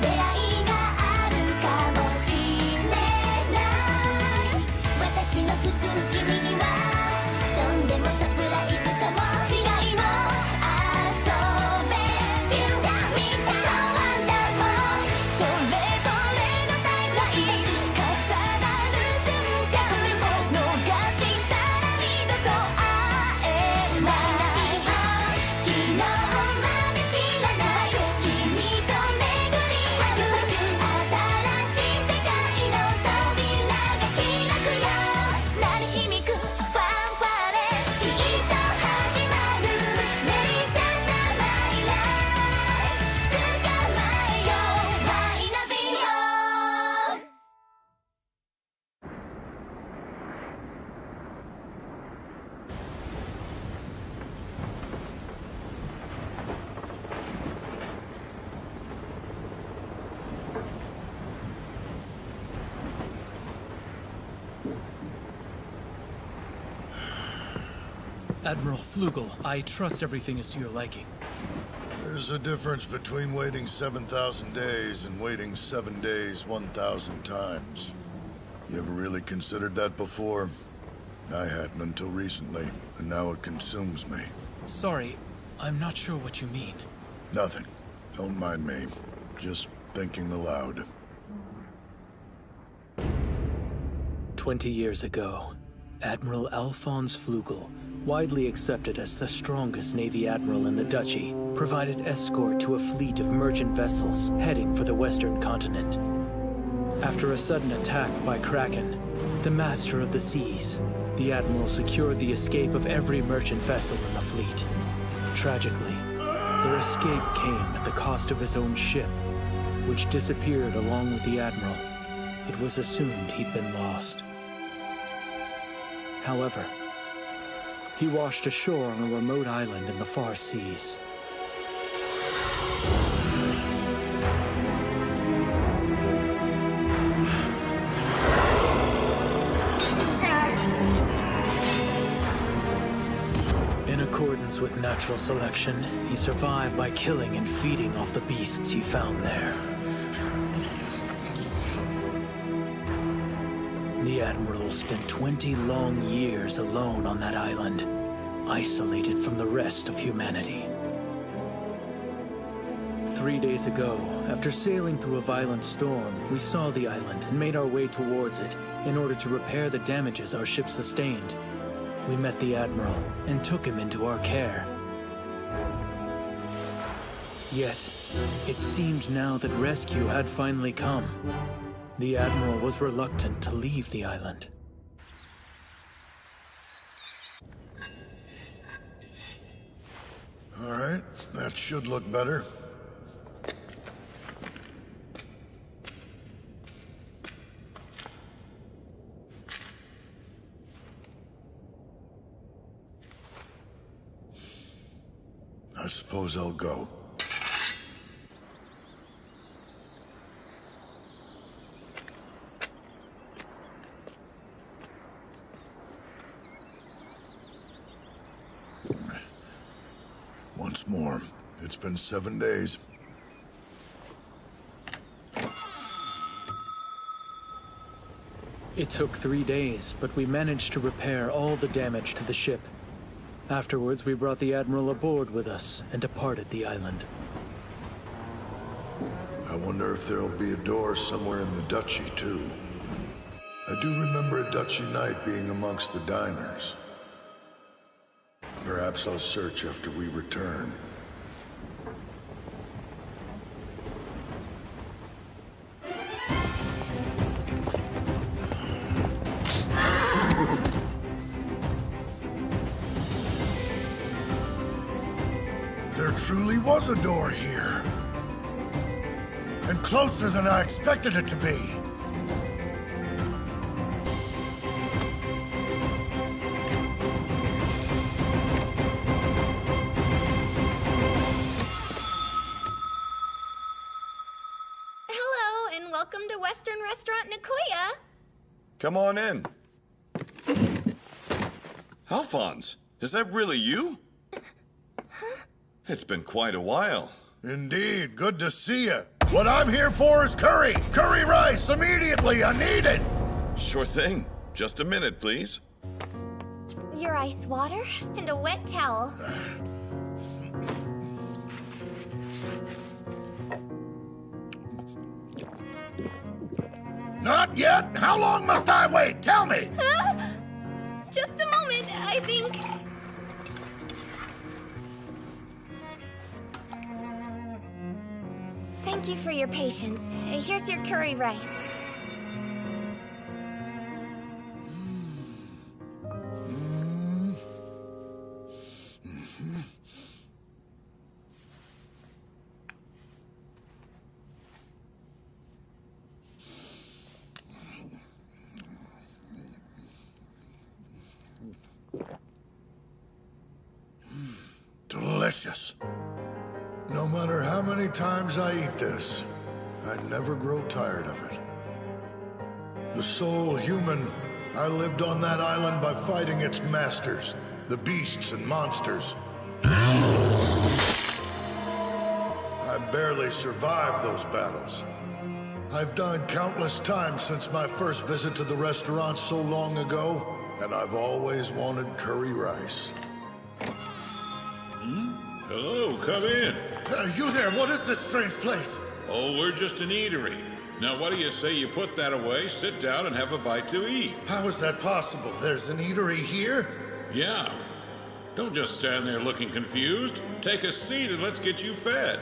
出会いがあるかもしれない私の普通君にはとんでもサプライズかも違いも遊べフューチャーミーチャーワンダーフォーそれぞれのタイムライン重なる瞬間逃したら二度と会えない昨日まで知らない君と巡り合う新しい世界の扉が開くよ鳴り響くファンファーレきっと始まるデリシャスなマイライフ捕まえようマイナビよ Admiral Flugel, I trust everything is to your liking. There's a difference between waiting 7,000 days and waiting 7 days 1,000 times. You ever really considered that before? I hadn't until recently, and now it consumes me. Sorry, I'm not sure what you mean. Nothing. Don't mind me. Just thinking aloud. 20 years ago, Admiral Alphonse Flugel, widely accepted as the strongest Navy admiral in the Duchy, provided escort to a fleet of merchant vessels heading for the Western continent. After a sudden attack by Kraken, the master of the seas, the admiral secured the escape of every merchant vessel in the fleet. Tragically, their escape came at the cost of his own ship, which disappeared along with the admiral. It was assumed he'd been lost. However, he washed ashore on a remote island in the far seas. In accordance with natural selection, he survived by killing and feeding off the beasts he found there. The Admiral spent 20 long years alone on that island, isolated from the rest of humanity. 3 days ago, after sailing through a violent storm, we saw the island and made our way towards it in order to repair the damages our ship sustained. We met the Admiral and took him into our care. Yet, it seemed now that rescue had finally come. The Admiral was reluctant to leave the island. All right, that should look better. I suppose I'll go. Once more, it's been 7 days. It took 3 days, but we managed to repair all the damage to the ship. Afterwards, we brought the Admiral aboard with us and departed the island. I wonder if there'll be a door somewhere in the duchy, too. I do remember a duchy night being amongst the diners. Perhaps I'll search after we return. There truly was a door here. And closer than I expected it to be. Hello, and welcome to Western Restaurant Nekoya. Come on in. Alphonse, is that really you? It's been quite a while. Indeed, good to see you. What I'm here for is curry! Curry rice, immediately! I need it! Sure thing. Just a minute, please. Your ice water and a wet towel. Not yet? How long must I wait? Tell me! Huh? Just a moment, I think. Thank you for your patience. Here's your curry rice. Delicious. No matter how many times I eat this, I never grow tired of it. The sole human, I lived on that island by fighting its masters, the beasts and monsters. I barely survived those battles. I've died countless times since my first visit to the restaurant so long ago, and I've always wanted curry rice. Hello, come in. You there, what is this strange place? Oh, we're just an eatery. Now, what do you say you put that away, sit down, and have a bite to eat? How is that possible? There's an eatery here? Yeah. Don't just stand there looking confused. Take a seat and let's get you fed.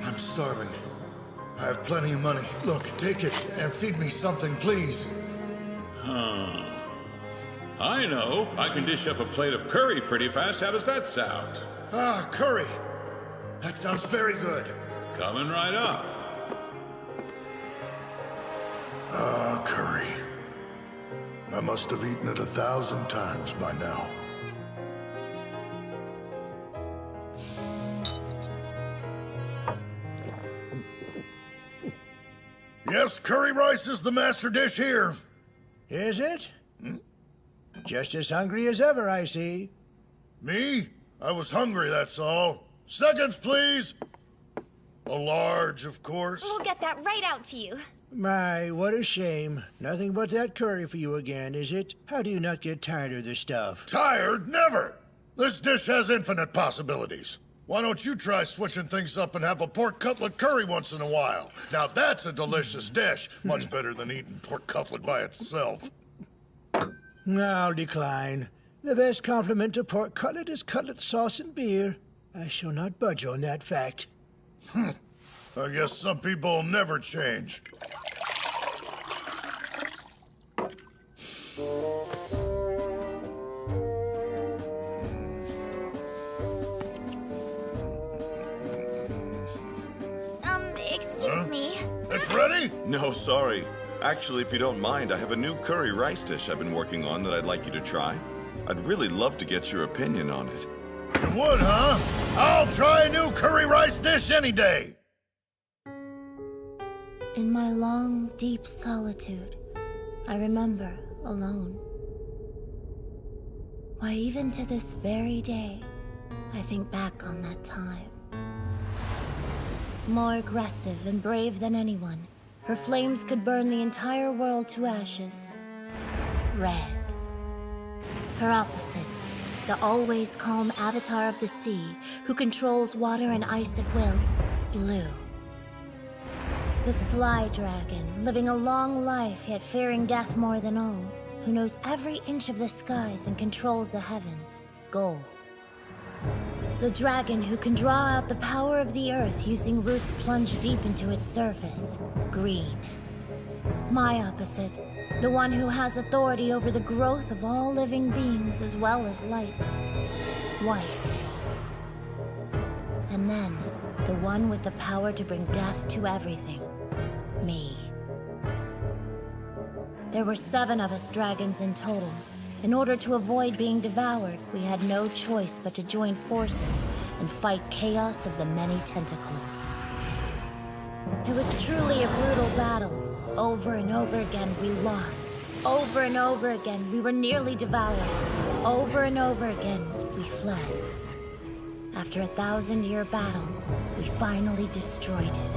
I'm starving. I have plenty of money. Look, take it and feed me something, please. Huh. I know. I can dish up a plate of curry pretty fast. How does that sound? Ah, curry. That sounds very good. Coming right up. Ah, curry. I must have eaten it 1,000 times by now. Yes, curry rice is the master dish here. Is it? Just as hungry as ever, I see. Me? I was hungry, that's all. Seconds, please. A large, of course. We'll get that right out to you. My, what a shame. Nothing but that curry for you again, is it? How do you not get tired of this stuff? Tired? Never! This dish has infinite possibilities. Why don't you try switching things up and have a pork cutlet curry once in a while? Now that's a delicious dish. Much better than eating pork cutlet by itself. I'll decline. The best compliment to pork cutlet is cutlet sauce and beer. I shall not budge on that fact. I guess some people never change. Excuse me. It's ready? No, sorry. Actually, if you don't mind, I have a new curry rice dish I've been working on that I'd like you to try. I'd really love to get your opinion on it. You would, huh? I'll try a new curry rice dish any day. In my long, deep solitude, I remember alone. Why, even to this very day, I think back on that time. More aggressive and brave than anyone, her flames could burn the entire world to ashes. Red. Her opposite, the always calm avatar of the sea, who controls water and ice at will, Blue. The sly dragon, living a long life yet fearing death more than all, who knows every inch of the skies and controls the heavens, Gold. The dragon who can draw out the power of the earth using roots plunged deep into its surface, Green. My opposite, the one who has authority over the growth of all living beings as well as light, White. And then, the one with the power to bring death to everything, me. There were 7 of us dragons in total. In order to avoid being devoured, we had no choice but to join forces and fight chaos of the many tentacles. It was truly a brutal battle. Over and over again, we lost. Over and over again, we were nearly devoured. Over and over again, we fled. After a 1,000-year battle, we finally destroyed it.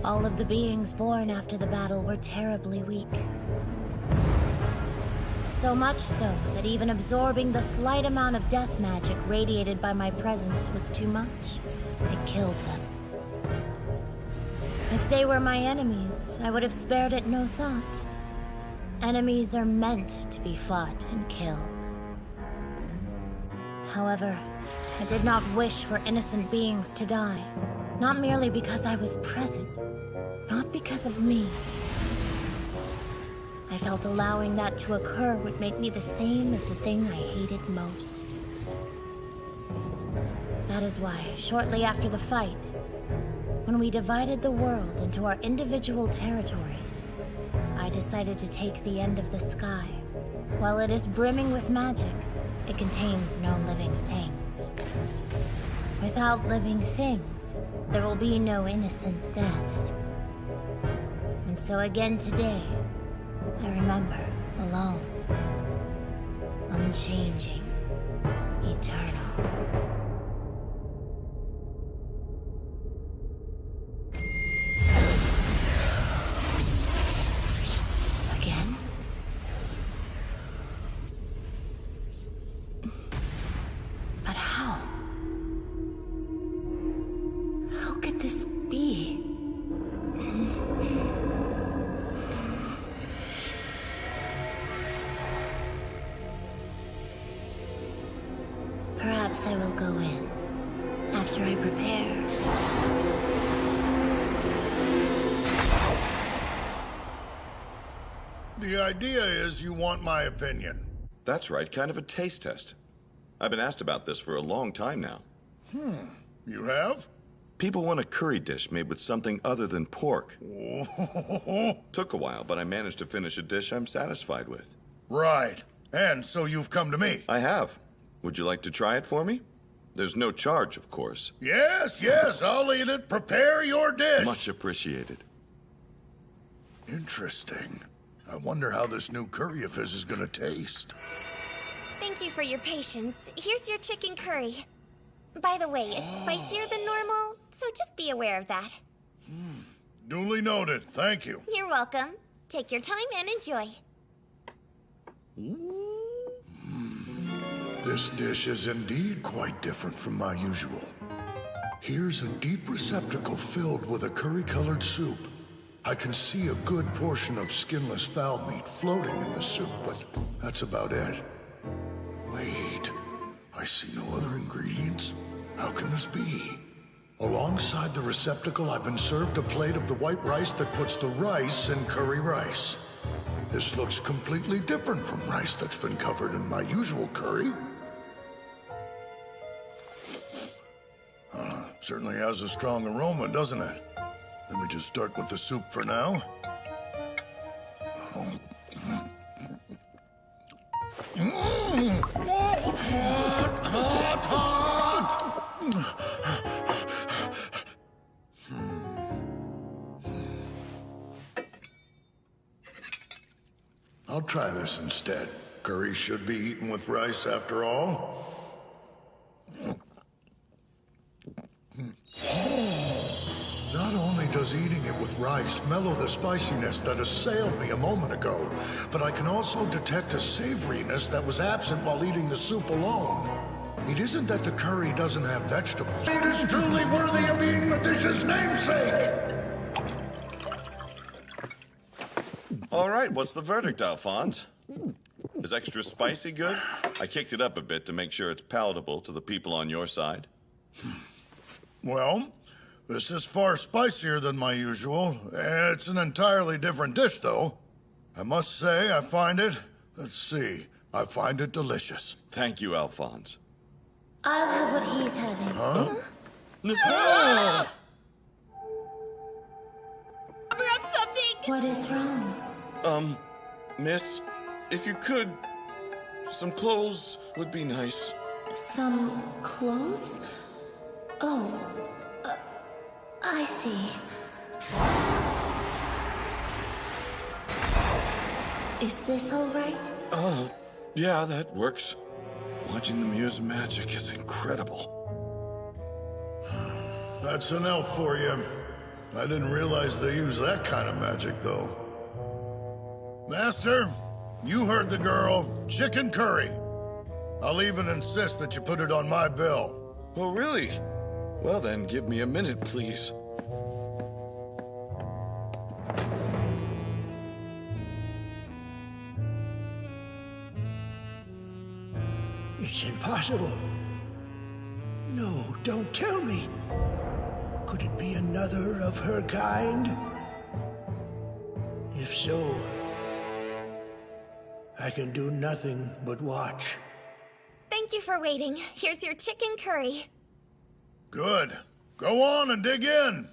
All of the beings born after the battle were terribly weak. So much so that even absorbing the slight amount of death magic radiated by my presence was too much. It killed them. If they were my enemies, I would have spared it no thought. Enemies are meant to be fought and killed. However, I did not wish for innocent beings to die. Not merely because I was present, not because of me. I felt allowing that to occur would make me the same as the thing I hated most. That is why, shortly after the fight, when we divided the world into our individual territories, I decided to take the end of the sky. While it is brimming with magic, it contains no living things. Without living things, there will be no innocent deaths. And so again today, I remember, alone, unchanging, eternal. Again? But how? How could this be? Perhaps I will go in after I prepare. The idea is you want my opinion. That's right, kind of a taste test. I've been asked about this for a long time now. You have? People want a curry dish made with something other than pork. Took a while, but I managed to finish a dish I'm satisfied with. Right. And so you've come to me. I have. Would you like to try it for me? There's no charge, of course. Yes, I'll eat it. Prepare your dish. Much appreciated. Interesting. I wonder how this new curry of his is gonna taste. Thank you for your patience. Here's your chicken curry. By the way, it's spicier than normal, so just be aware of that. Duly noted. Thank you. You're welcome. Take your time and enjoy. This dish is indeed quite different from my usual. Here's a deep receptacle filled with a curry-colored soup. I can see a good portion of skinless fowl meat floating in the soup, but that's about it. Wait, I see no other ingredients. How can this be? Alongside the receptacle, I've been served a plate of the white rice that puts the rice in curry rice. This looks completely different from rice that's been covered in my usual curry. Certainly has a strong aroma, doesn't it? Let me just start with the soup for now. Hot! I'll try this instead. Curry should be eaten with rice after all. Not only does eating it with rice mellow the spiciness that assailed me a moment ago, but I can also detect a savoriness that was absent while eating the soup alone. It isn't that the curry doesn't have vegetables. It is truly worthy of being the dish's namesake! All right, what's the verdict, Alphonse? Is extra spicy good? I kicked it up a bit to make sure it's palatable to the people on your side. Well, this is far spicier than my usual. It's an entirely different dish, though. I must say, I find it... Let's see. I find it delicious. Thank you, Alphonse. I'll have what he's having. Huh? Cover up something! What is wrong? Miss, if you could, some clothes would be nice. Some clothes? Oh, I see. Is this all right? Yeah, that works. Watching the Muse magic is incredible. That's an elf for you. I didn't realize they use that kind of magic, though. Master, you heard the girl. Chicken curry. I'll even insist that you put it on my bill. Oh, really? Well then, give me a minute, please. It's impossible. No, don't tell me. Could it be another of her kind? If so, I can do nothing but watch. Thank you for waiting. Here's your chicken curry. Good. Go on and dig in.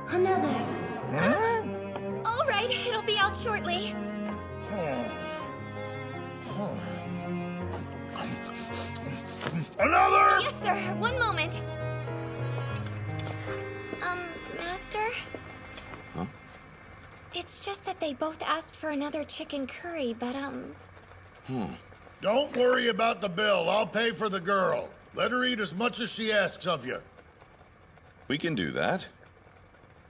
Another. All right, it'll be out shortly. Another! Yes, sir. One moment. Master? Huh? It's just that they both asked for another chicken curry, but, Don't worry about the bill. I'll pay for the girl. Let her eat as much as she asks of you. We can do that.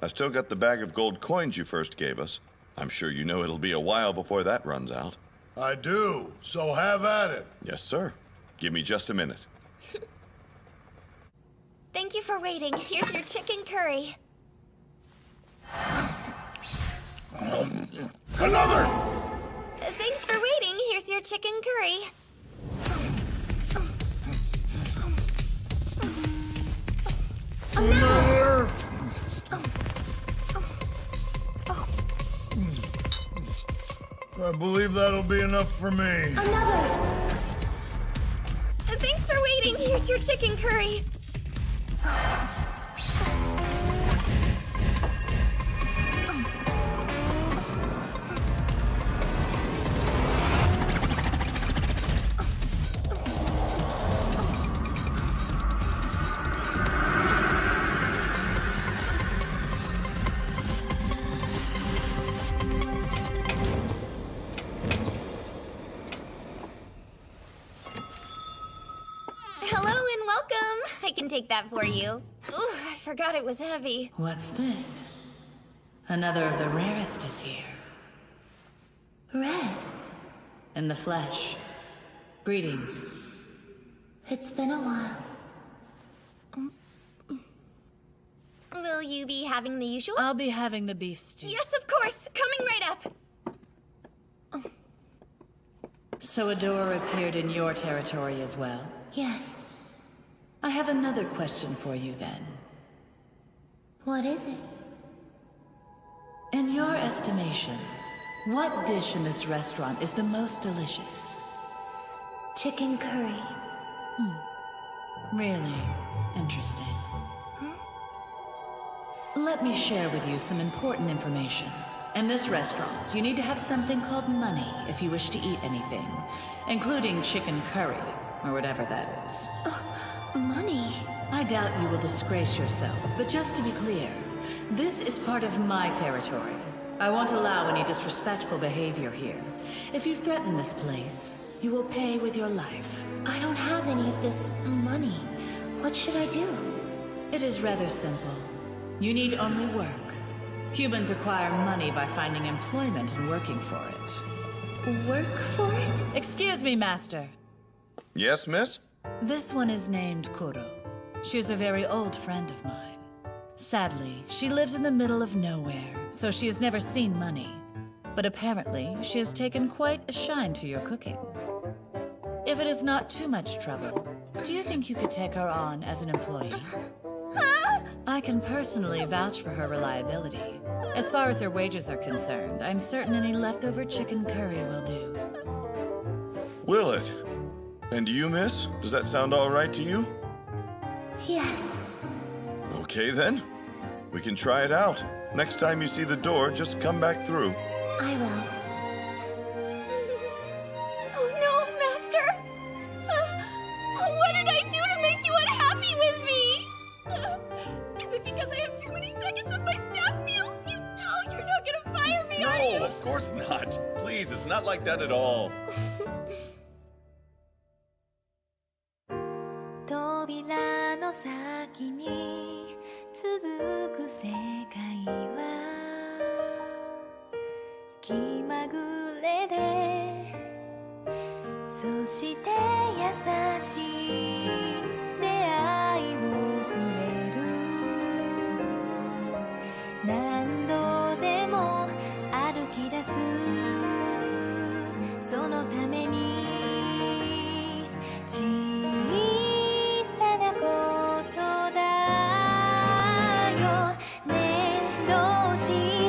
I've still got the bag of gold coins you first gave us. I'm sure you know it'll be a while before that runs out. I do, so have at it. Yes, sir. Give me just a minute. thank you for waiting. Here's your chicken curry. Another! Thanks for waiting. Here's your chicken curry. Another! I believe that'll be enough for me. Another! Thanks for waiting. Here's your chicken curry. Take that for you. Ooh, I forgot it was heavy. What's this? Another of the rarest is here. Red. In the flesh. Greetings. It's been a while. Will you be having the usual? I'll be having the beef stew. Yes, of course. Coming right up. So a door appeared in your territory as well? Yes. I have another question for you then. What is it? In your estimation, what dish in this restaurant is the most delicious? Chicken curry. Really interesting. Let me share with you some important information, In this restaurant, you need to have something called money if you wish to eat anything, including chicken curry, or whatever that is. Money? I doubt you will disgrace yourself, but just to be clear, this is part of my territory. I won't allow any disrespectful behavior here. If you threaten this place, you will pay with your life. I don't have any of this money. What should I do? It is rather simple. You need only work. Humans acquire money by finding employment and working for it. Work for it? Excuse me, Master. Yes, miss? This one is named Kuro. She's a very old friend of mine. Sadly, she lives in the middle of nowhere, so she has never seen money. But apparently, she has taken quite a shine to your cooking. If it is not too much trouble, do you think you could take her on as an employee? I can personally vouch for her reliability. As far as her wages are concerned, I'm certain any leftover chicken curry will do. Will it? And you, miss? Does that sound all right to you? Yes. Okay, then. We can try it out. Next time you see the door, just come back through. I will. Oh no, Master! What did I do to make you unhappy with me? Is it because I have too many seconds of my staff meals? You're not gonna fire me, are you? No, of course not. Please, it's not like that at all. 扉の先に続く世界は気まぐれでそして優しい出会いをくれる何度でも歩き出すそのために小さなことだよねどうし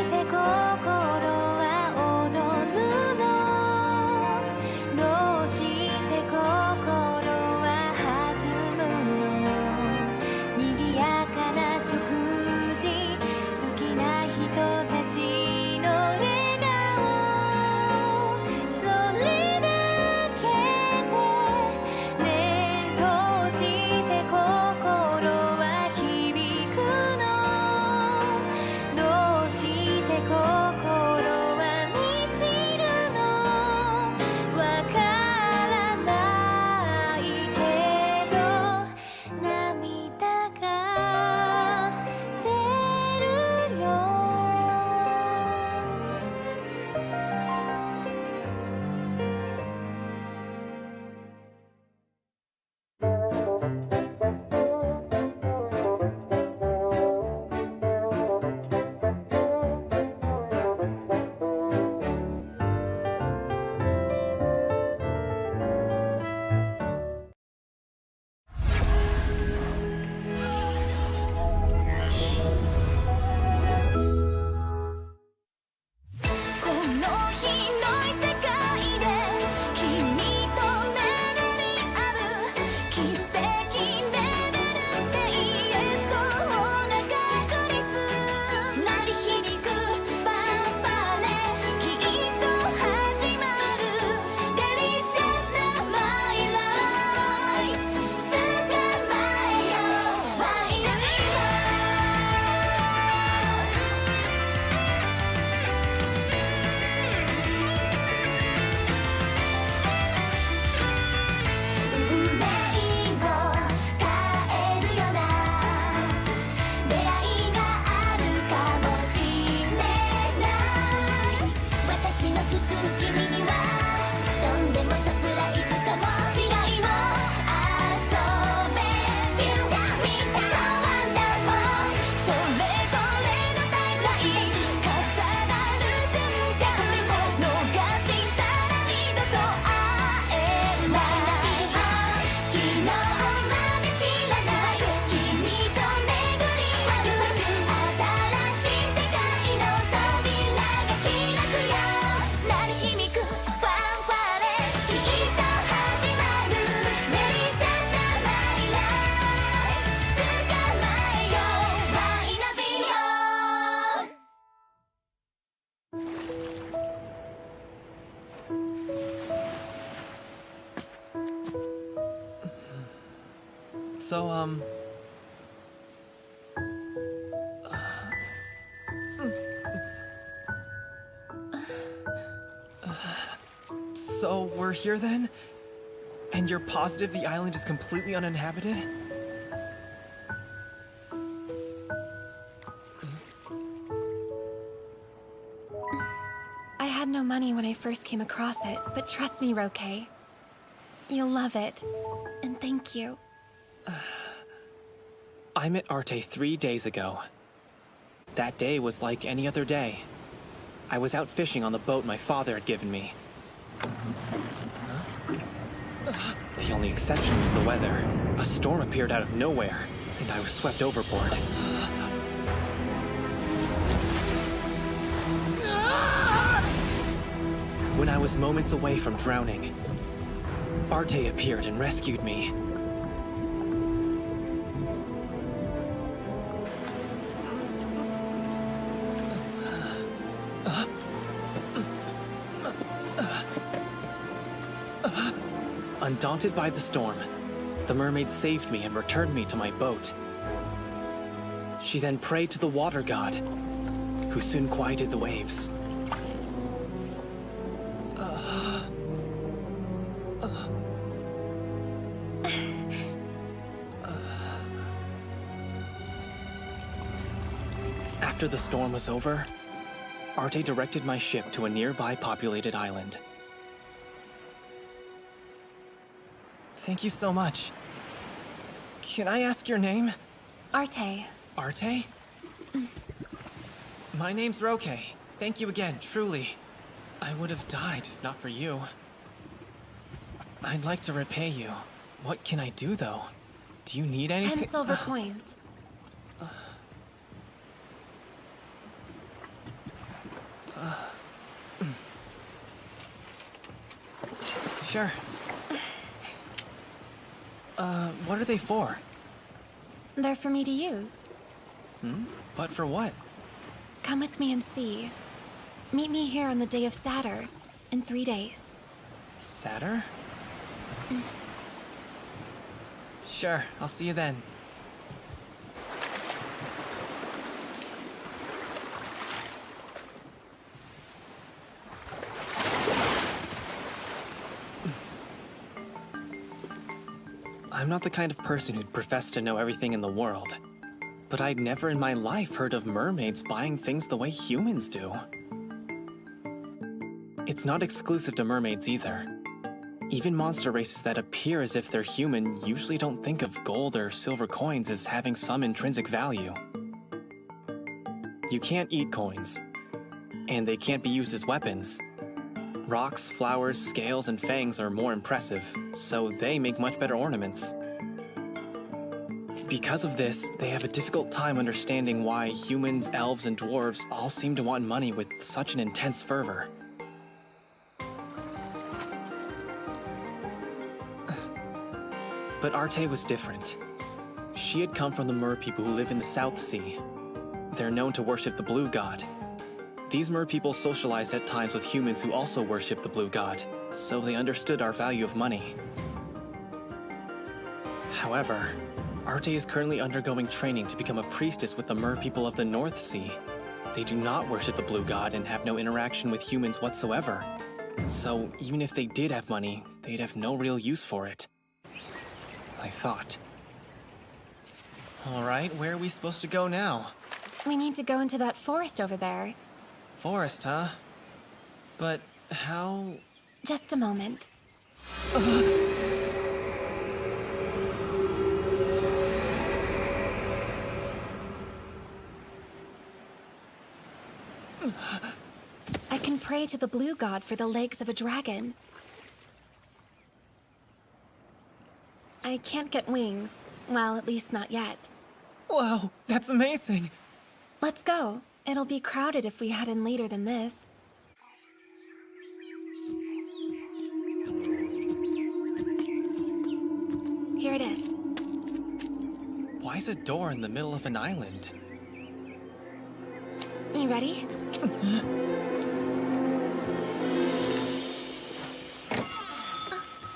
て心は踊るのどうして心は弾むの賑やかな食事好きな人たちの笑顔それだけでねどうして心は響くのどうして心は満ちるのわからないけど涙が出るよこの広い世界で君と巡り合う奇跡レベルって言えそうな確率鳴り響くファンファーレきっと始まるデリシャスなマイライフ捕まえようワイナリ運命の So we're here then? And you're positive the island is completely uninhabited? I had no money when I first came across it, but trust me, Roque. You'll love it. And thank you. I met Arte 3 days ago. That day was like any other day. I was out fishing on the boat my father had given me. The only exception was the weather. A storm appeared out of nowhere, and I was swept overboard. When I was moments away from drowning, Arte appeared and rescued me. Undaunted by the storm, the mermaid saved me and returned me to my boat. She then prayed to the water god, who soon quieted the waves. After the storm was over, Arte directed my ship to a nearby populated island. Thank you so much. Can I ask your name? Arte. Arte? My name's Roque. Thank you again, truly. I would have died if not for you. I'd like to repay you. What can I do, though? Do you need anything? 10 silver coins. Sure. What are they for? They're for me to use. But for what? Come with me and see. Meet me here on the day of Saturn, in 3 days. Saturn? Sure, I'll see you then. I'm not the kind of person who'd profess to know everything in the world. But I'd never in my life heard of mermaids buying things the way humans do. It's not exclusive to mermaids either. Even monster races that appear as if they're human usually don't think of gold or silver coins as having some intrinsic value. You can't eat coins, and they can't be used as weapons. Rocks, flowers, scales, and fangs are more impressive, so they make much better ornaments. Because of this, they have a difficult time understanding why humans, elves, and dwarves all seem to want money with such an intense fervor. But Arte was different. She had come from the mer people who live in the South Sea. They're known to worship the Blue God. These mer people socialized at times with humans who also worship the Blue God, so they understood our value of money. However, Arte is currently undergoing training to become a priestess with the mer people of the North Sea. They do not worship the Blue God and have no interaction with humans whatsoever. So even if they did have money, they'd have no real use for it. I thought. All right, where are we supposed to go now? We need to go into that forest over there. Forest, huh? But how... Just a moment. I can pray to the Blue God for the legs of a dragon. I can't get wings. Well, at least not yet. Wow, that's amazing! Let's go. It'll be crowded if we head in later than this. Here it is. Why is a door in the middle of an island? You ready?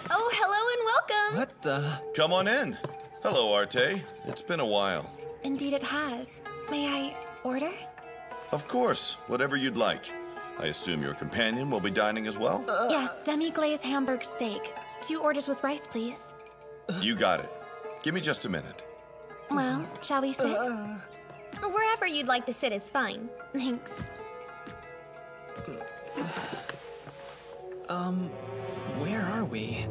Oh, hello and welcome! What the? Come on in. Hello, Arte. It's been a while. Indeed it has. May I order? Of course, whatever you'd like. I assume your companion will be dining as well? Yes, demi-glazed Hamburg steak. 2 orders with rice, please. You got it. Give me just a minute. Well, shall we sit? Wherever you'd like to sit is fine. Thanks. Where are we?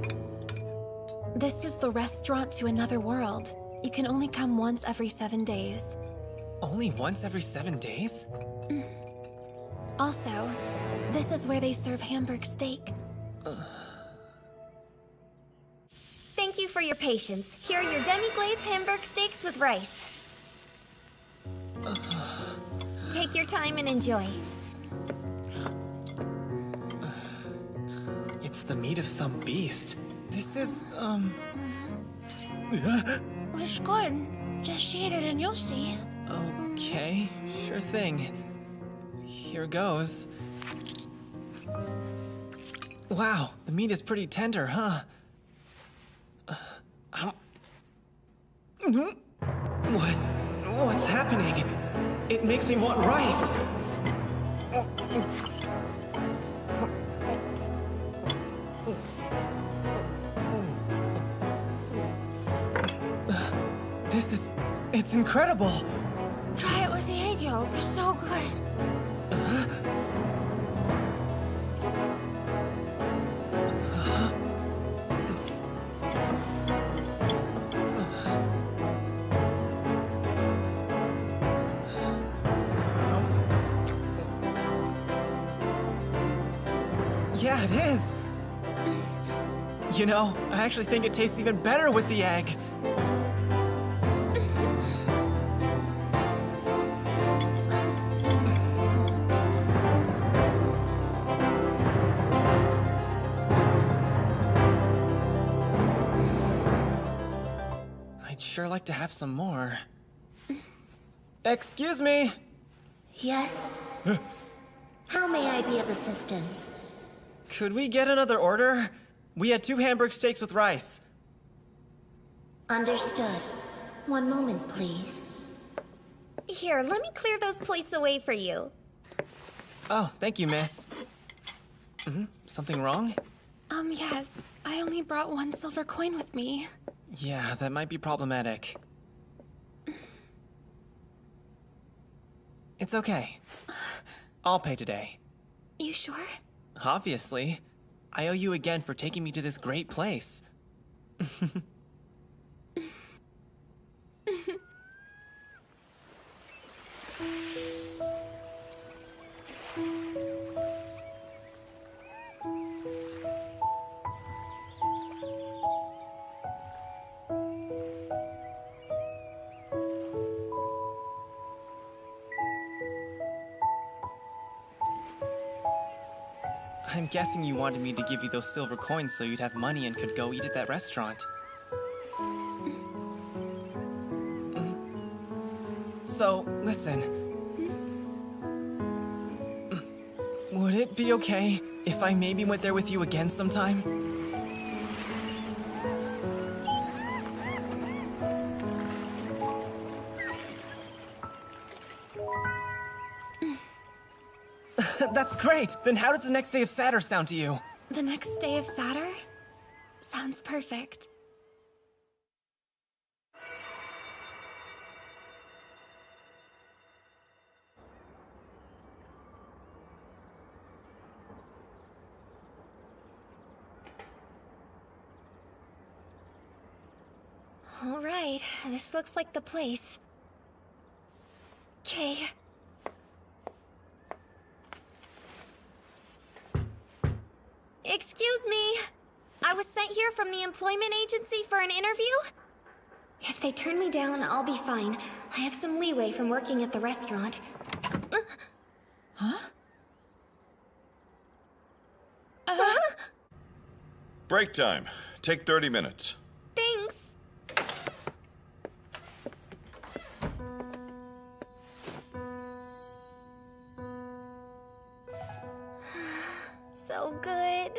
This is the restaurant to another world. You can only come once every 7 days. Only once every 7 days? Also, this is where they serve Hamburg steak. Thank you for your patience. Here are your demi-glazed Hamburg steaks with rice. Take your time and enjoy. It's the meat of some beast. This is, It's good. Just eat it and you'll see. Okay, sure thing. Here goes. Wow, the meat is pretty tender, huh? What's happening? It makes me want rice. It's incredible. Try it with the egg yolk. It's so good. Yeah, it is. You know, I actually think it tastes even better with the egg. I'd sure like to have some more. Excuse me. Yes? How may I be of assistance? Could we get another order? We had 2 Hamburg steaks with rice. Understood. One moment, please. Here, let me clear those plates away for you. Oh, thank you, miss. Something wrong? Yes. I only brought 1 silver coin with me. Yeah, that might be problematic. It's okay. I'll pay today. You sure? Obviously. I owe you again for taking me to this great place. I'm guessing you wanted me to give you those silver coins so you'd have money and could go eat at that restaurant. So, listen. Would it be okay if I maybe went there with you again sometime? That's great! Then how does the next day of Saturn sound to you? The next day of Saturn? Sounds perfect. All right, this looks like the place. Okay. Excuse me. I was sent here from the employment agency for an interview. If they turn me down, I'll be fine. I have some leeway from working at the restaurant. Huh? Break time. Take 30 minutes. Thanks. So good.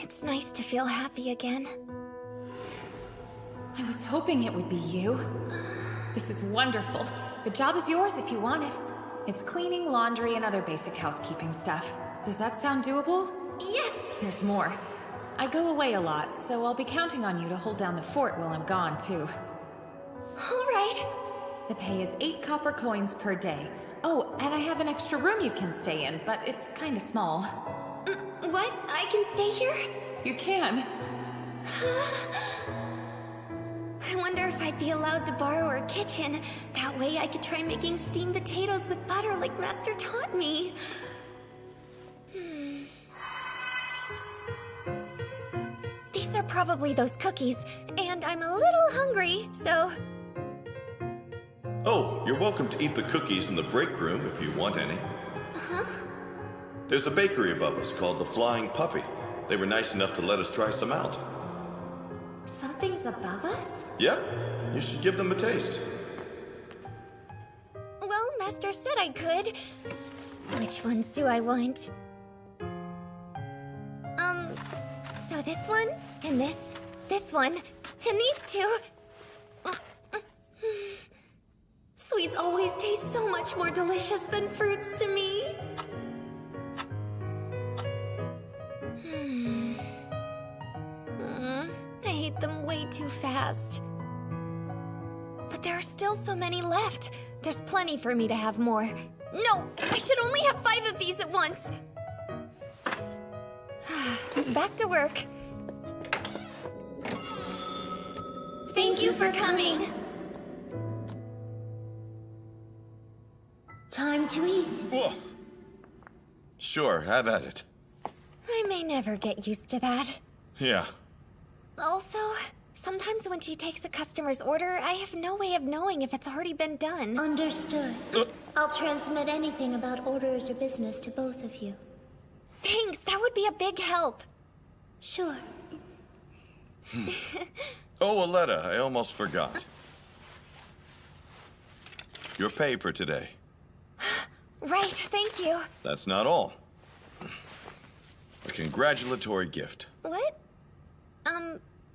It's nice to feel happy again. I was hoping it would be you. This is wonderful. The job is yours if you want it. It's cleaning, laundry, and other basic housekeeping stuff. Does that sound doable? Yes! There's more. I go away a lot, so I'll be counting on you to hold down the fort while I'm gone, too. All right. The pay is 8 copper coins per day. Oh, and I have an extra room you can stay in, but it's kinda small. What? I can stay here? You can. I wonder if I'd be allowed to borrow her kitchen. That way I could try making steamed potatoes with butter like Master taught me. These are probably those cookies, and I'm a little hungry, so... Oh, you're welcome to eat the cookies in the break room if you want any. Huh? There's a bakery above us called the Flying Puppy. They were nice enough to let us try some out. Something's above us? Yep, you should give them a taste. Well, Master said I could. Which ones do I want? So this one, and this one, and these two. Sweets always taste so much more delicious than fruits to me. I ate them way too fast. But there are still so many left. There's plenty for me to have more. No, I should only have 5 of these at once. Back to work. Thank you for coming. Time to eat. Whoa. Sure, have at it. I may never get used to that. Yeah. Also, sometimes when she takes a customer's order, I have no way of knowing if it's already been done. Understood. I'll transmit anything about orders or business to both of you. Thanks, that would be a big help. Sure. Oh, Aletta, I almost forgot. Your pay for today. Right, thank you. That's not all. A congratulatory gift. What?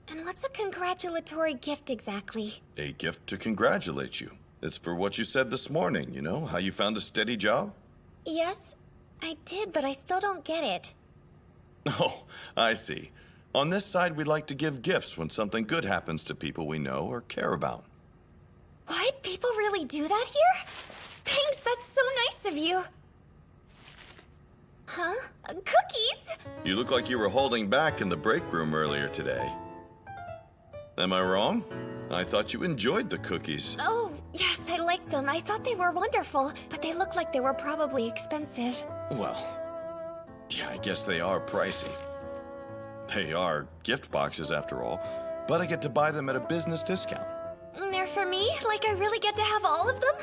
And what's a congratulatory gift exactly? A gift to congratulate you. It's for what you said this morning, you know, how you found a steady job? Yes, I did, but I still don't get it. Oh, I see. On this side, we like to give gifts when something good happens to people we know or care about. What? People really do that here? Thanks, that's so nice of you. Huh? Cookies? You look like you were holding back in the break room earlier today. Am I wrong? I thought you enjoyed the cookies. Oh, yes, I like them. I thought they were wonderful, but they looked like they were probably expensive. Well, yeah, I guess they are pricey. They are gift boxes after all, but I get to buy them at a business discount. They're for me? Like I really get to have all of them?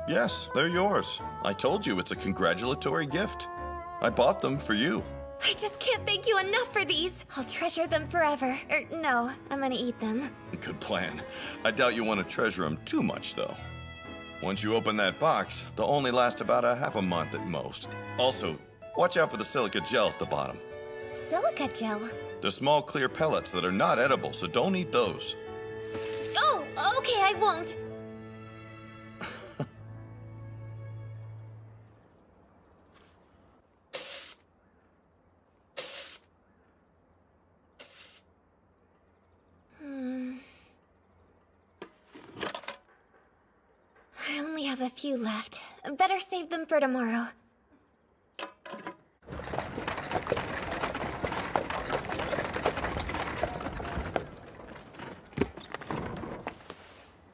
Yes, they're yours. I told you it's a congratulatory gift. I bought them for you. I just can't thank you enough for these. I'll treasure them forever. No, I'm gonna eat them. Good plan. I doubt you want to treasure them too much, though. Once you open that box, they'll only last about half a month at most. Also, watch out for the silica gel at the bottom. Silica gel? They're small clear pellets that are not edible, so don't eat those. Oh, okay, I won't. I only have a few left. Better save them for tomorrow.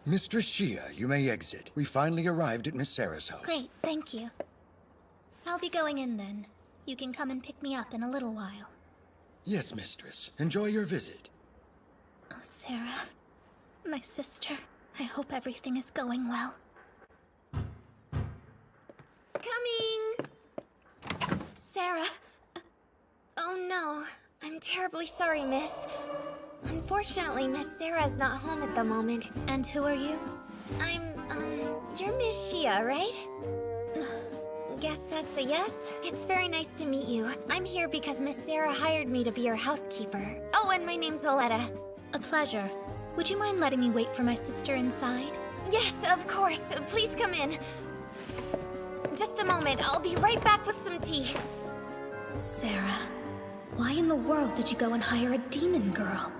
Mistress Shia, you may exit. We finally arrived at Miss Sarah's house. Great, thank you. I'll be going in then. You can come and pick me up in a little while. Yes, mistress. Enjoy your visit. Oh, Sarah. My sister. I hope everything is going well. Coming! Sarah. Oh no. I'm terribly sorry, miss. Unfortunately, Miss Sarah is not home at the moment. And who are you? I'm, you're Miss Shia, right? Guess that's a yes. It's very nice to meet you. I'm here because Miss Sarah hired me to be your housekeeper. Oh, and my name's Aletta. A pleasure. Would you mind letting me wait for my sister inside? Yes, of course. Please come in. Just a moment. I'll be right back with some tea. Sarah, why in the world did you go and hire a demon girl?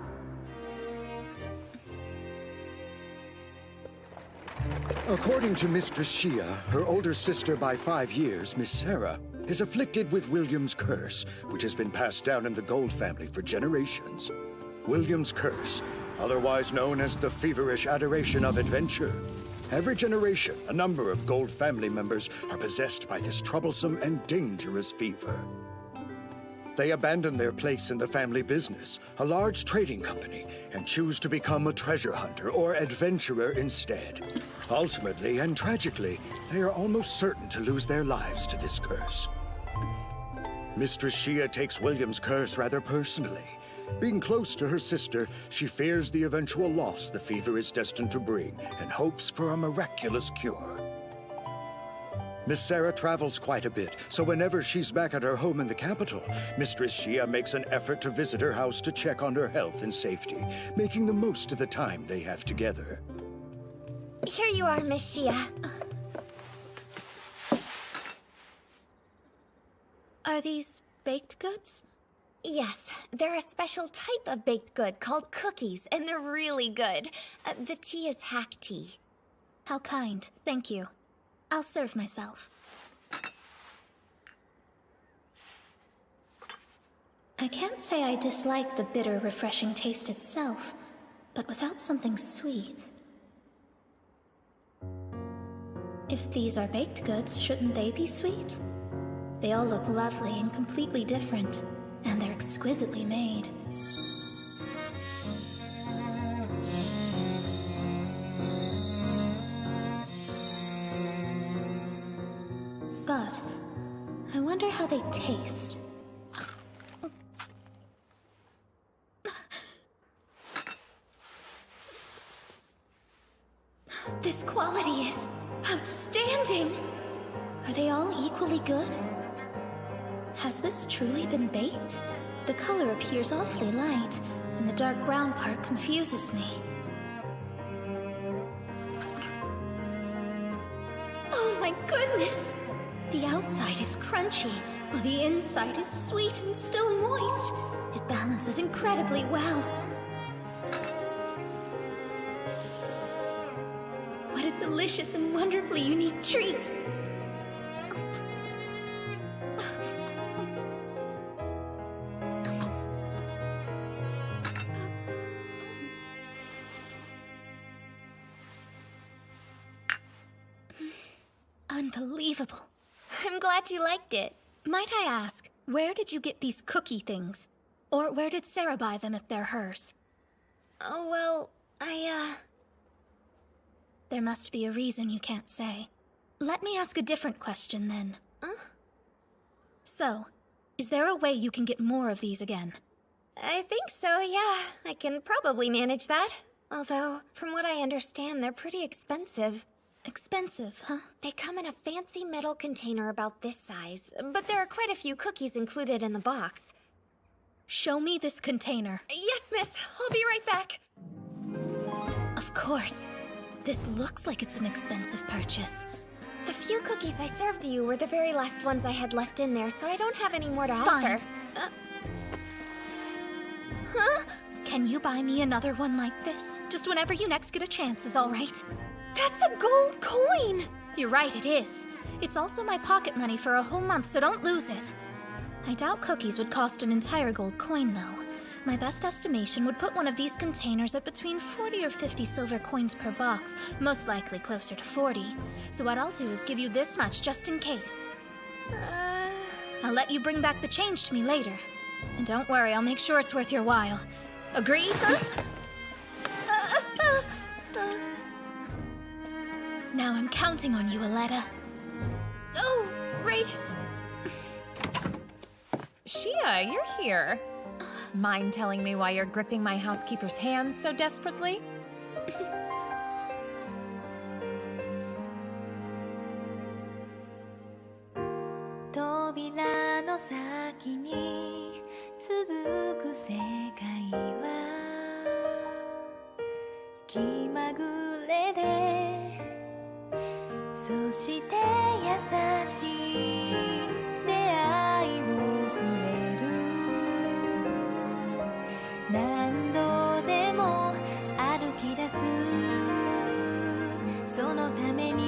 According to Mistress Shia, her older sister by 5 years, Miss Sarah, is afflicted with William's curse, which has been passed down in the Gold family for generations. William's curse, otherwise known as the feverish adoration of adventure. Every generation, a number of Gold family members are possessed by this troublesome and dangerous fever. They abandon their place in the family business, a large trading company, and choose to become a treasure hunter or adventurer instead. Ultimately and tragically, they are almost certain to lose their lives to this curse. Mistress Shia takes William's curse rather personally. Being close to her sister, she fears the eventual loss the fever is destined to bring and hopes for a miraculous cure. Miss Sarah travels quite a bit, so whenever she's back at her home in the capital, Mistress Shia makes an effort to visit her house to check on her health and safety, making the most of the time they have together. Here you are, Miss Shia. Are these baked goods? Yes, they're a special type of baked good called cookies, and they're really good. The tea is hack tea. How kind. Thank you. I'll serve myself. I can't say I dislike the bitter, refreshing taste itself, but without something sweet. If these are baked goods, shouldn't they be sweet? They all look lovely and completely different, and they're exquisitely made. But I wonder how they taste. This quality is outstanding! Are they all equally good? Has this truly been baked? The color appears awfully light, and the dark brown part confuses me. Oh my goodness! The outside is crunchy, while the inside is sweet and still moist. It balances incredibly well. What a delicious and wonderfully unique treat! Unbelievable. I'm glad you liked it. Might I ask, where did you get these cookie things? Or where did Sarah buy them if they're hers? Oh, well, There must be a reason you can't say. Let me ask a different question then. So, is there a way you can get more of these again? I think so, yeah. I can probably manage that. Although, from what I understand, they're pretty expensive. Expensive, huh? They come in a fancy metal container about this size, but there are quite a few cookies included in the box. Show me this container. Yes, miss. I'll be right back. Of course. This looks like it's an expensive purchase. The few cookies I served you were the very last ones I had left in there, so I don't have any more to Fine. offer. Huh? Can you buy me another one like this? Just whenever you next get a chance is all right. That's a gold coin! You're right, it is. It's also my pocket money for a whole month, so don't lose it. I doubt cookies would cost an entire gold coin, though. My best estimation would put one of these containers at between 40 or 50 silver coins per box, most likely closer to 40. So what I'll do is give you this much just in case. I'll let you bring back the change to me later. And don't worry, I'll make sure it's worth your while. Agreed? Now I'm counting on you, Aletta. Oh, right. Shia, you're here. Mind telling me why you're gripping my housekeeper's hands so desperately? 葉の先に続く世界は気まぐれで、そして優しい出会いをくれる。何度でも歩き出す、そのために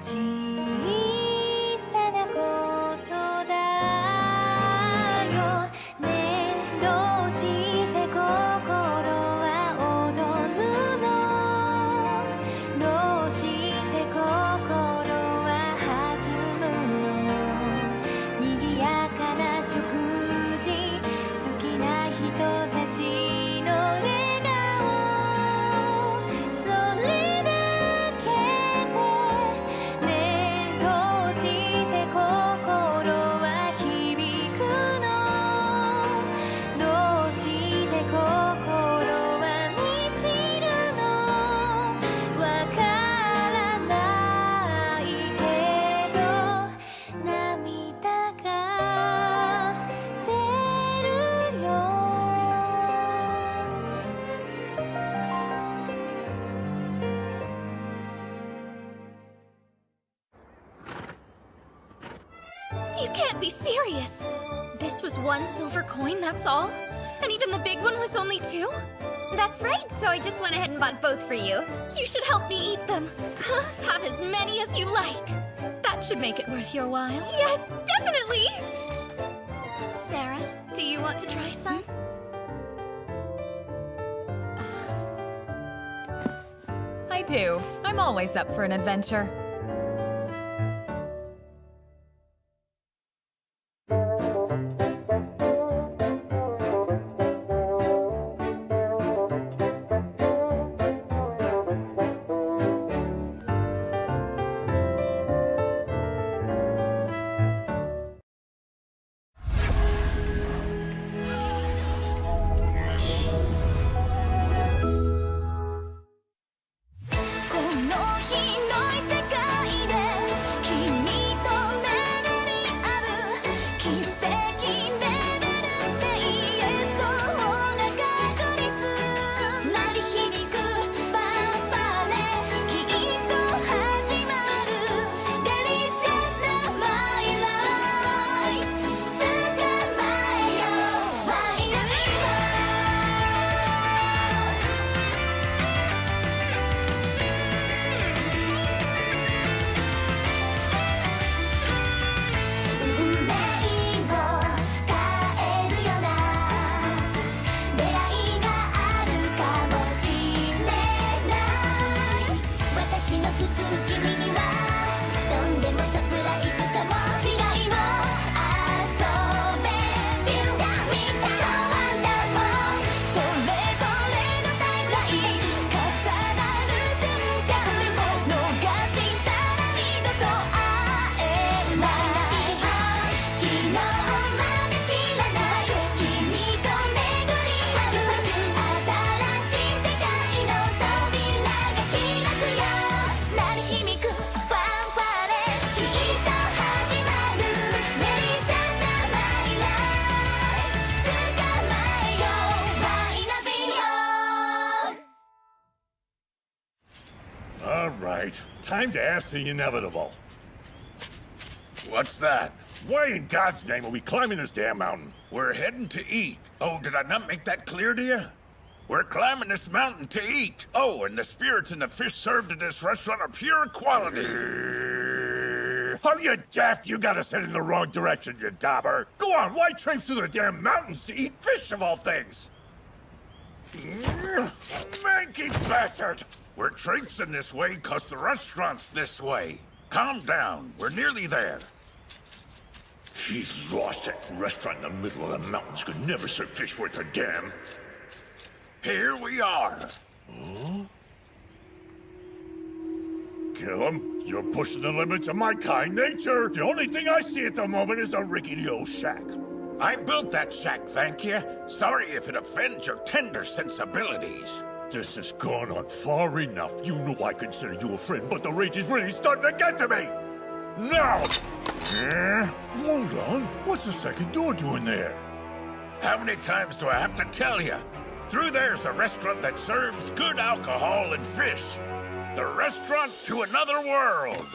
小さなことだよね。どうして心は踊るの、どうして心は弾むの。賑やかな食事、好きな人たちの笑顔、それだけでね。どうして心は響くの、どうして心は満ちるの。わからないけど涙が出るよ。You can't be serious! This was 1 silver coin, that's all? And even the big one was only 2? That's right, so I just went ahead and bought both for you. You should help me eat them. Have as many as you like. That should make it worth your while. Yes, definitely! Sarah, do you want to try some? I do. I'm always up for an adventure. Time to ask the inevitable. What's that? Why in God's name are we climbing this damn mountain? We're heading to eat. Oh, did I not make that clear to you? We're climbing this mountain to eat. Oh, and the spirits and the fish served at this restaurant are pure quality. Are you daft? You got us heading in the wrong direction, you dauber. Go on, why traipse through the damn mountains to eat fish of all things? Manky bastard! We're traipsing this way because the restaurant's this way. Calm down. We're nearly there. She's lost. That restaurant in the middle of the mountains could never serve fish worth a damn. Here we are. Huh? Kill him? You're pushing the limits of my kind nature. The only thing I see at the moment is a rickety old shack. I built that shack, thank you. Sorry if it offends your tender sensibilities. This has gone on far enough. You know I consider you a friend, but the rage is really starting to get to me! Now! Hold on. What's the second door doing there? How many times do I have to tell you? Through there's a restaurant that serves good alcohol and fish. The restaurant to another world.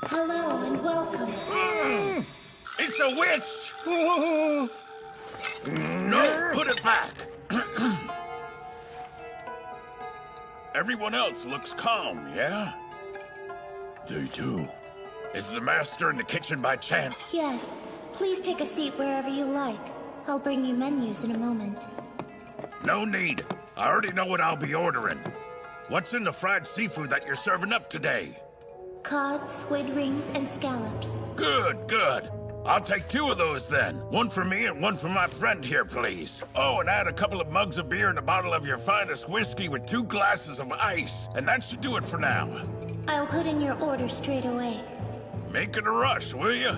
Hello and welcome. It's a witch! No, put it back. Everyone else looks calm, yeah? They do. Is the master in the kitchen by chance? Yes. Please take a seat wherever you like. I'll bring you menus in a moment. No need. I already know what I'll be ordering. What's in the fried seafood that you're serving up today? Cod, squid rings, and scallops. Good, good. I'll take 2 of those then. One for me and one for my friend here, please. Oh, and add a couple of mugs of beer and a bottle of your finest whiskey with 2 glasses of ice. And that should do it for now. I'll put in your order straight away. Make it a rush, will you?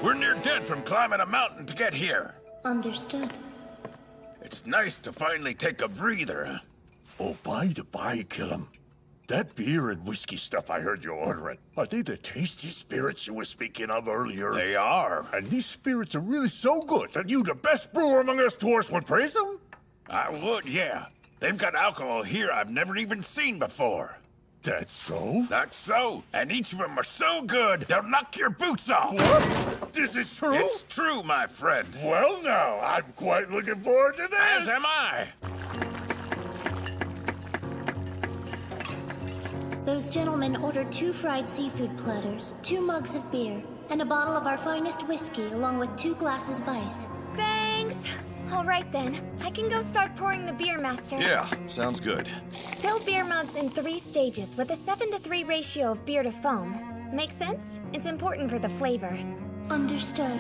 We're near dead from climbing a mountain to get here. Understood. It's nice to finally take a breather, huh? Oh, by the by, Killam. That beer and whiskey stuff I heard you ordering, are they the tasty spirits you were speaking of earlier? They are. And these spirits are really so good that you, the best brewer among us dwarfs, would praise them? I would, yeah. They've got alcohol here I've never even seen before. That's so? That's so. And each of them are so good, they'll knock your boots off. What? This is true? It's true, my friend. Well, now, I'm quite looking forward to this. As am I. Those gentlemen ordered 2 fried seafood platters, 2 mugs of beer, and a bottle of our finest whiskey, along with 2 glasses of ice. Thanks. All right then. I can go start pouring the beer, Master. Yeah, sounds good. Fill beer mugs in 3 stages with a 7-to-3 ratio of beer to foam. Make sense? It's important for the flavor. Understood.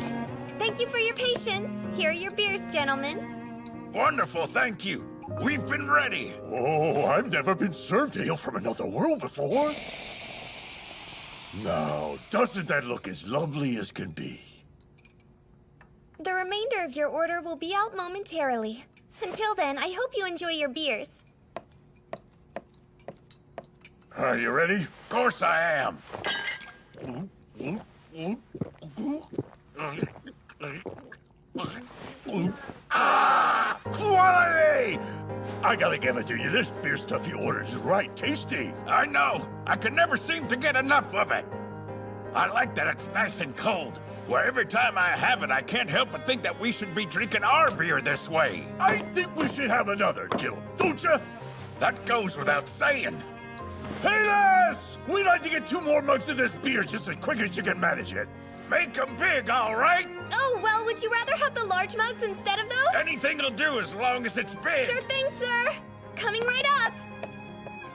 Thank you for your patience. Here are your beers, gentlemen. Wonderful, thank you. We've been ready. Oh, I've never been served ale from another world before. Now, doesn't that look as lovely as can be? The remainder of your order will be out momentarily. Until then, I hope you enjoy your beers. Are you ready? Of course I am. Ah! Quality! I gotta give it to you. This beer stuff you ordered is right tasty. I know. I can never seem to get enough of it. I like that it's nice and cold. Where every time I have it, I can't help but think that we should be drinking our beer this way. I think we should have another, Gil. Don't you? That goes without saying. Hey, lass! We'd like to get 2 more mugs of this beer just as quick as you can manage it. Make them big, all right? Oh, well, would you rather have the large mugs instead of those? Anything will do as long as it's big. Sure thing, sir. Coming right up.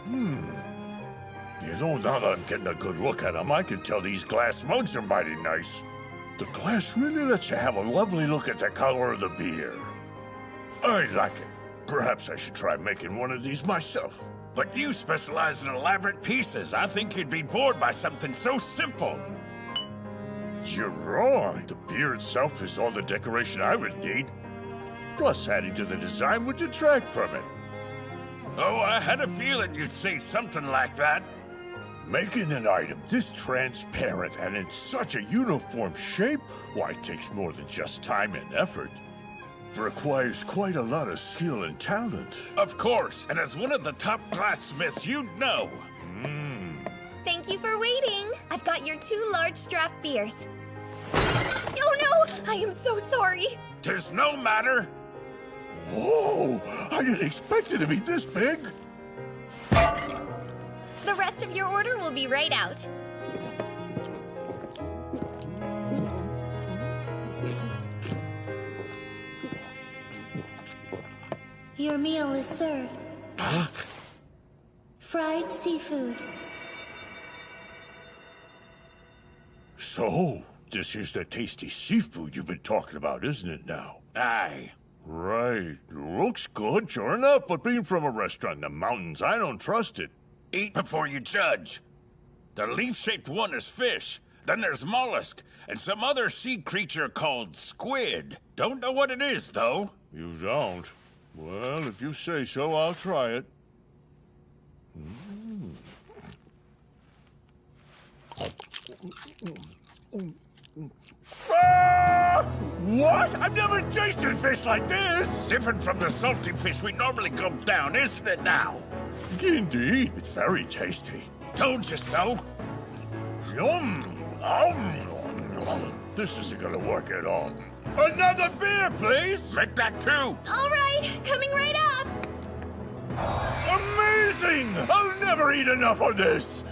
You know, now that I'm getting a good look at them, I can tell these glass mugs are mighty nice. The glass really lets you have a lovely look at the color of the beer. I like it. Perhaps I should try making one of these myself. But you specialize in elaborate pieces. I think you'd be bored by something so simple. You're wrong. The beer itself is all the decoration I would need. Plus, adding to the design would detract from it. Oh, I had a feeling you'd say something like that. Making an item this transparent and in such a uniform shape, why, it takes more than just time and effort. It requires quite a lot of skill and talent. Of course, and as one of the top glassmiths, you'd know. Thank you for waiting. I've got your 2 large draft beers. Oh no! I am so sorry. 'Tis no matter. Whoa! I didn't expect it to be this big. The rest of your order will be right out. Your meal is served. Fried seafood. So, this is the tasty seafood you've been talking about, isn't it now? Aye. Right. Looks good, sure enough, but being from a restaurant in the mountains, I don't trust it. Eat before you judge. The leaf-shaped one is fish. Then there's mollusk, and some other sea creature called squid. Don't know what it is, though. You don't? Well, if you say so, I'll try it. What? I've never tasted fish like this! Different from the salty fish we normally gulp down, isn't it now? Indeed, it's very tasty. Told you so. Yum! This isn't gonna work at all. Another beer, please! Make that two! All right, coming right up! Amazing! I'll never eat enough of this!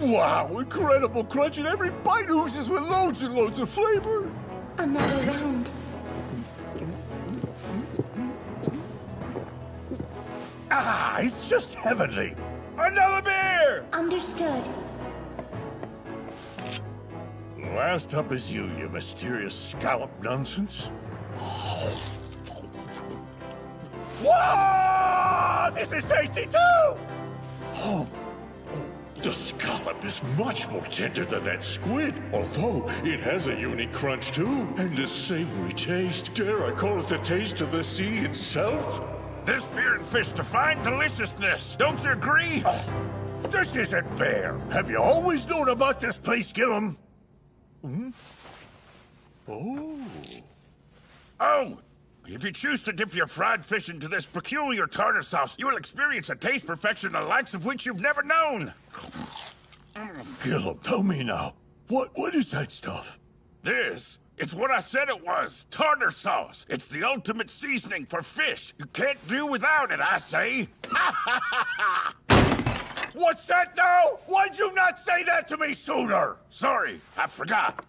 Wow, incredible crunch, and every bite oozes with loads and loads of flavor! Another round. Ah, it's just heavenly! Another beer! Understood. Last up is you mysterious scallop nonsense. Whoa! This is tasty too! Oh, the scallop is much more tender than that squid, although it has a unique crunch too, and a savory taste. Dare I call it the taste of the sea itself? This beer and fish define deliciousness, don't you agree? This isn't fair. Have you always known about this place, Gillum? Hmm? Oh, if you choose to dip your fried fish into this peculiar tartar sauce, you will experience a taste perfection the likes of which you've never known. Gillum, tell me now, what is that stuff? It's what I said it was, tartar sauce. It's the ultimate seasoning for fish. You can't do without it, I say. What's that now? Why'd you not say that to me sooner? Sorry, I forgot.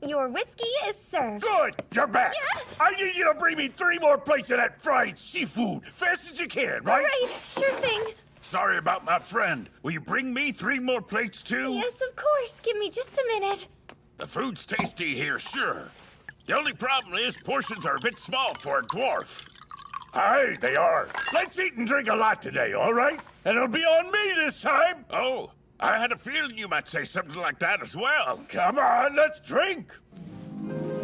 Your whiskey is served. Good! You're back! Yeah. I need you to bring me 3 more plates of that fried seafood. Fast as you can, right? All right, sure thing. Sorry about my friend. Will you bring me 3 more plates, too? Yes, of course. Give me just a minute. The food's tasty here, sure. The only problem is portions are a bit small for a dwarf. Aye, they are. Let's eat and drink a lot today, all right? And it'll be on me this time. Oh, I had a feeling you might say something like that as well. Come on, let's drink.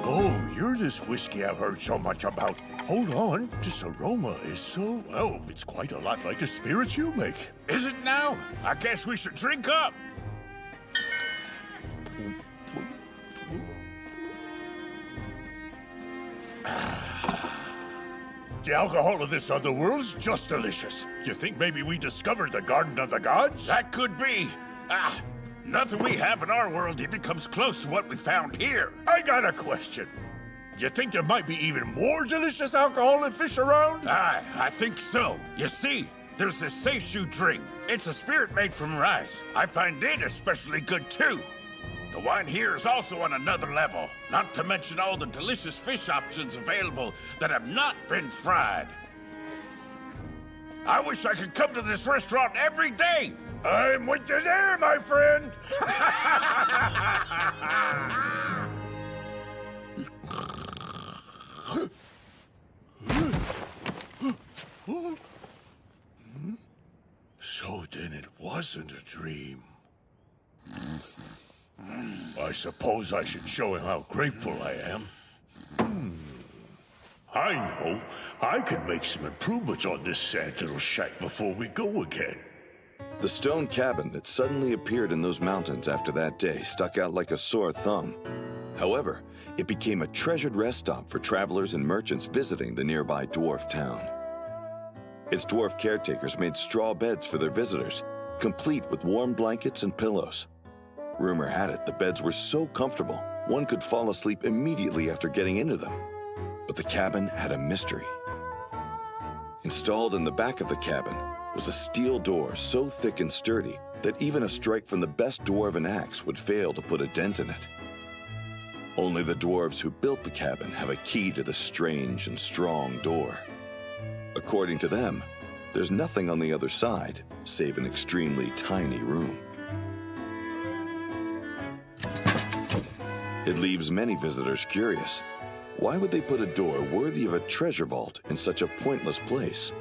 Oh, you're this whiskey I've heard so much about. Hold on, this aroma is so... Oh, it's quite a lot like the spirits you make. Is it now? I guess we should drink up. The alcohol of this otherworld's just delicious. Do you think maybe we discovered the Garden of the Gods? That could be. Nothing we have in our world even comes close to what we found here. I got a question. Do you think there might be even more delicious alcohol and fish around? Aye, I think so. You see, there's this seishu drink. It's a spirit made from rice. I find it especially good too. The wine here is also on another level, not to mention all the delicious fish options available that have not been fried. I wish I could come to this restaurant every day. I'm with you there, my friend. So then it wasn't a dream. I suppose I should show him how grateful I am. I know. I can make some improvements on this sad little shack before we go again. The stone cabin that suddenly appeared in those mountains after that day stuck out like a sore thumb. However, it became a treasured rest stop for travelers and merchants visiting the nearby dwarf town. Its dwarf caretakers made straw beds for their visitors, complete with warm blankets and pillows. Rumor had it the beds were so comfortable, one could fall asleep immediately after getting into them. But the cabin had a mystery. Installed in the back of the cabin was a steel door so thick and sturdy that even a strike from the best dwarven axe would fail to put a dent in it. Only the dwarves who built the cabin have a key to the strange and strong door. According to them, there's nothing on the other side save an extremely tiny room. It leaves many visitors curious. Why would they put a door worthy of a treasure vault in such a pointless place?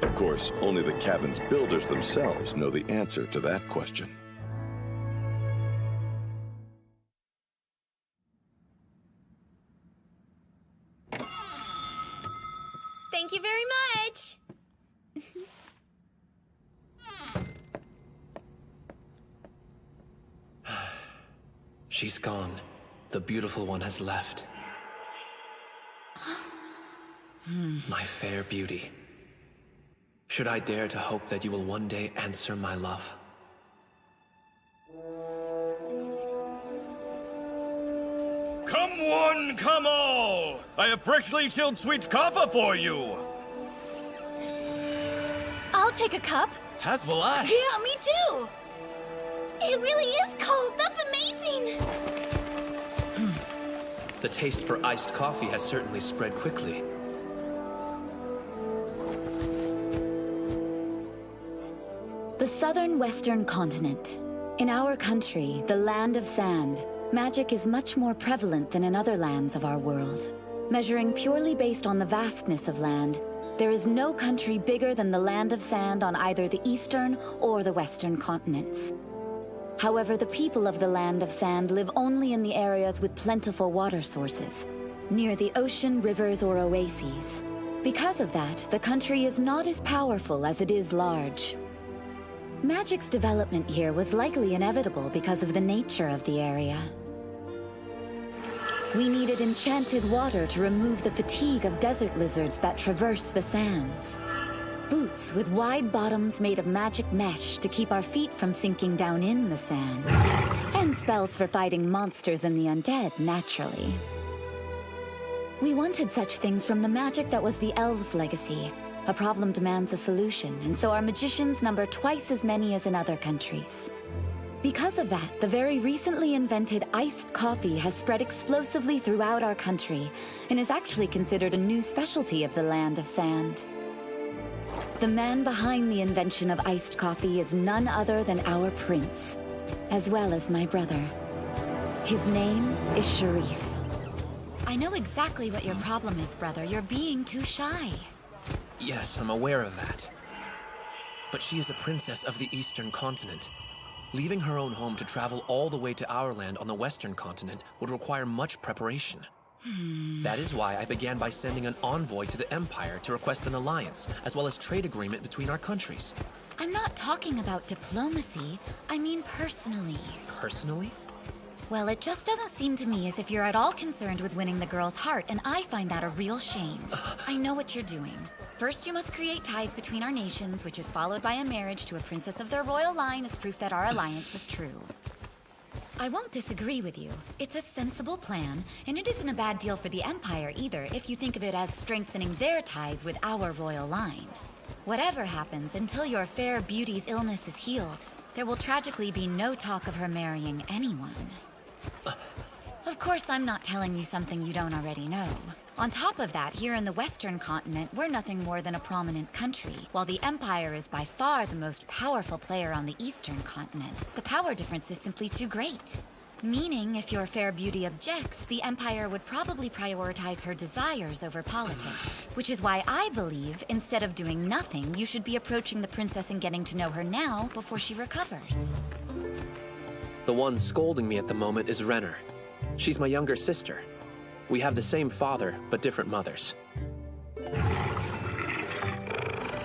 Of course, only the cabin's builders themselves know the answer to that question. Thank you very much. She's gone. The beautiful one has left. My fair beauty. Should I dare to hope that you will one day answer my love? Come one, come all! I have freshly chilled sweet kaffa for you! I'll take a cup. As will I. Yeah, me too. It really is cold. That's amazing. The taste for iced coffee has certainly spread quickly. The southern Western continent. In our country, the land of sand, magic is much more prevalent than in other lands of our world. Measuring purely based on the vastness of land, there is no country bigger than the land of sand on either the eastern or the western continents. However, the people of the land of sand live only in the areas with plentiful water sources, near the ocean, rivers, or oases. Because of that, the country is not as powerful as it is large. Magic's development here was likely inevitable because of the nature of the area. We needed enchanted water to remove the fatigue of desert lizards that traverse the sands. Boots with wide bottoms made of magic mesh to keep our feet from sinking down in the sand. And spells for fighting monsters and the undead, naturally. We wanted such things from the magic that was the elves' legacy. A problem demands a solution, and so our magicians number twice as many as in other countries. Because of that, the very recently invented iced coffee has spread explosively throughout our country, and is actually considered a new specialty of the land of sand. The man behind the invention of iced coffee is none other than our prince, as well as my brother. His name is Sharif. I know exactly what your problem is, brother. You're being too shy. Yes, I'm aware of that. But she is a princess of the Eastern continent. Leaving her own home to travel all the way to our land on the Western continent would require much preparation. That is why I began by sending an envoy to the Empire to request an alliance, as well as trade agreement between our countries. I'm not talking about diplomacy. I mean personally. Personally? Well, it just doesn't seem to me as if you're at all concerned with winning the girl's heart, and I find that a real shame. I know what you're doing. First, you must create ties between our nations, which is followed by a marriage to a princess of their royal line as proof that our alliance is true. I won't disagree with you. It's a sensible plan, and it isn't a bad deal for the Empire either, if you think of it as strengthening their ties with our royal line. Whatever happens, until your fair beauty's illness is healed, there will tragically be no talk of her marrying anyone. Of course, I'm not telling you something you don't already know. On top of that, here in the Western continent, we're nothing more than a prominent country, while the Empire is by far the most powerful player on the Eastern continent. The power difference is simply too great. Meaning, if your fair beauty objects, the Empire would probably prioritize her desires over politics. Which is why I believe, instead of doing nothing, you should be approaching the princess and getting to know her now before she recovers. The one scolding me at the moment is Renner. She's my younger sister. We have the same father, but different mothers.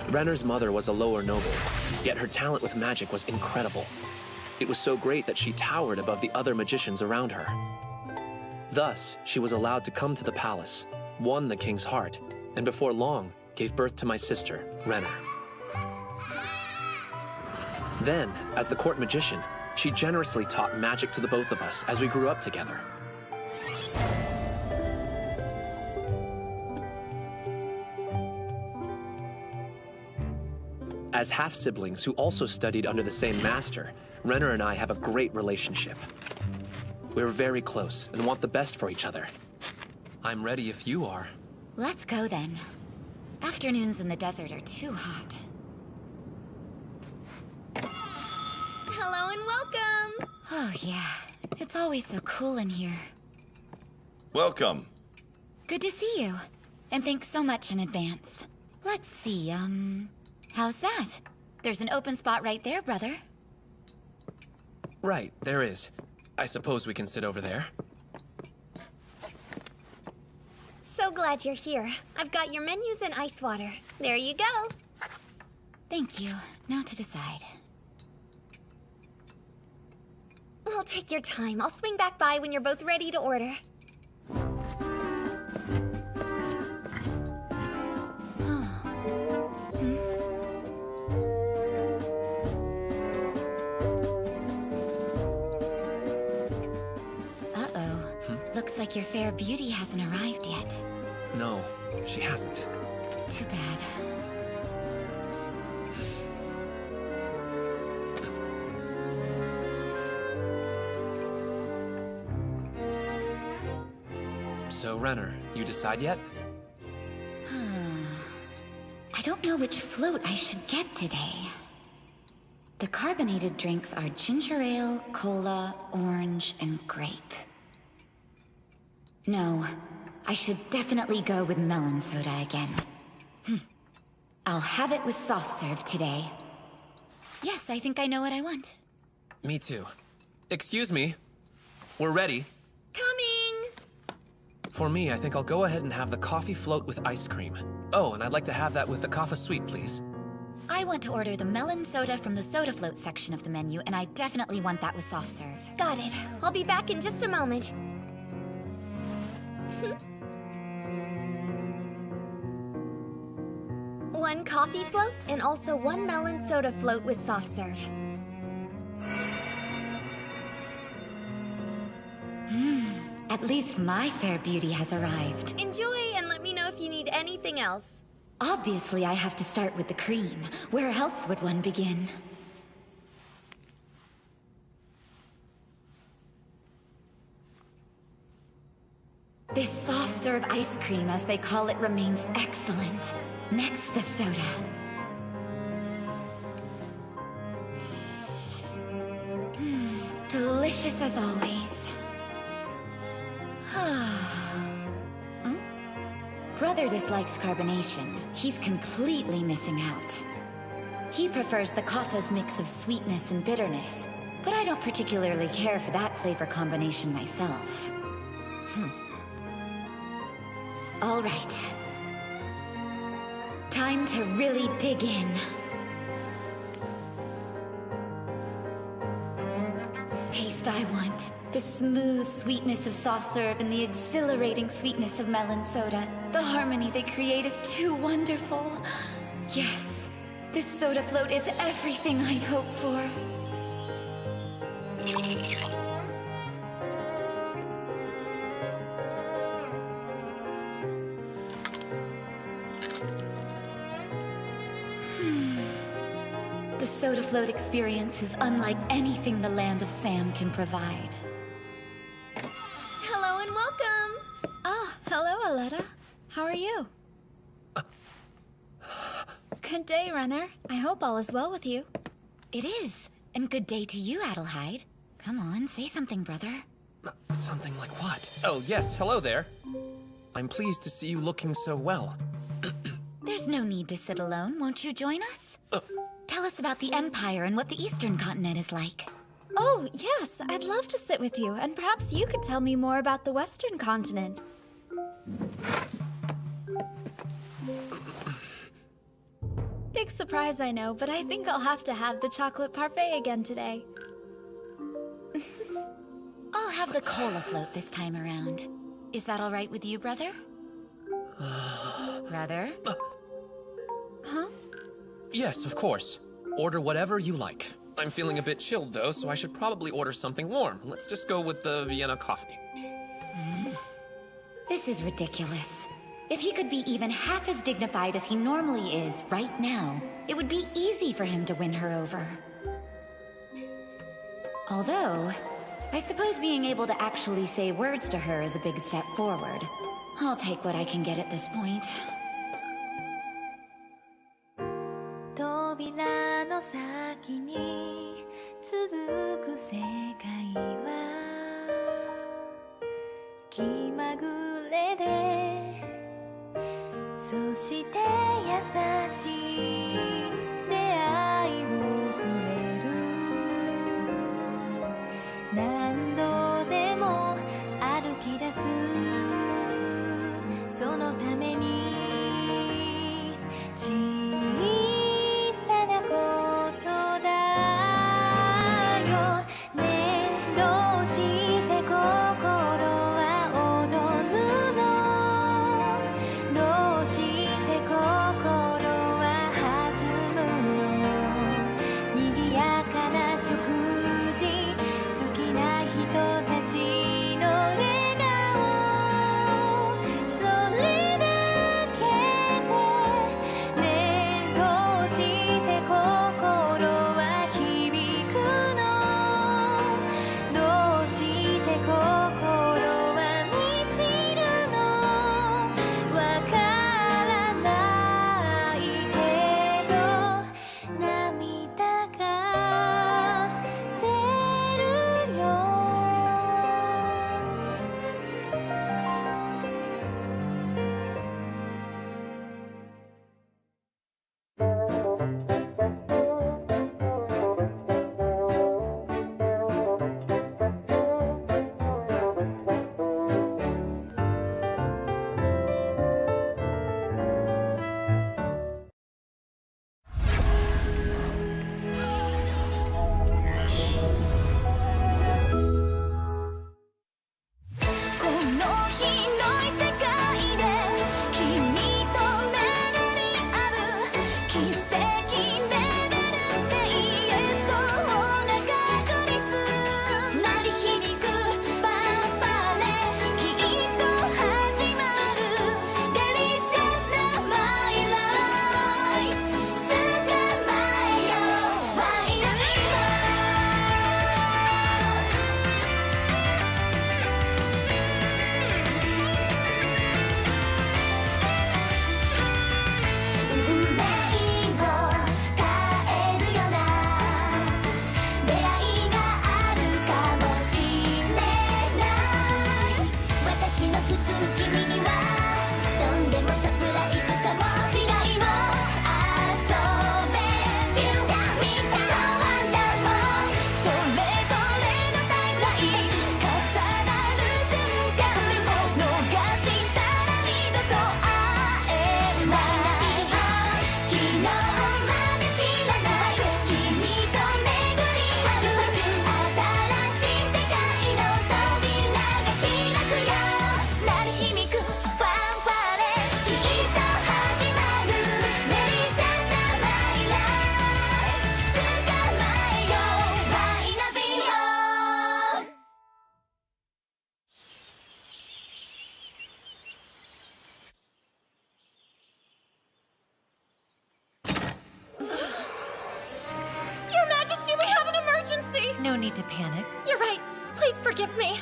Renner's mother was a lower noble, yet her talent with magic was incredible. It was so great that she towered above the other magicians around her. Thus, she was allowed to come to the palace, won the king's heart, and before long, gave birth to my sister, Renner. Then, as the court magician, she generously taught magic to the both of us as we grew up together. As half-siblings who also studied under the same master, Renner and I have a great relationship. We're very close and want the best for each other. I'm ready if you are. Let's go then. Afternoons in the desert are too hot. Hello and welcome! Oh yeah, it's always so cool in here. Welcome. Good to see you. And thanks so much in advance. Let's see, how's that? There's an open spot right there, brother. Right, there is. I suppose we can sit over there. So glad you're here. I've got your menus and ice water. There you go. Thank you. Now to decide. I'll Take your time. I'll swing back by when you're both ready to order. Looks like your fair beauty hasn't arrived yet. No, she hasn't. Too bad. So, Renner, you decide yet? I don't know which float I should get today. The carbonated drinks are ginger ale, cola, orange, and grape. No, I should definitely go with melon soda again. I'll have it with soft serve today. Yes, I think I know what I want. Me too. Excuse me. We're ready. Coming! For me, I think I'll go ahead and have the coffee float with ice cream. Oh, and I'd like to have that with the coffee sweet, please. I want to order the melon soda from the soda float section of the menu, and I definitely want that with soft serve. Got it. I'll be back in just a moment. One coffee float, and also one melon soda float with soft serve. At least my fair beauty has arrived. Enjoy, and let me know if you need anything else. Obviously, I have to start with the cream. Where else would one begin? This soft-serve ice cream, as they call it, remains excellent. Next, the soda. Delicious as always. Brother dislikes carbonation. He's completely missing out. He prefers the kaffa's mix of sweetness and bitterness, but I don't particularly care for that flavor combination myself. All right. Time to really dig in. Taste I want. The smooth sweetness of soft serve and the exhilarating sweetness of melon soda. The harmony they create is too wonderful. Yes, this soda float is everything I'd hoped for. The soda float experience is unlike anything the land of Sam can provide. Hello and welcome! Ah, hello, Aletta. How are you? Good day, Runner. I hope all is well with you. It is. And good day to you, Adelheid. Come on, say something, brother. Something like what? Oh, yes, hello there. I'm pleased to see you looking so well. There's no need to sit alone. Won't you join us? Tell us about the Empire and what the Eastern Continent is like. Oh, yes, I'd love to sit with you, and perhaps you could tell me more about the Western Continent. Big surprise, I know, but I think I'll have to have the chocolate parfait again today. I'll have the cola float this time around. Is that all right with you, brother? Brother? Huh? Yes, of course. Order whatever you like. I'm feeling a bit chilled, though, so I should probably order something warm. Let's just go with the Vienna coffee. This is ridiculous. If he could be even half as dignified as he normally is right now, it would be easy for him to win her over. Although, I suppose being able to actually say words to her is a big step forward. I'll take what I can get at this point. 扉の先に続く世界は気まぐれでそして優しい出会いをくれる何度でも歩き出すそのために小さなことだよねどう no need to panic. You're right. Please forgive me.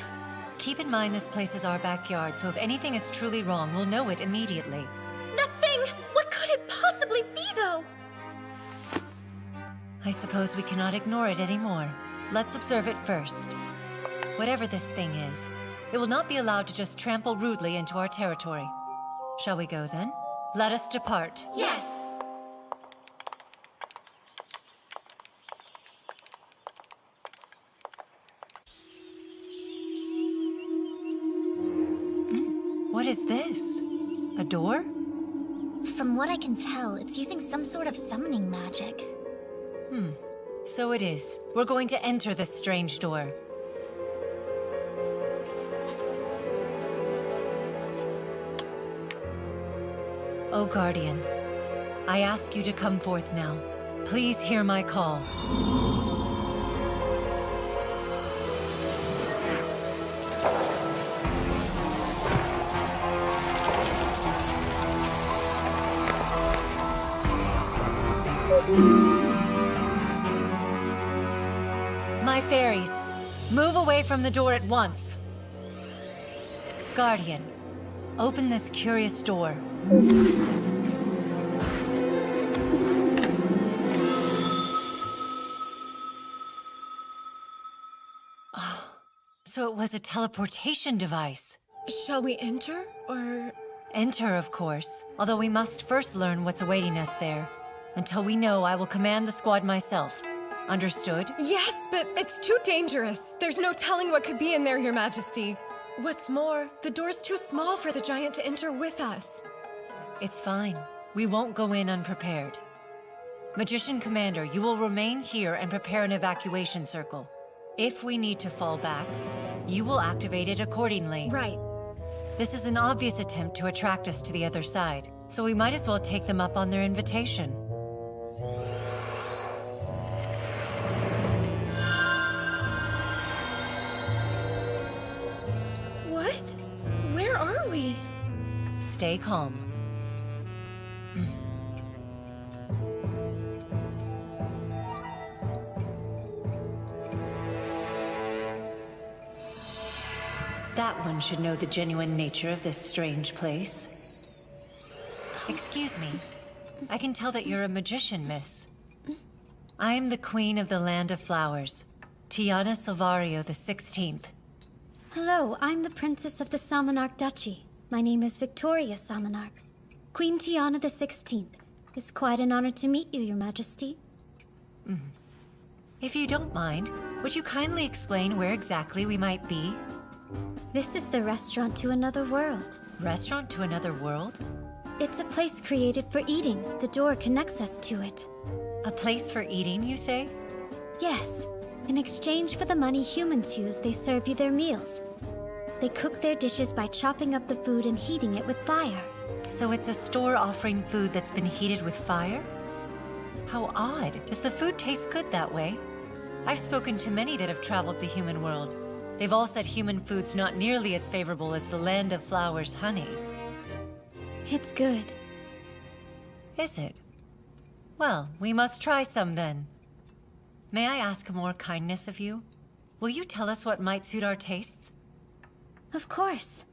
Keep in mind this place is our backyard, so if anything is truly wrong, we'll know it immediately. That thing! What could it possibly be, though? I suppose we cannot ignore it anymore. Let's observe it first. Whatever this thing is, it will not be allowed to just trample rudely into our territory. Shall we go then? Let us depart. Yes! What is this? A door? From what I can tell, it's using some sort of summoning magic. So it is. We're going to enter this strange door. O Guardian, I ask you to come forth now. Please hear my call. My fairies, move away from the door at once. Guardian, open this curious door. So it was a teleportation device. Shall we enter, or...? Enter, of course. Although we must first learn what's awaiting us there. Until we know, I will command the squad myself. Understood? Yes, but it's too dangerous. There's no telling what could be in there, Your Majesty. What's more, the door's too small for the giant to enter with us. It's fine. We won't go in unprepared. Magician Commander, you will remain here and prepare an evacuation circle. If we need to fall back, you will activate it accordingly. Right. This is an obvious attempt to attract us to the other side, so we might as well take them up on their invitation. What? Where are we? Stay calm. That one should know the genuine nature of this strange place. Excuse me. I can tell that you're a magician, miss. I am the Queen of the Land of Flowers, Tiana Silvario the 16th. Hello, I'm the Princess of the Salmonarch Duchy. My name is Victoria Salmonarch. Queen Tiana the 16th. It's quite an honor to meet you, Your Majesty. If you don't mind, would you kindly explain where exactly we might be? This is the restaurant to another world. Restaurant to another world? It's a place created for eating. The door connects us to it. A place for eating, you say? Yes. In exchange for the money humans use, they serve you their meals. They cook their dishes by chopping up the food and heating it with fire. So it's a store offering food that's been heated with fire? How odd. Does the food taste good that way? I've spoken to many that have traveled the human world. They've all said human food's not nearly as favorable as the Land of Flowers honey. It's good. Is it? Well, we must try some then. May I ask more kindness of you? Will you tell us what might suit our tastes? Of course.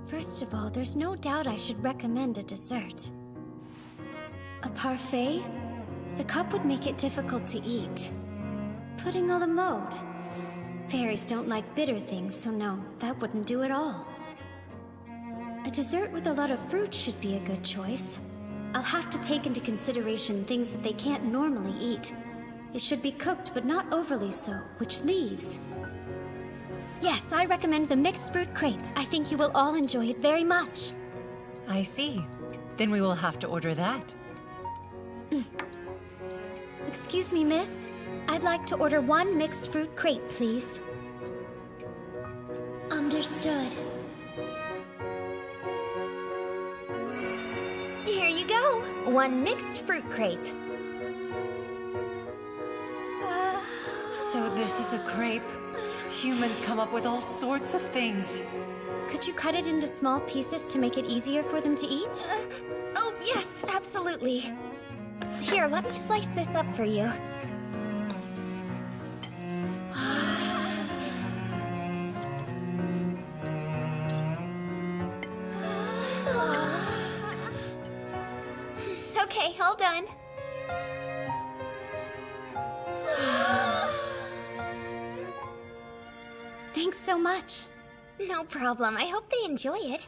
First of all, there's no doubt I should recommend a dessert. A parfait? The cup would make it difficult to eat. Pudding a la mode. Fairies don't like bitter things, so no, that wouldn't do at all. A dessert with a lot of fruit should be a good choice. I'll have to take into consideration things that they can't normally eat. It should be cooked, but not overly so, which leaves. Yes, I recommend the mixed fruit crepe. I think you will all enjoy it very much. I see. Then we will have to order that. Excuse me, miss. I'd like to order one mixed fruit crepe, please. Understood. Here you go. One mixed fruit crepe. So this is a crepe. Humans come up with all sorts of things. Could you cut it into small pieces to make it easier for them to eat? Oh, yes, absolutely. Here, let me slice this up for you. Okay, all done. Thanks so much. No problem. I hope they enjoy it.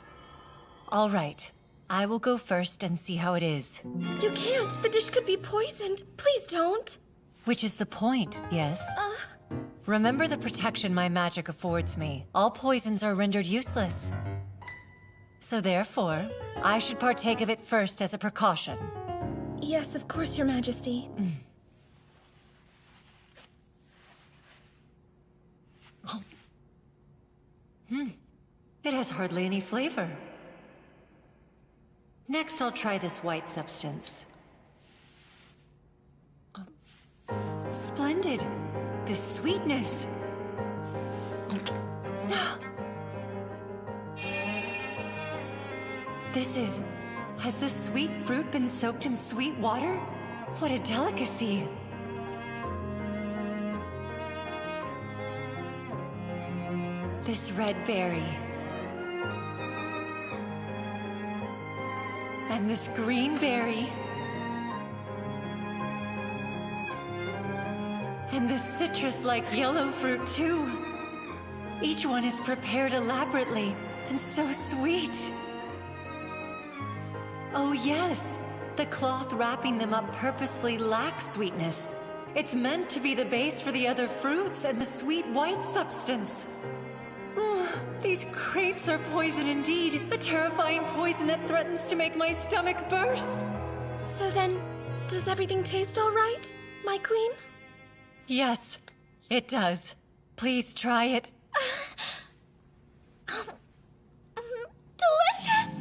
All right. I will go first and see how it is. You can't. The dish could be poisoned. Please don't. Which is the point, yes? Remember the protection my magic affords me. All poisons are rendered useless. So therefore, I should partake of it first as a precaution. Yes, of course, Your Majesty. It has hardly any flavor. Next, I'll try this white substance. Splendid! The sweetness! Has this sweet fruit been soaked in sweet water? What a delicacy! This red berry. And this green berry. And this citrus-like yellow fruit, too. Each one is prepared elaborately, and so sweet. Oh yes, the cloth wrapping them up purposefully lacks sweetness. It's meant to be the base for the other fruits and the sweet white substance. These crepes are poison indeed. A terrifying poison that threatens to make my stomach burst. So then, does everything taste all right, my queen? Yes, it does. Please try it. Delicious!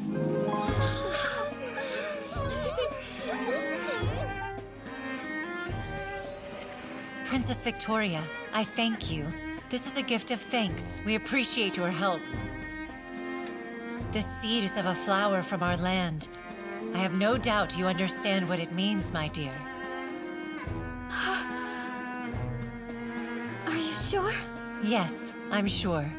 Princess Victoria, I thank you. This is a gift of thanks. We appreciate your help. This seed is of a flower from our land. I have no doubt you understand what it means, my dear. Are you sure? Yes, I'm sure.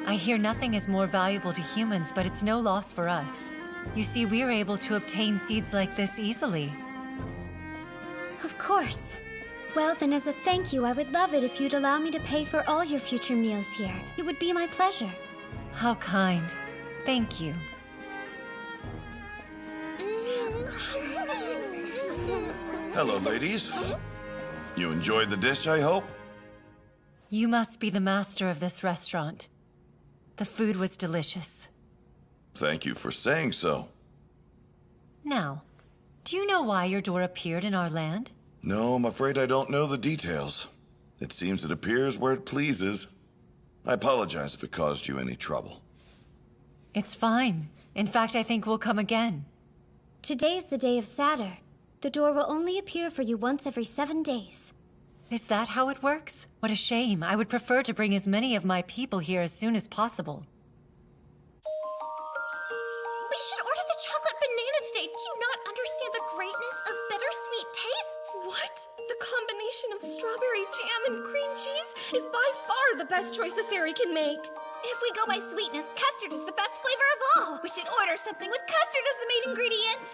I hear nothing is more valuable to humans, but it's no loss for us. You see, we're able to obtain seeds like this easily. Of course. Well, then as a thank you, I would love it if you'd allow me to pay for all your future meals here. It would be my pleasure. How kind. Thank you. Hello, ladies. You enjoyed the dish, I hope? You must be the master of this restaurant. The food was delicious. Thank you for saying so. Now, do you know why your door appeared in our land? No, I'm afraid I don't know the details. It seems it appears where it pleases. I apologize if it caused you any trouble. It's fine. In fact, I think we'll come again. Today's the day of Saturn. The door will only appear for you once every 7 days. Is that how it works? What a shame. I would prefer to bring as many of my people here as soon as possible. We should order the chocolate banana today. Do you not understand the greatness of bittersweet tastes? What? The combination of strawberry jam and cream cheese is by far the best choice a fairy can make. If we go by sweetness, custard is the best flavor of all. We should order something with custard as the main ingredient.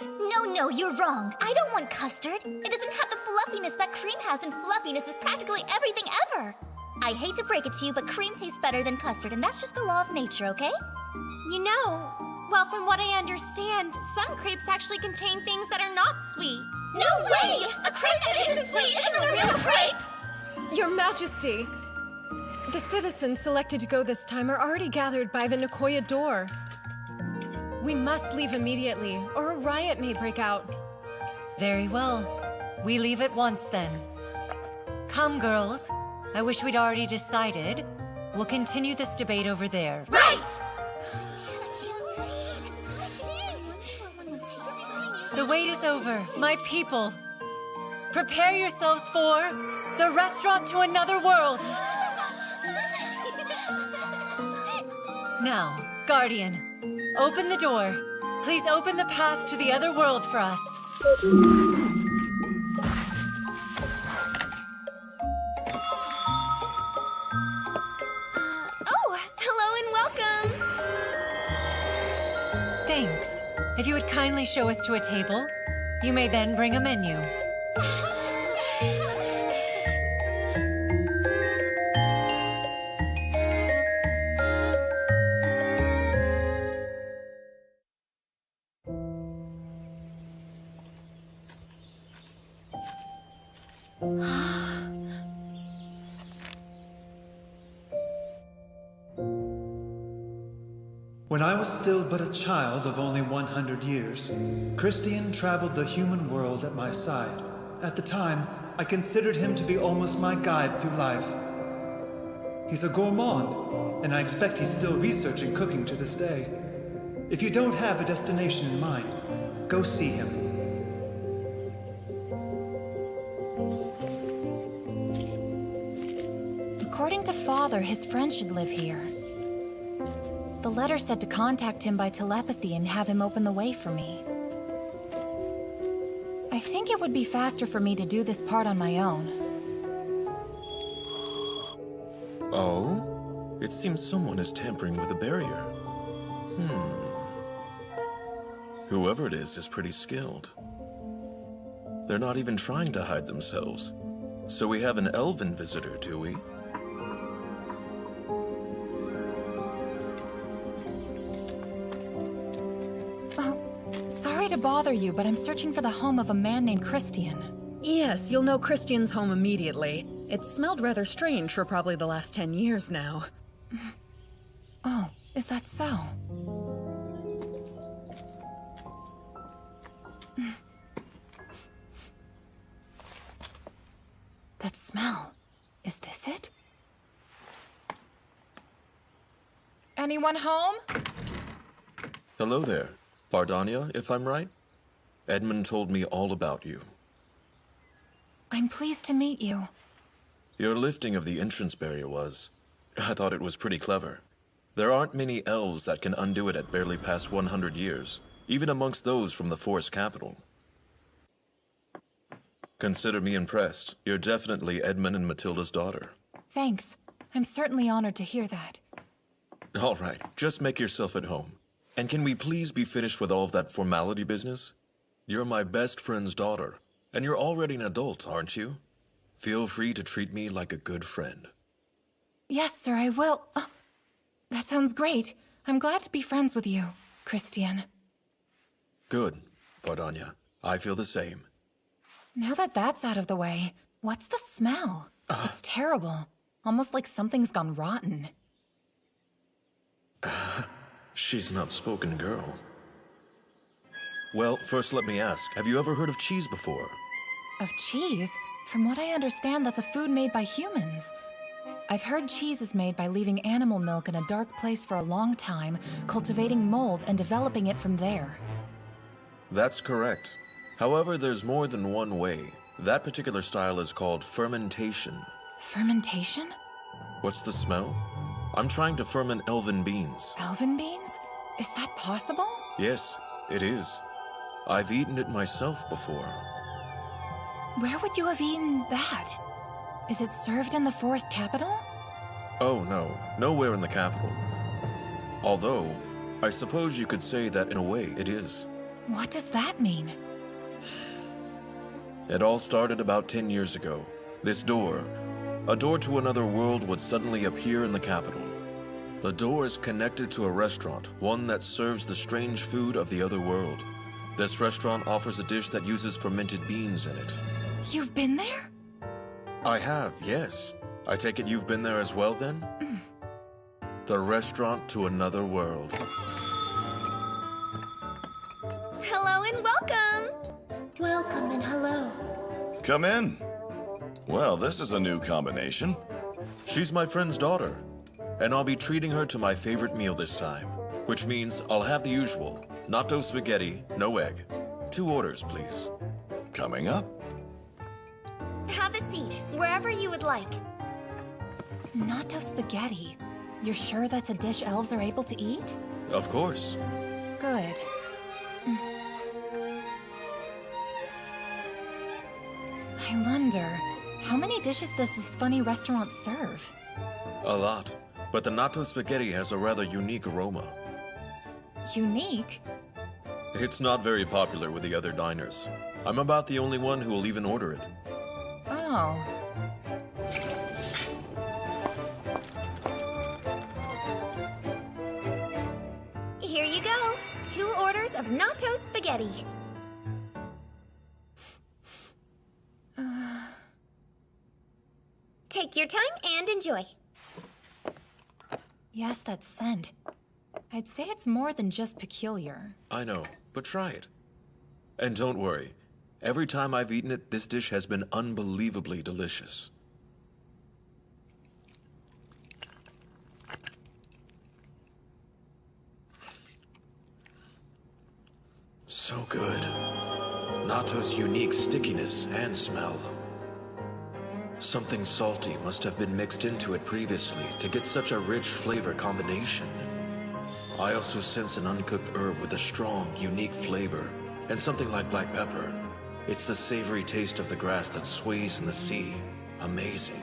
No, you're wrong. I don't want custard. It doesn't have the fluffiness that cream has, and fluffiness is practically everything ever. I hate to break it to you, but cream tastes better than custard, and that's just the law of nature, okay? You know, well, from what I understand, some crepes actually contain things that are not sweet. No way! A crepe that isn't sweet isn't a real crepe! Your Majesty, the citizens selected to go this time are already gathered by the Nekoya door. We must leave immediately, or a riot may break out. Very well. We leave at once, then. Come, girls. I wish we'd already decided. We'll continue this debate over there. Right! The wait is over, my people. Prepare yourselves for the restaurant to another world. Now, Guardian, open the door. Please open the path to the other world for us. Hello and welcome! Thanks. If you would kindly show us to a table. You may then bring a menu. When I was still but a child of only 100 years, Christian traveled the human world at my side. At the time, I considered him to be almost my guide through life. He's a gourmand, and I expect he's still researching cooking to this day. If you don't have a destination in mind, go see him. According to Father, his friend should live here. The letter said to contact him by telepathy and have him open the way for me. I think it would be faster for me to do this part on my own. Oh? It seems someone is tampering with the barrier. Whoever it is pretty skilled. They're not even trying to hide themselves. So we have an elven visitor, do we? Sorry to bother you, but I'm searching for the home of a man named Christian. Yes, you'll know Christian's home immediately. It smelled rather strange for probably the last 10 years now. Oh, is that so? That smell. Is this it? Anyone home? Hello there. Bardania, if I'm right? Edmund told me all about you. I'm pleased to meet you. Your lifting of the entrance barrier was... I thought it was pretty clever. There aren't many elves that can undo it at barely past 100 years, even amongst those from the forest capital. Consider me impressed. You're definitely Edmund and Matilda's daughter. Thanks. I'm certainly honored to hear that. All right, just make yourself at home. And can we please be finished with all of that formality business? You're my best friend's daughter, and you're already an adult, aren't you? Feel free to treat me like a good friend. Yes, sir, I will. Oh, that sounds great. I'm glad to be friends with you, Christian. Good, Bardania. I feel the same. Now that that's out of the way, what's the smell? It's terrible. Almost like something's gone rotten. She's an outspoken girl. Well, first let me ask, have you ever heard of cheese before? Of cheese? From what I understand, that's a food made by humans. I've heard cheese is made by leaving animal milk in a dark place for a long time, cultivating mold and developing it from there. That's correct. However, there's more than one way. That particular style is called fermentation. Fermentation? What's the smell? I'm trying to ferment elven beans. Elven beans? Is that possible? Yes, it is. I've eaten it myself before. Where would you have eaten that? Is it served in the forest capital? Oh no, nowhere in the capital. Although, I suppose you could say that in a way it is. What does that mean? It all started about 10 years ago. This door, a door to another world, would suddenly appear in the capital. The door is connected to a restaurant, one that serves the strange food of the other world. This restaurant offers a dish that uses fermented beans in it. You've been there? I have, yes. I take it you've been there as well, then? The restaurant to another world. Hello and welcome! Welcome and hello. Come in. Well, this is a new combination. She's my friend's daughter, and I'll be treating her to my favorite meal this time, which means I'll have the usual. Natto spaghetti, no egg. 2 orders, please. Coming up. Have a seat, wherever you would like. Natto spaghetti. You're sure that's a dish elves are able to eat? Of course. Good. I wonder, how many dishes does this funny restaurant serve? A lot, but the natto spaghetti has a rather unique aroma. Unique? It's not very popular with the other diners. I'm about the only one who will even order it. Oh. Here you go. 2 orders of natto spaghetti. Take your time and enjoy. Yes, that scent. I'd say it's more than just peculiar. I know, but try it. And don't worry. Every time I've eaten it, this dish has been unbelievably delicious. So good. Natto's unique stickiness and smell. Something salty must have been mixed into it previously to get such a rich flavor combination. I also sense an uncooked herb with a strong, unique flavor, and something like black pepper. It's the savory taste of the grass that sways in the sea. Amazing.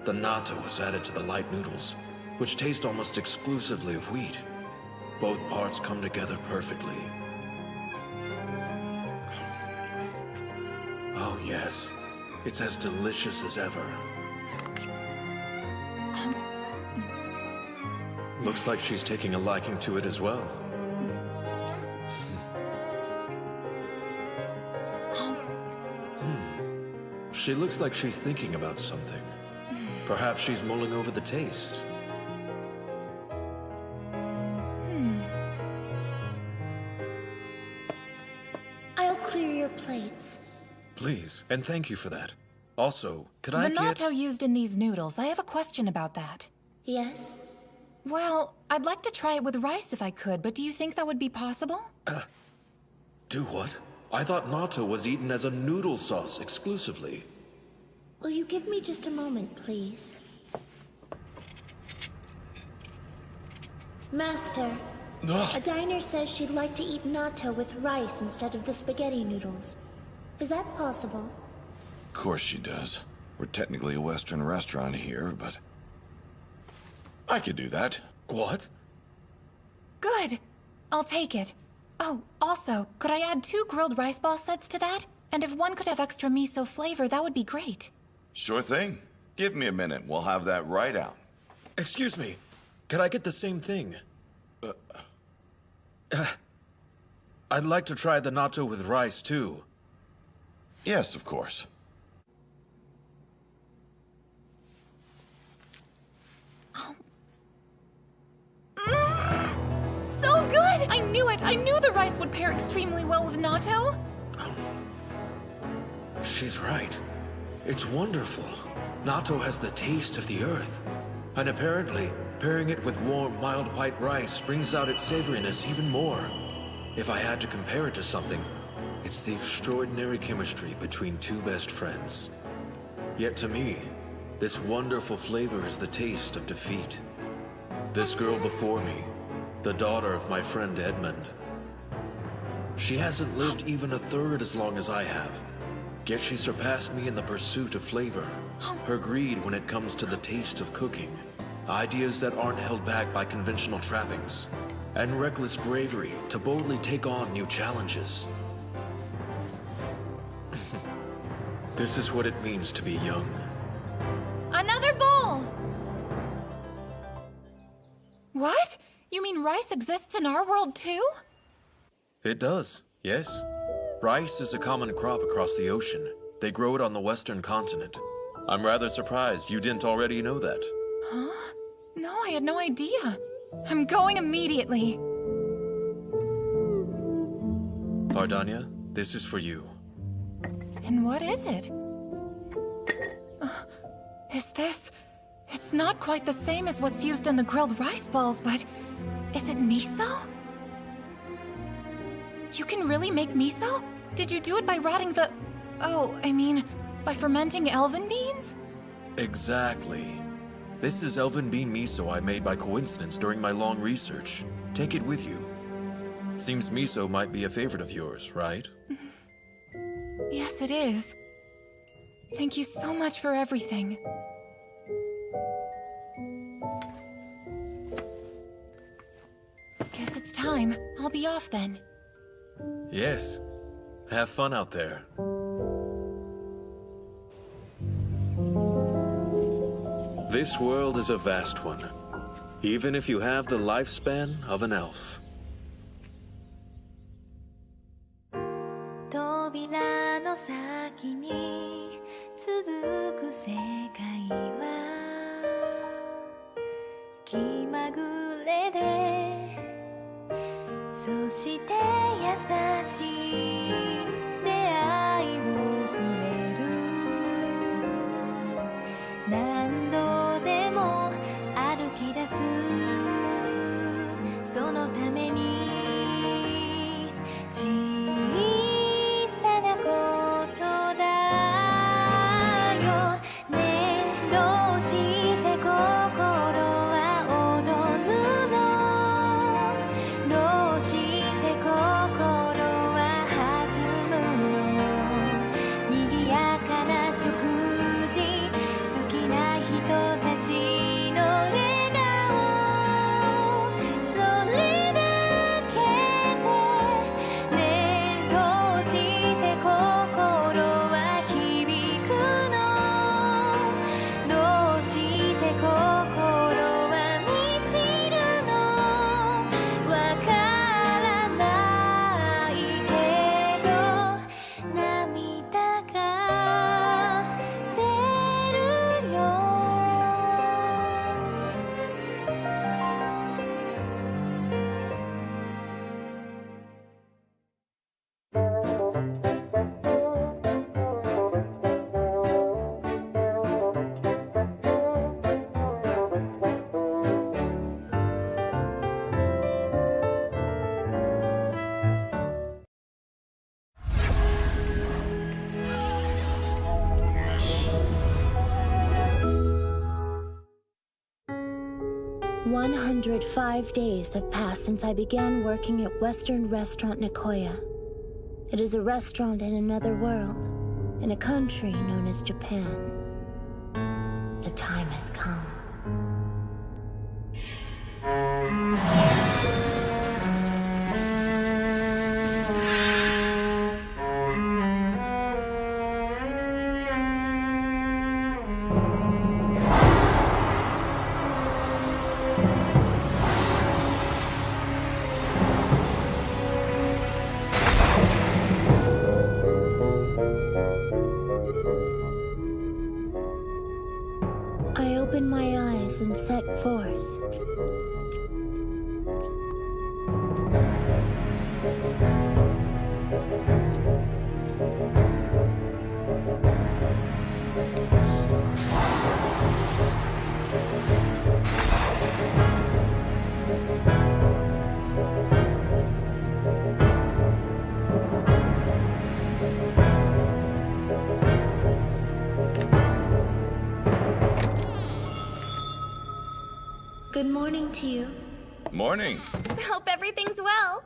The natto was added to the light noodles, which taste almost exclusively of wheat. Both parts come together perfectly. Oh yes, it's as delicious as ever. Looks like she's taking a liking to it as well. She looks like she's thinking about something. Perhaps she's mulling over the taste. I'll clear your plates. Please, and thank you for that. Also, could I The get... natto used in these noodles, I have a question about that. Yes? Well, I'd like to try it with rice if I could, but do you think that would be possible? Do what? I thought natto was eaten as a noodle sauce exclusively. Will you give me just a moment, please? Master, a diner says she'd like to eat natto with rice instead of the spaghetti noodles. Is that possible? Of course she does. We're technically a Western restaurant here, but... I could do that. What? Good. I'll take it. Oh, also, could I add 2 grilled rice ball sets to that? And if one could have extra miso flavor, that would be great. Sure thing. Give me a minute. We'll have that right out. Excuse me. Could I get the same thing? I'd like to try the natto with rice, too. Yes, of course. So good! I knew it! I knew the rice would pair extremely well with natto. She's right. It's wonderful. Natto has the taste of the earth. And apparently, pairing it with warm, mild white rice brings out its savoriness even more. If I had to compare it to something, it's the extraordinary chemistry between 2 best friends. Yet to me, this wonderful flavor is the taste of defeat. This girl before me, the daughter of my friend Edmund. She hasn't lived even a third as long as I have. Yet she surpassed me in the pursuit of flavor. Her greed when it comes to the taste of cooking. Ideas that aren't held back by conventional trappings. And reckless bravery to boldly take on new challenges. This is what it means to be young. Another bowl! What? You mean rice exists in our world too? It does, yes. Rice is a common crop across the ocean. They grow it on the western continent. I'm rather surprised you didn't already know that. Huh? No, I had no idea. I'm going immediately. Vardania, this is for you. And what is it? Is this... It's not quite the same as what's used in the grilled rice balls, but... Is it miso? You can really make miso? Did you do it by rotting the... Oh, I mean, by fermenting elven beans? Exactly. This is elven bean miso I made by coincidence during my long research. Take it with you. Seems miso might be a favorite of yours, right? Yes, it is. Thank you so much for everything. Guess it's time. I'll be off then. Yes. Have fun out there. This world is a vast one, even if you have the lifespan of an elf. 扉の先に続く世界は気まぐれでそして優しい出会いをくれる何度でも歩き出すそのために小さなことだよねどうして心は踊るのどうして心は弾むの賑やかな食事好きな人たちの笑顔それだけでねどうして心は響くのどうして心は満ちるのわからないけど涙が出るよ 105 days have passed since I began working at Western Restaurant Nekoya. It is a restaurant in another world, in a country known as Japan. The time has come. I opened my eyes and set forth. Good morning to you. Morning. Hope everything's well.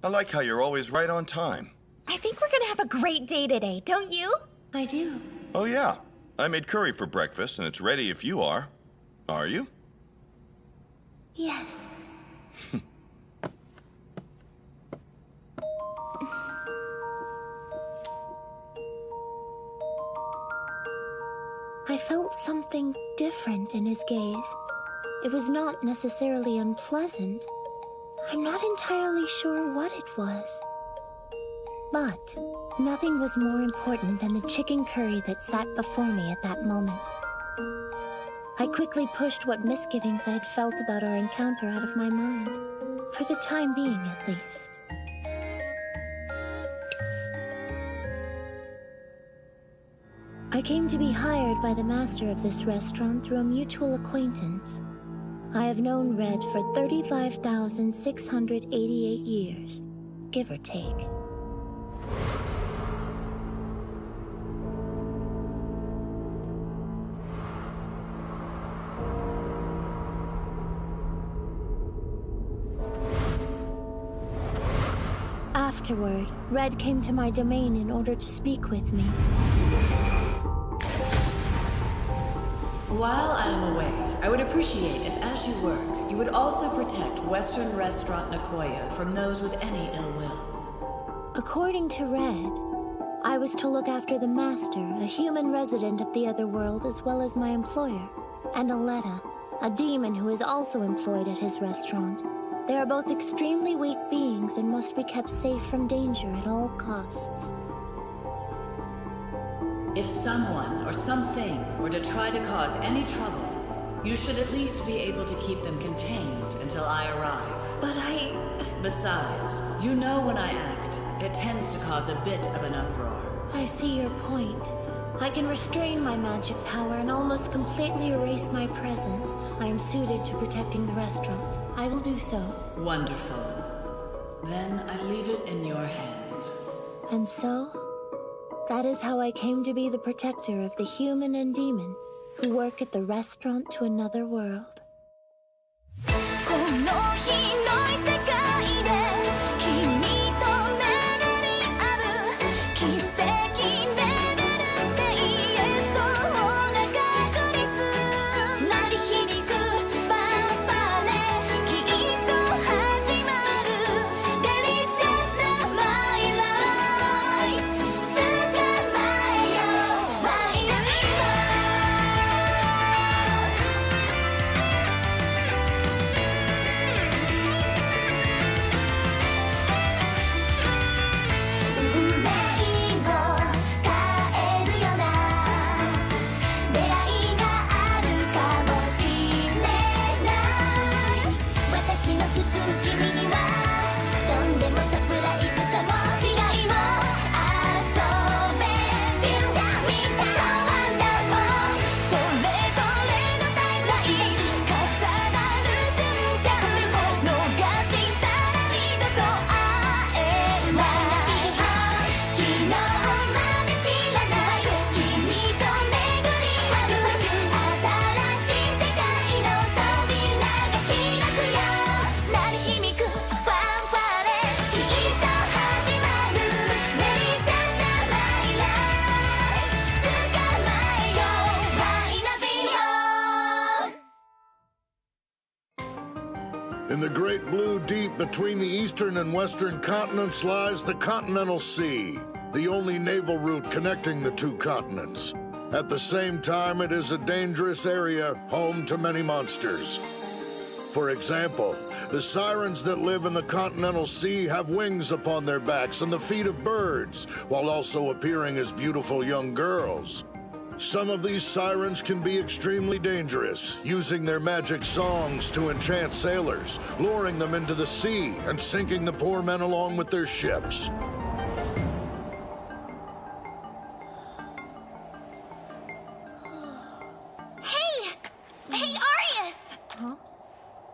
I like how you're always right on time. I think we're gonna have a great day today, don't you? I do. Oh, yeah. I made curry for breakfast, and it's ready if you are. Are you? Yes. I felt something different in his gaze. It was not necessarily unpleasant. I'm not entirely sure what it was. But nothing was more important than the chicken curry that sat before me at that moment. I quickly pushed what misgivings I had felt about our encounter out of my mind, for the time being at least. I came to be hired by the master of this restaurant through a mutual acquaintance. I have known Red for 35,688 years, give or take. Afterward, Red came to my domain in order to speak with me. While I am away, I would appreciate if, as you work, you would also protect Western Restaurant Nekoya from those with any ill will. According to Red, I was to look after the Master, a human resident of the other world, as well as my employer, and Aletta, a demon who is also employed at his restaurant. They are both extremely weak beings and must be kept safe from danger at all costs. If someone or something were to try to cause any trouble, you should at least be able to keep them contained until I arrive. But Besides, you know when I act, it tends to cause a bit of an uproar. I see your point. I can restrain my magic power and almost completely erase my presence. I am suited to protecting the restaurant. I will do so. Wonderful. Then I leave it in your hands. And so, that is how I came to be the protector of the human and demon who work at the restaurant to another world. この広い世界で君と巡り合う奇跡レベルって言えそうな確率鳴り響くファンファーレきっと始まるデリシャスなマイライフ捕まえようマイライフ In the great blue deep between the eastern and western continents lies the Continental Sea, the only naval route connecting the two continents. At the same time, it is a dangerous area, home to many monsters. For example, the sirens that live in the Continental Sea have wings upon their backs and the feet of birds, while also appearing as beautiful young girls. Some of these sirens can be extremely dangerous, using their magic songs to enchant sailors, luring them into the sea and sinking the poor men along with their ships. Hey, Arius! Huh?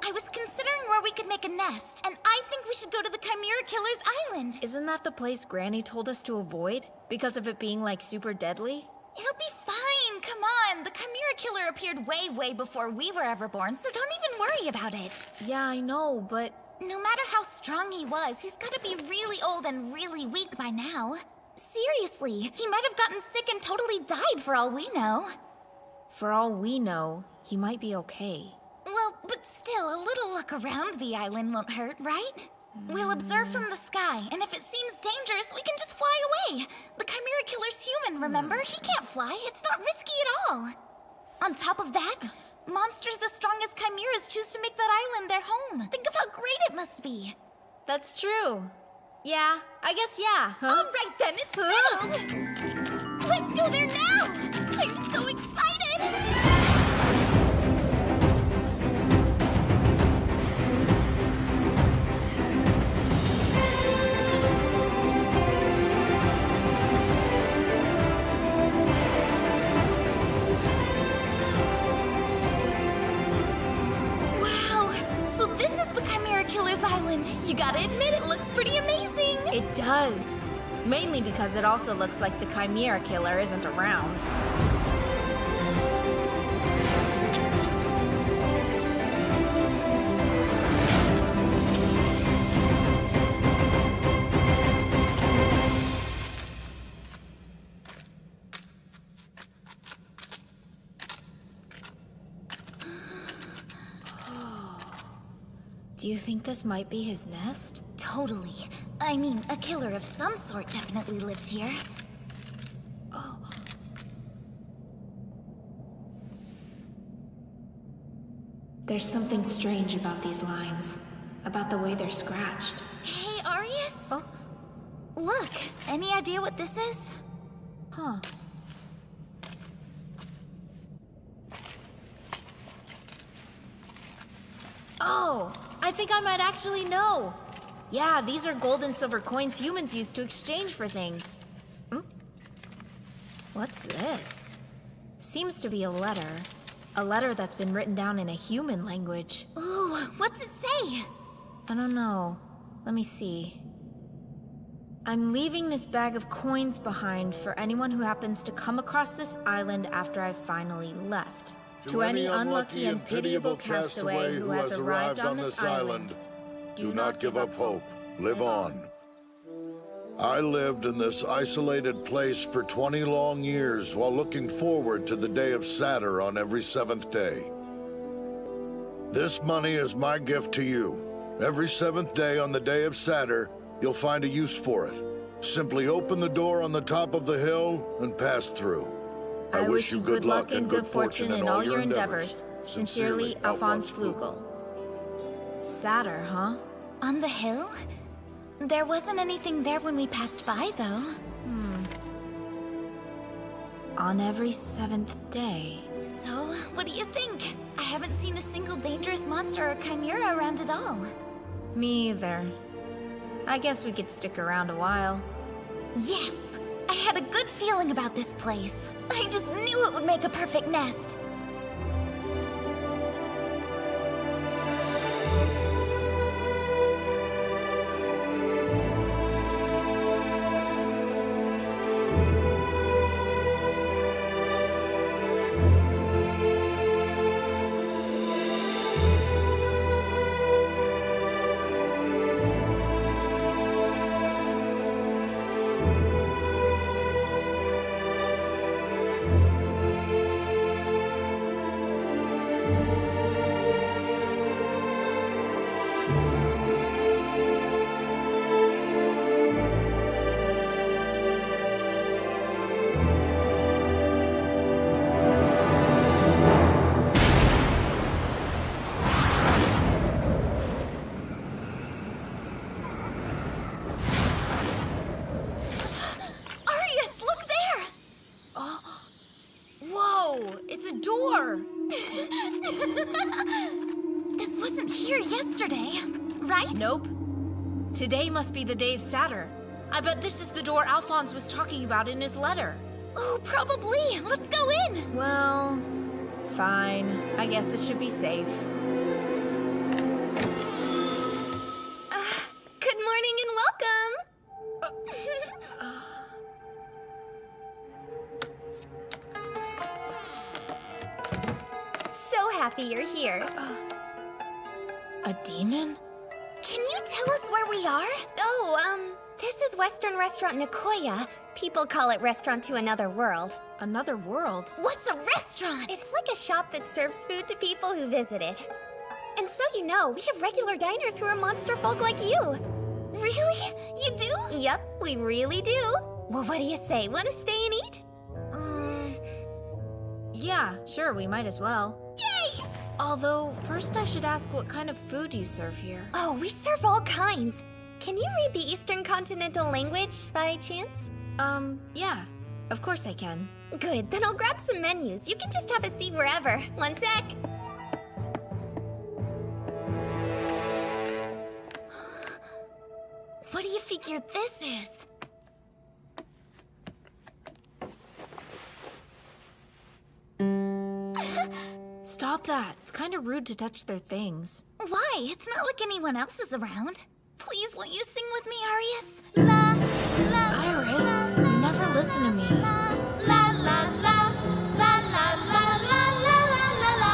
I was considering where we could make a nest, and I think we should go to the Chimera Killer's Island. Isn't that the place Granny told us to avoid? Because of it being, like, super deadly? It'll be fine, come on. The Chimera Killer appeared way before we were ever born, so don't even worry about it. Yeah, I know, but... No matter how strong he was, he's gotta be really old and really weak by now. Seriously, he might have gotten sick and totally died for all we know. For all we know, he might be okay. Well, but still, a little look around the island won't hurt, right? We'll observe from the sky, and if it seems dangerous, we can just fly away. The Chimera Killer's human, remember? He can't fly. It's not risky at all. On top of that, monsters as strong as chimeras choose to make that island their home. Think of how great it must be. That's true. Yeah, I guess yeah. Huh? All right then, it's settled. Let's go there now. I'm so excited. Island. You gotta admit, it looks pretty amazing. It does. Mainly because it also looks like the Chimera Killer isn't around. Do you think this might be his nest? Totally. I mean, a killer of some sort definitely lived here. There's something strange about these lines. About the way they're scratched. Hey, Arius? Oh? Look, any idea what this is? Huh. Oh, I think I might actually know. Yeah, these are gold and silver coins humans use to exchange for things. What's this? Seems to be a letter. A letter that's been written down in a human language. Ooh, what's it say? I don't know. Let me see. I'm leaving this bag of coins behind for anyone who happens to come across this island after I've finally left. To any unlucky and pitiable castaway who has arrived on this island, do not give up hope. Live on. I lived in this isolated place for 20 long years while looking forward to the day of Saturn on every 7th day. This money is my gift to you. Every 7th day on the day of Saturn, you'll find a use for it. Simply open the door on the top of the hill and pass through. I wish you good luck and good fortune in all your endeavors. Sincerely, Alphonse Flugel. Saturn, huh? On the hill? There wasn't anything there when we passed by, though. On every 7th day. So, what do you think? I haven't seen a single dangerous monster or chimera around at all. Me either. I guess we could stick around a while. Yes! I had a good feeling about this place. I just knew it would make a perfect nest. This wasn't here yesterday, right? Nope. Today must be the day of Saturn. I bet this is the door Alphonse was talking about in his letter. Oh, probably. Let's go in. Well, fine. I guess it should be safe. Good morning and welcome. So happy you're here. A demon? Can you tell us where we are? Oh, this is Western Restaurant Nekoya. People call it Restaurant to Another World. Another world? What's a restaurant? It's like a shop that serves food to people who visit it. And so you know, we have regular diners who are monster folk like you. Really? You do? Yep, we really do. Well, what do you say? Want to stay and eat? Yeah, sure, we might as well. Yay! Although, first I should ask what kind of food you serve here. Oh, we serve all kinds. Can you read the Eastern Continental language, by chance? Yeah. Of course I can. Good, then I'll grab some menus. You can just have a seat wherever. One sec. What do you figure this is? Stop that. It's kind of rude to touch their things. Why? It's not like anyone else is around. Please, won't you sing with me, Arius? La, la, Iris, you never listen to me. la, la, la, la, la, la, la, la, la, la, la, la,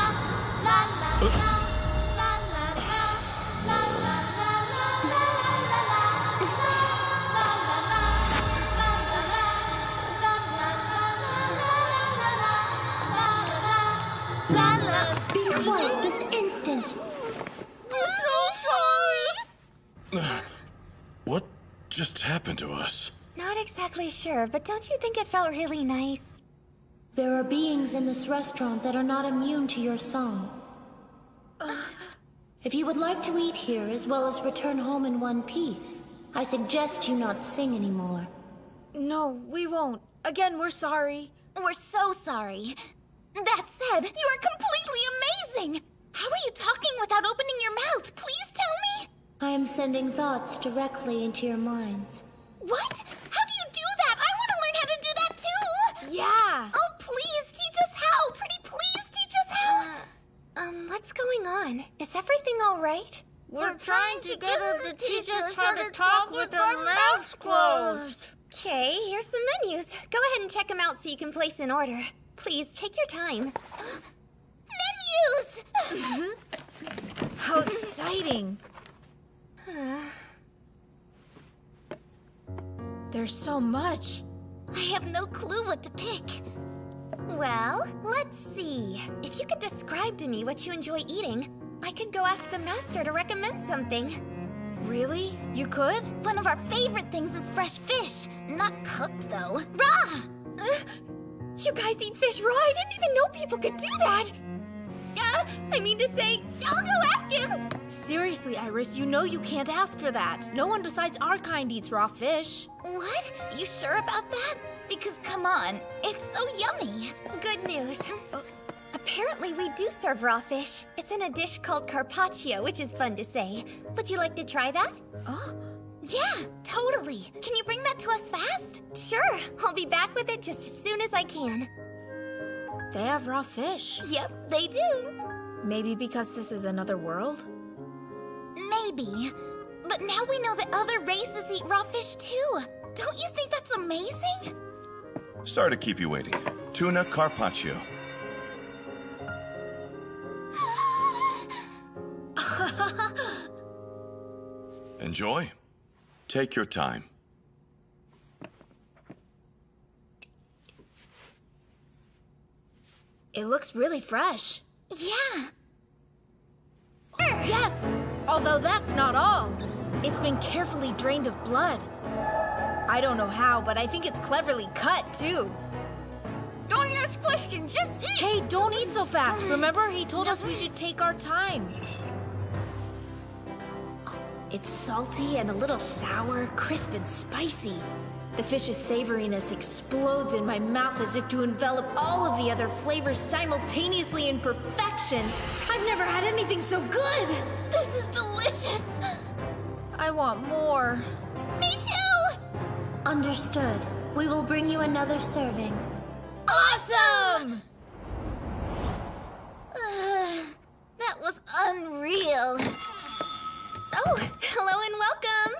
la, la. Be quiet this instant. I'm so sorry. What to us? Not exactly sure, but don't you think it felt really nice? There are beings in this restaurant that are not immune to your song. If you would like to eat here as well as return home in one piece, I suggest you not sing anymore. No, we won't. Again, we're sorry. We're so sorry. That said, you are completely amazing! How are you talking without opening your mouth? Please tell me! I am sending thoughts directly into your minds. What? How do you do that? I want to learn how to do that too! Yeah! Oh, please teach us how! Pretty please teach us how! What's going on? Is everything all right? We're trying to get her to teach us how to talk with our mouths closed. Okay, here's some menus. Go ahead and check them out so you can place an order. Please, take your time. Menus! How exciting! There's so much. I have no clue what to pick. Well, let's see. If you could describe to me what you enjoy eating, I could go ask the master to recommend something. Really? You could? One of our favorite things is fresh fish. Not cooked, though. Raw! You guys eat fish raw? I didn't even know people could do that! I mean to say, I'll go ask him! Seriously, Iris, you know you can't ask for that. No one besides our kind eats raw fish. What? You sure about that? Because, come on, it's so yummy. Good news. Apparently we do serve raw fish. It's in a dish called carpaccio, which is fun to say. Would you like to try that? Oh? Yeah, totally. Can you bring that to us fast? Sure. I'll be back with it just as soon as I can. They have raw fish. Yep, they do. Maybe because this is another world? Maybe. But now we know that other races eat raw fish too. Don't you think that's amazing? Sorry to keep you waiting. Tuna carpaccio. Enjoy. Take your time. It looks really fresh. Yeah. Yes! Although that's not all. It's been carefully drained of blood. I don't know how, but I think it's cleverly cut, too. Don't ask questions, just eat! Hey, don't eat so fast. Remember, he told us we should take our time. It's salty and a little sour, crisp and spicy. The fish's savoriness explodes in my mouth as if to envelop all of the other flavors simultaneously in perfection. I've never had anything so good! This is delicious! I want more. Me too! Understood. We will bring you another serving. Awesome! That was unreal. Oh, hello and welcome.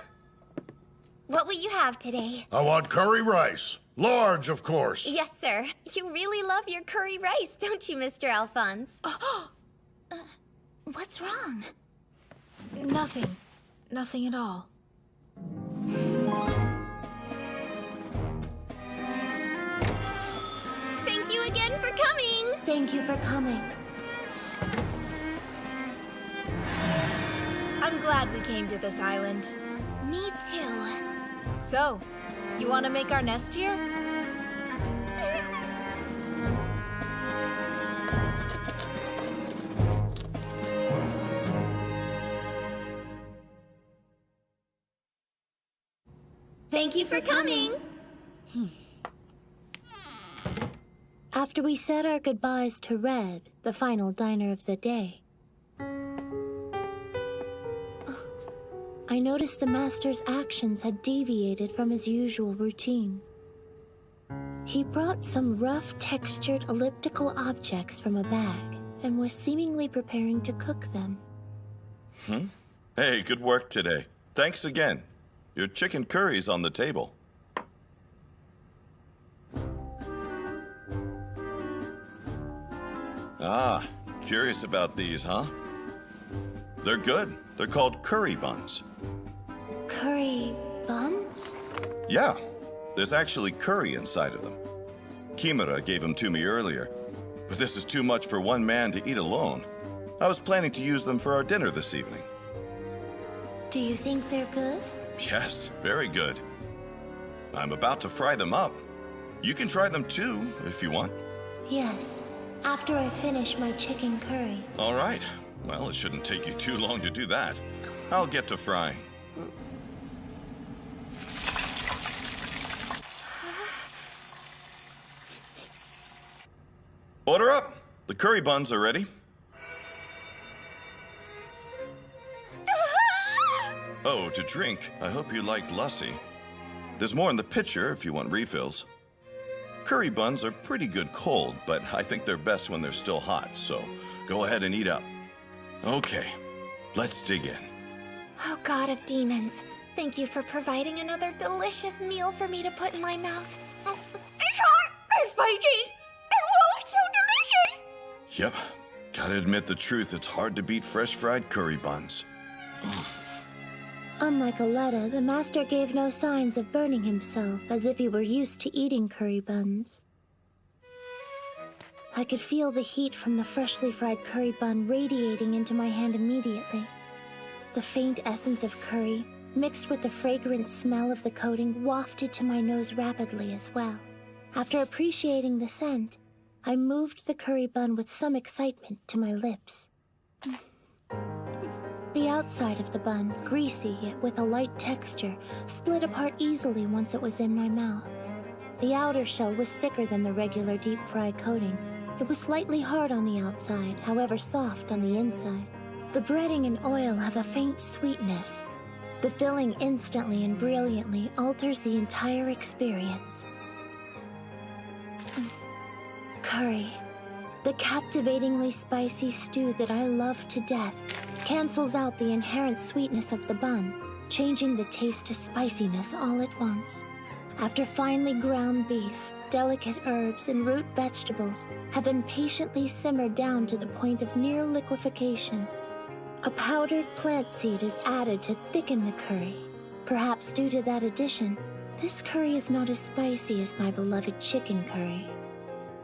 What will you have today? I want curry rice. Large, of course. Yes, sir. You really love your curry rice, don't you, Mr. Alphonse? What's wrong? Nothing. Nothing at all. Thank you again for coming. Thank you for coming. I'm glad we came to this island. Me too. So, you want to make our nest here? Thank you for coming. After we said our goodbyes to Red, the final diner of the day, I noticed the master's actions had deviated from his usual routine. He brought some rough, textured, elliptical objects from a bag and was seemingly preparing to cook them. Hey, good work today. Thanks again. Your chicken curry's on the table. Ah, curious about these, huh? They're good. They're called curry buns. Curry buns? Yeah, there's actually curry inside of them. Kimura gave them to me earlier, but this is too much for one man to eat alone. I was planning to use them for our dinner this evening. Do you think they're good? Yes, very good. I'm about to fry them up. You can try them too, if you want. Yes, after I finish my chicken curry. All right. Well, it shouldn't take you too long to do that. I'll get to frying. Order up. The curry buns are ready. Oh, to drink, I hope you like lassi. There's more in the pitcher if you want refills. Curry buns are pretty good cold, but I think they're best when they're still hot, so go ahead and eat up. Okay, let's dig in. Oh, God of demons. Thank you for providing another delicious meal for me to put in my mouth. It's hot! It's spicy! And oh, it's so delicious! Yep, gotta admit the truth, it's hard to beat fresh fried curry buns. Unlike Aletta, the master gave no signs of burning himself, as if he were used to eating curry buns. I could feel the heat from the freshly fried curry bun radiating into my hand immediately. The faint essence of curry, mixed with the fragrant smell of the coating, wafted to my nose rapidly as well. After appreciating the scent, I moved the curry bun with some excitement to my lips. The outside of the bun, greasy yet with a light texture, split apart easily once it was in my mouth. The outer shell was thicker than the regular deep-fried coating. It was slightly hard on the outside, however soft on the inside. The breading and oil have a faint sweetness. The filling instantly and brilliantly alters the entire experience. Curry. The captivatingly spicy stew that I love to death cancels out the inherent sweetness of the bun, changing the taste to spiciness all at once. After finely ground beef, delicate herbs and root vegetables have been patiently simmered down to the point of near liquefaction. A powdered plant seed is added to thicken the curry. Perhaps due to that addition, this curry is not as spicy as my beloved chicken curry.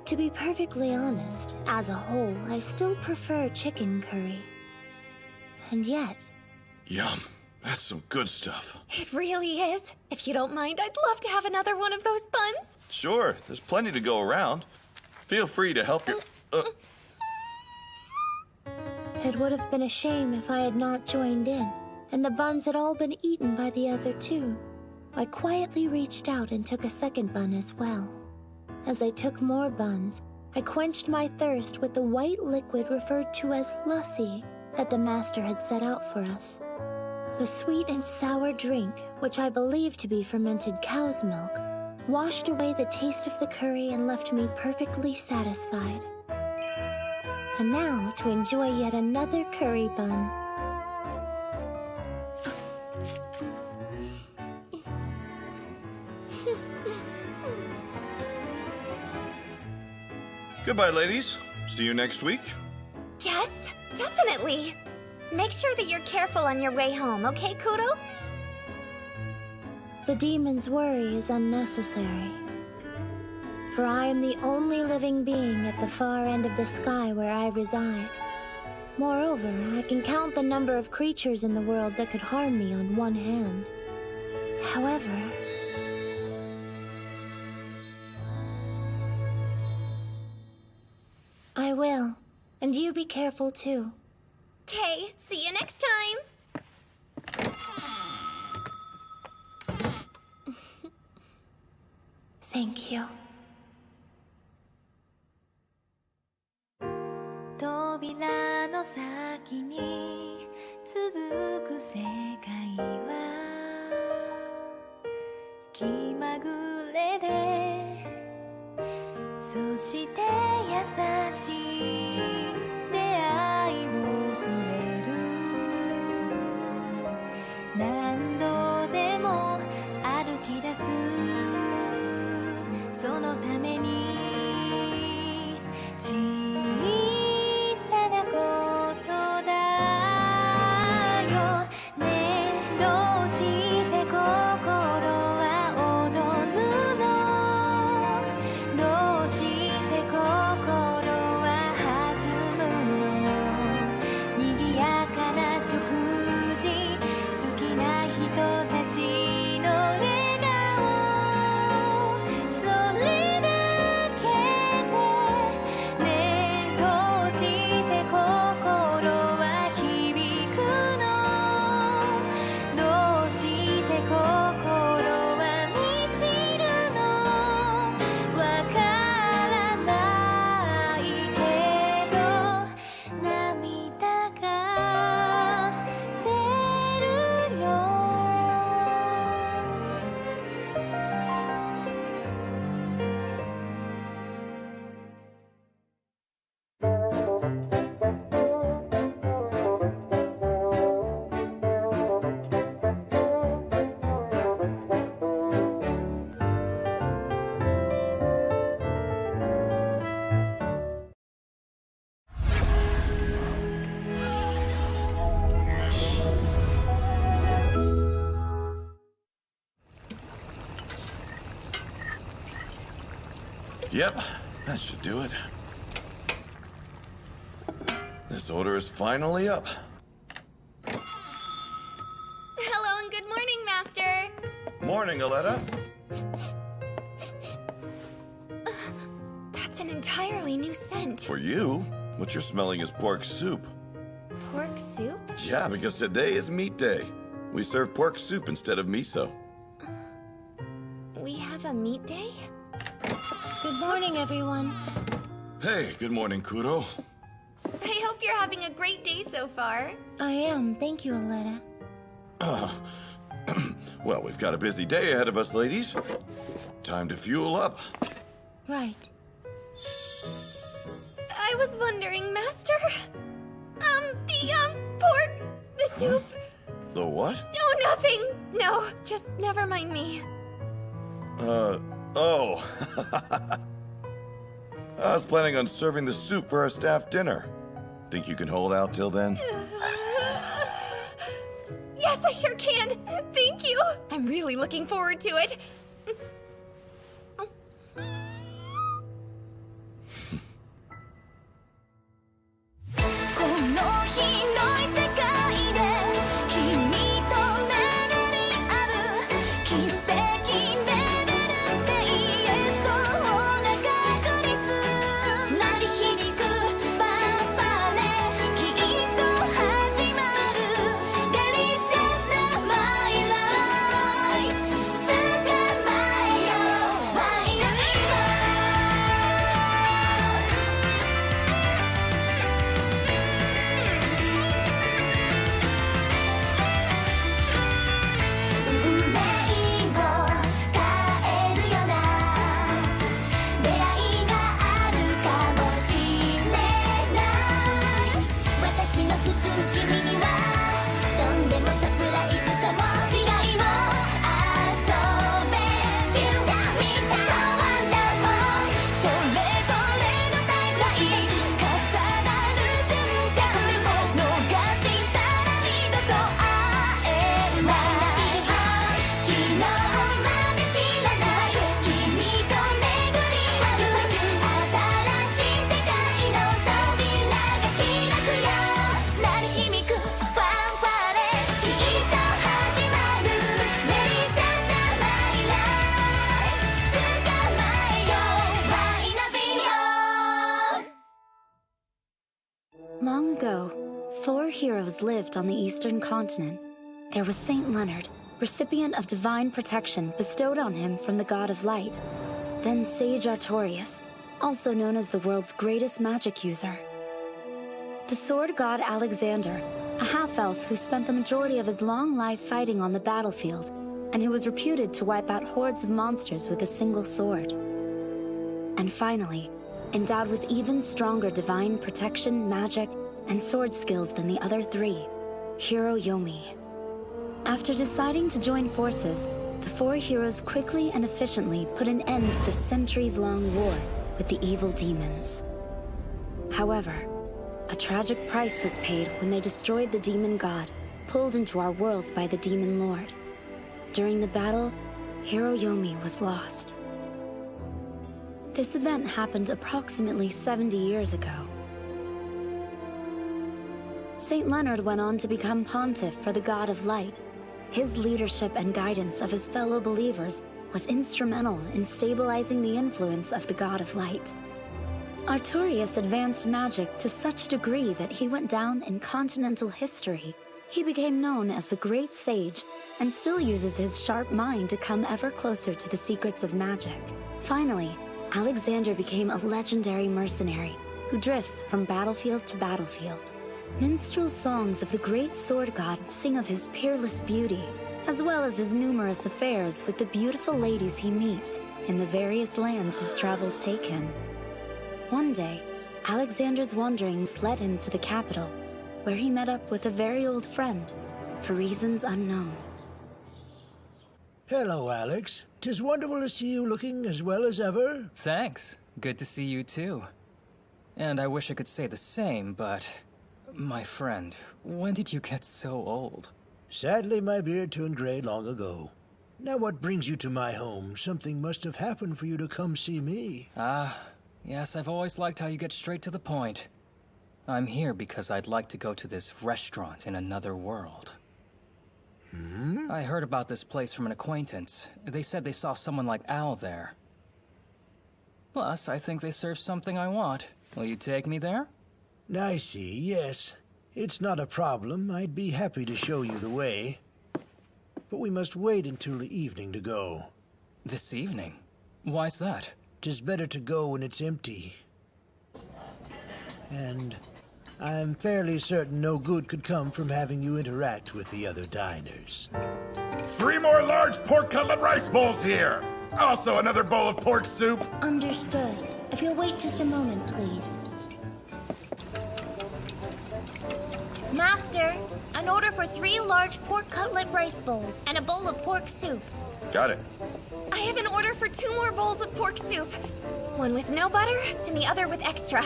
To be perfectly honest, as a whole, I still prefer chicken curry. And yet... Yum. That's some good stuff. It really is. If you don't mind, I'd love to have another one of those buns. Sure, there's plenty to go around. Feel free to help your... It would have been a shame if I had not joined in, and the buns had all been eaten by the other two. I quietly reached out and took a second bun as well. As I took more buns, I quenched my thirst with the white liquid referred to as lassi that the master had set out for us. The sweet and sour drink, which I believed to be fermented cow's milk, washed away the taste of the curry and left me perfectly satisfied. And now to enjoy yet another curry bun. Goodbye, ladies. See you next week. Yes, definitely. Make sure that you're careful on your way home, okay, Kuro? The demon's worry is unnecessary. For I am the only living being at the far end of the sky where I reside. Moreover, I can count the number of creatures in the world that could harm me on one hand. However... I will. And you be careful too. Okay, see you next time. Thank you. 扉の先に続く世界は気まぐれでそして優しい出会いをくれる何度でも歩き出すそのために小さなことだよねどうして心は踊るのどうして心は弾 Yep, that should do it. This order is finally up. Hello and good morning, Master. Morning, Aletta. That's an entirely new scent. For you, what you're smelling is pork soup. Pork soup? Yeah, because today is meat day. We serve pork soup instead of miso. We have a meat day? Good morning, everyone. Hey, good morning, Kuro. I hope you're having a great day so far. I am. Thank you, Aletta. Well, we've got a busy day ahead of us, ladies. Time to fuel up. Right. I was wondering, Master. The soup. The what? Oh, nothing. No, just never mind me. Oh. I was planning on serving the soup for our staff dinner. Think you can hold out till then? Yes, I sure can. Thank you. I'm really looking forward to it. この広い世界で君と巡り合う奇跡レベルって言えそうな確率鳴り響くファンファーレきっと始まるデリシャスなマイライフ捕まえようマイナビ運命を変えるような出会いがあるかもしれない私の普通君にはとんでもサプライズかも違いを遊べフューチャーミーチャーワンダフォーそれぞれのタイムライン重なる瞬間でも逃したら二度と会えない昨日まで知らない君と巡り合う新しい世界の扉が開くよ鳴り響くファンファーレきっと始まるデリシャスなマイライフ捕まえようマイナビオ Long ago, 4 heroes lived on the eastern continent. There was Saint Leonard, recipient of divine protection bestowed on him from the god of light. Then Sage Artorias, also known as the world's greatest magic user. The sword god Alexander, a half-elf who spent the majority of his long life fighting on the battlefield, and who was reputed to wipe out hordes of monsters with a single sword. And finally, endowed with even stronger divine protection, magic, and sword skills than the other 3, Hero Yomi. After deciding to join forces, the 4 heroes quickly and efficiently put an end to the centuries-long war with the evil demons. However, a tragic price was paid when they destroyed the demon god, pulled into our world by the demon lord. During the battle, Hero Yomi was lost. This event happened approximately 70 years ago. Saint Leonard went on to become pontiff for the god of light. His leadership and guidance of his fellow believers was instrumental in stabilizing the influence of the god of light. Artorias advanced magic to such a degree that he went down in continental history. He became known as the Great Sage and still uses his sharp mind to come ever closer to the secrets of magic. Finally, Alexander became a legendary mercenary who drifts from battlefield to battlefield. Minstrel songs of the great sword god sing of his peerless beauty, as well as his numerous affairs with the beautiful ladies he meets in the various lands his travels take him. One day, Alexander's wanderings led him to the capital, where he met up with a very old friend, for reasons unknown. Hello, Alex. 'Tis wonderful to see you looking as well as ever. Thanks. Good to see you too. And I wish I could say the same, but... My friend, when did you get so old? Sadly, my beard turned gray long ago. Now what brings you to my home? Something must have happened for you to come see me. Yes, I've always liked how you get straight to the point. I'm here because I'd like to go to this restaurant in another world. I heard about this place from an acquaintance. They said they saw someone like Al there. Plus, I think they serve something I want. Will you take me there? I see, yes. It's not a problem. I'd be happy to show you the way. But we must wait until the evening to go. This evening? Why's that? 'Tis better to go when it's empty. And I'm fairly certain no good could come from having you interact with the other diners. 3 more large pork cutlet rice bowls here! Also another bowl of pork soup. Understood. If you'll wait just a moment, please. Master, an order for 3 large pork cutlet rice bowls and a bowl of pork soup. Got it. I have an order for 2 more bowls of pork soup. One with no butter and the other with extra.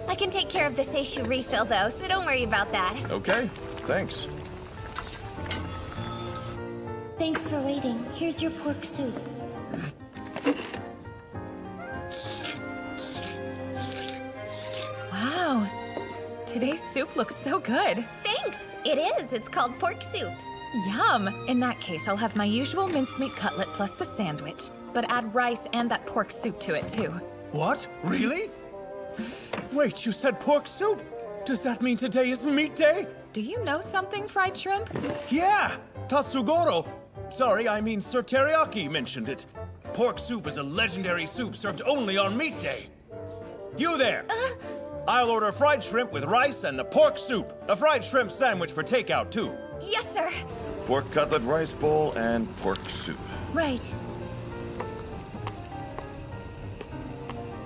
I can take care of the seishu refill, though, so don't worry about that. Okay, thanks. Thanks for waiting. Here's your pork soup. Wow. Today's soup looks so good. Thanks. It is. It's called pork soup. Yum! In that case, I'll have my usual minced meat cutlet plus the sandwich, but add rice and that pork soup to it, too. What? Really? Wait, you said pork soup? Does that mean today is meat day? Do you know something, fried shrimp? Yeah! Tatsugoro! Sorry, I mean Sir Teriyaki mentioned it. Pork soup is a legendary soup served only on meat day. You there! I'll order fried shrimp with rice and the pork soup. A fried shrimp sandwich for takeout, too. Yes, sir. Pork cutlet rice bowl and pork soup. Right.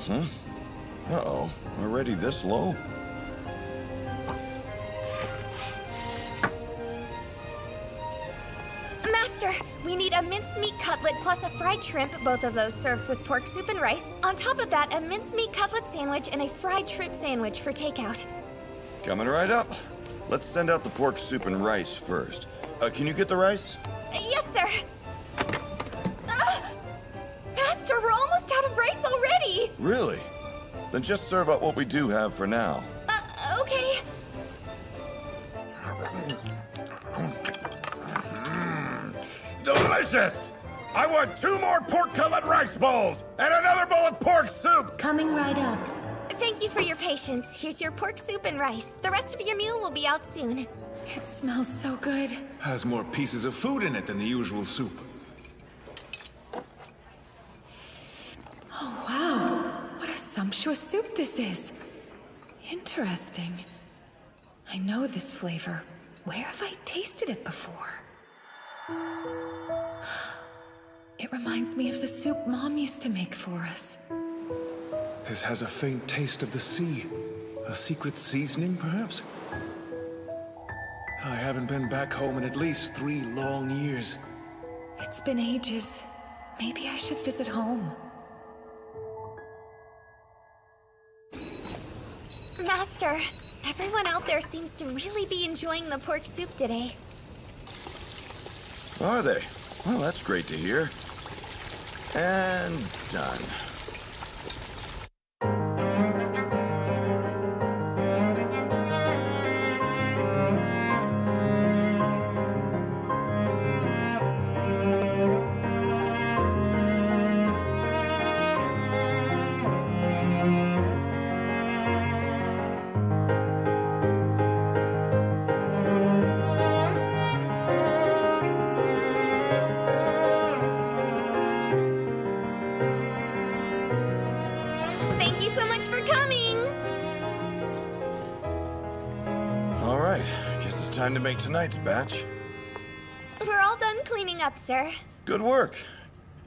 Huh? Uh-oh. Already this low? Master, we need a mincemeat cutlet plus a fried shrimp, both of those served with pork soup and rice. On top of that, a mincemeat cutlet sandwich and a fried shrimp sandwich for takeout. Coming right up. Let's send out the pork soup and rice first. Can you get the rice? Yes, sir. Master, we're almost out of rice already. Really? Then just serve up what we do have for now. Okay. Delicious! I want 2 more pork cutlet rice bowls and another bowl of pork soup! Coming right up. Thank you for your patience. Here's your pork soup and rice. The rest of your meal will be out soon. It smells so good. Has more pieces of food in it than the usual soup. Oh, wow. What a sumptuous soup this is. Interesting. I know this flavor. Where have I tasted it before? It reminds me of the soup Mom used to make for us. This has a faint taste of the sea. A secret seasoning, perhaps? I haven't been back home in at least 3 long years. It's been ages. Maybe I should visit home. Master, everyone out there seems to really be enjoying the pork soup today. Are they? Well, that's great to hear. And done. Thank you so much for coming! All right. Guess it's time to make tonight's batch. We're all done cleaning up, sir. Good work.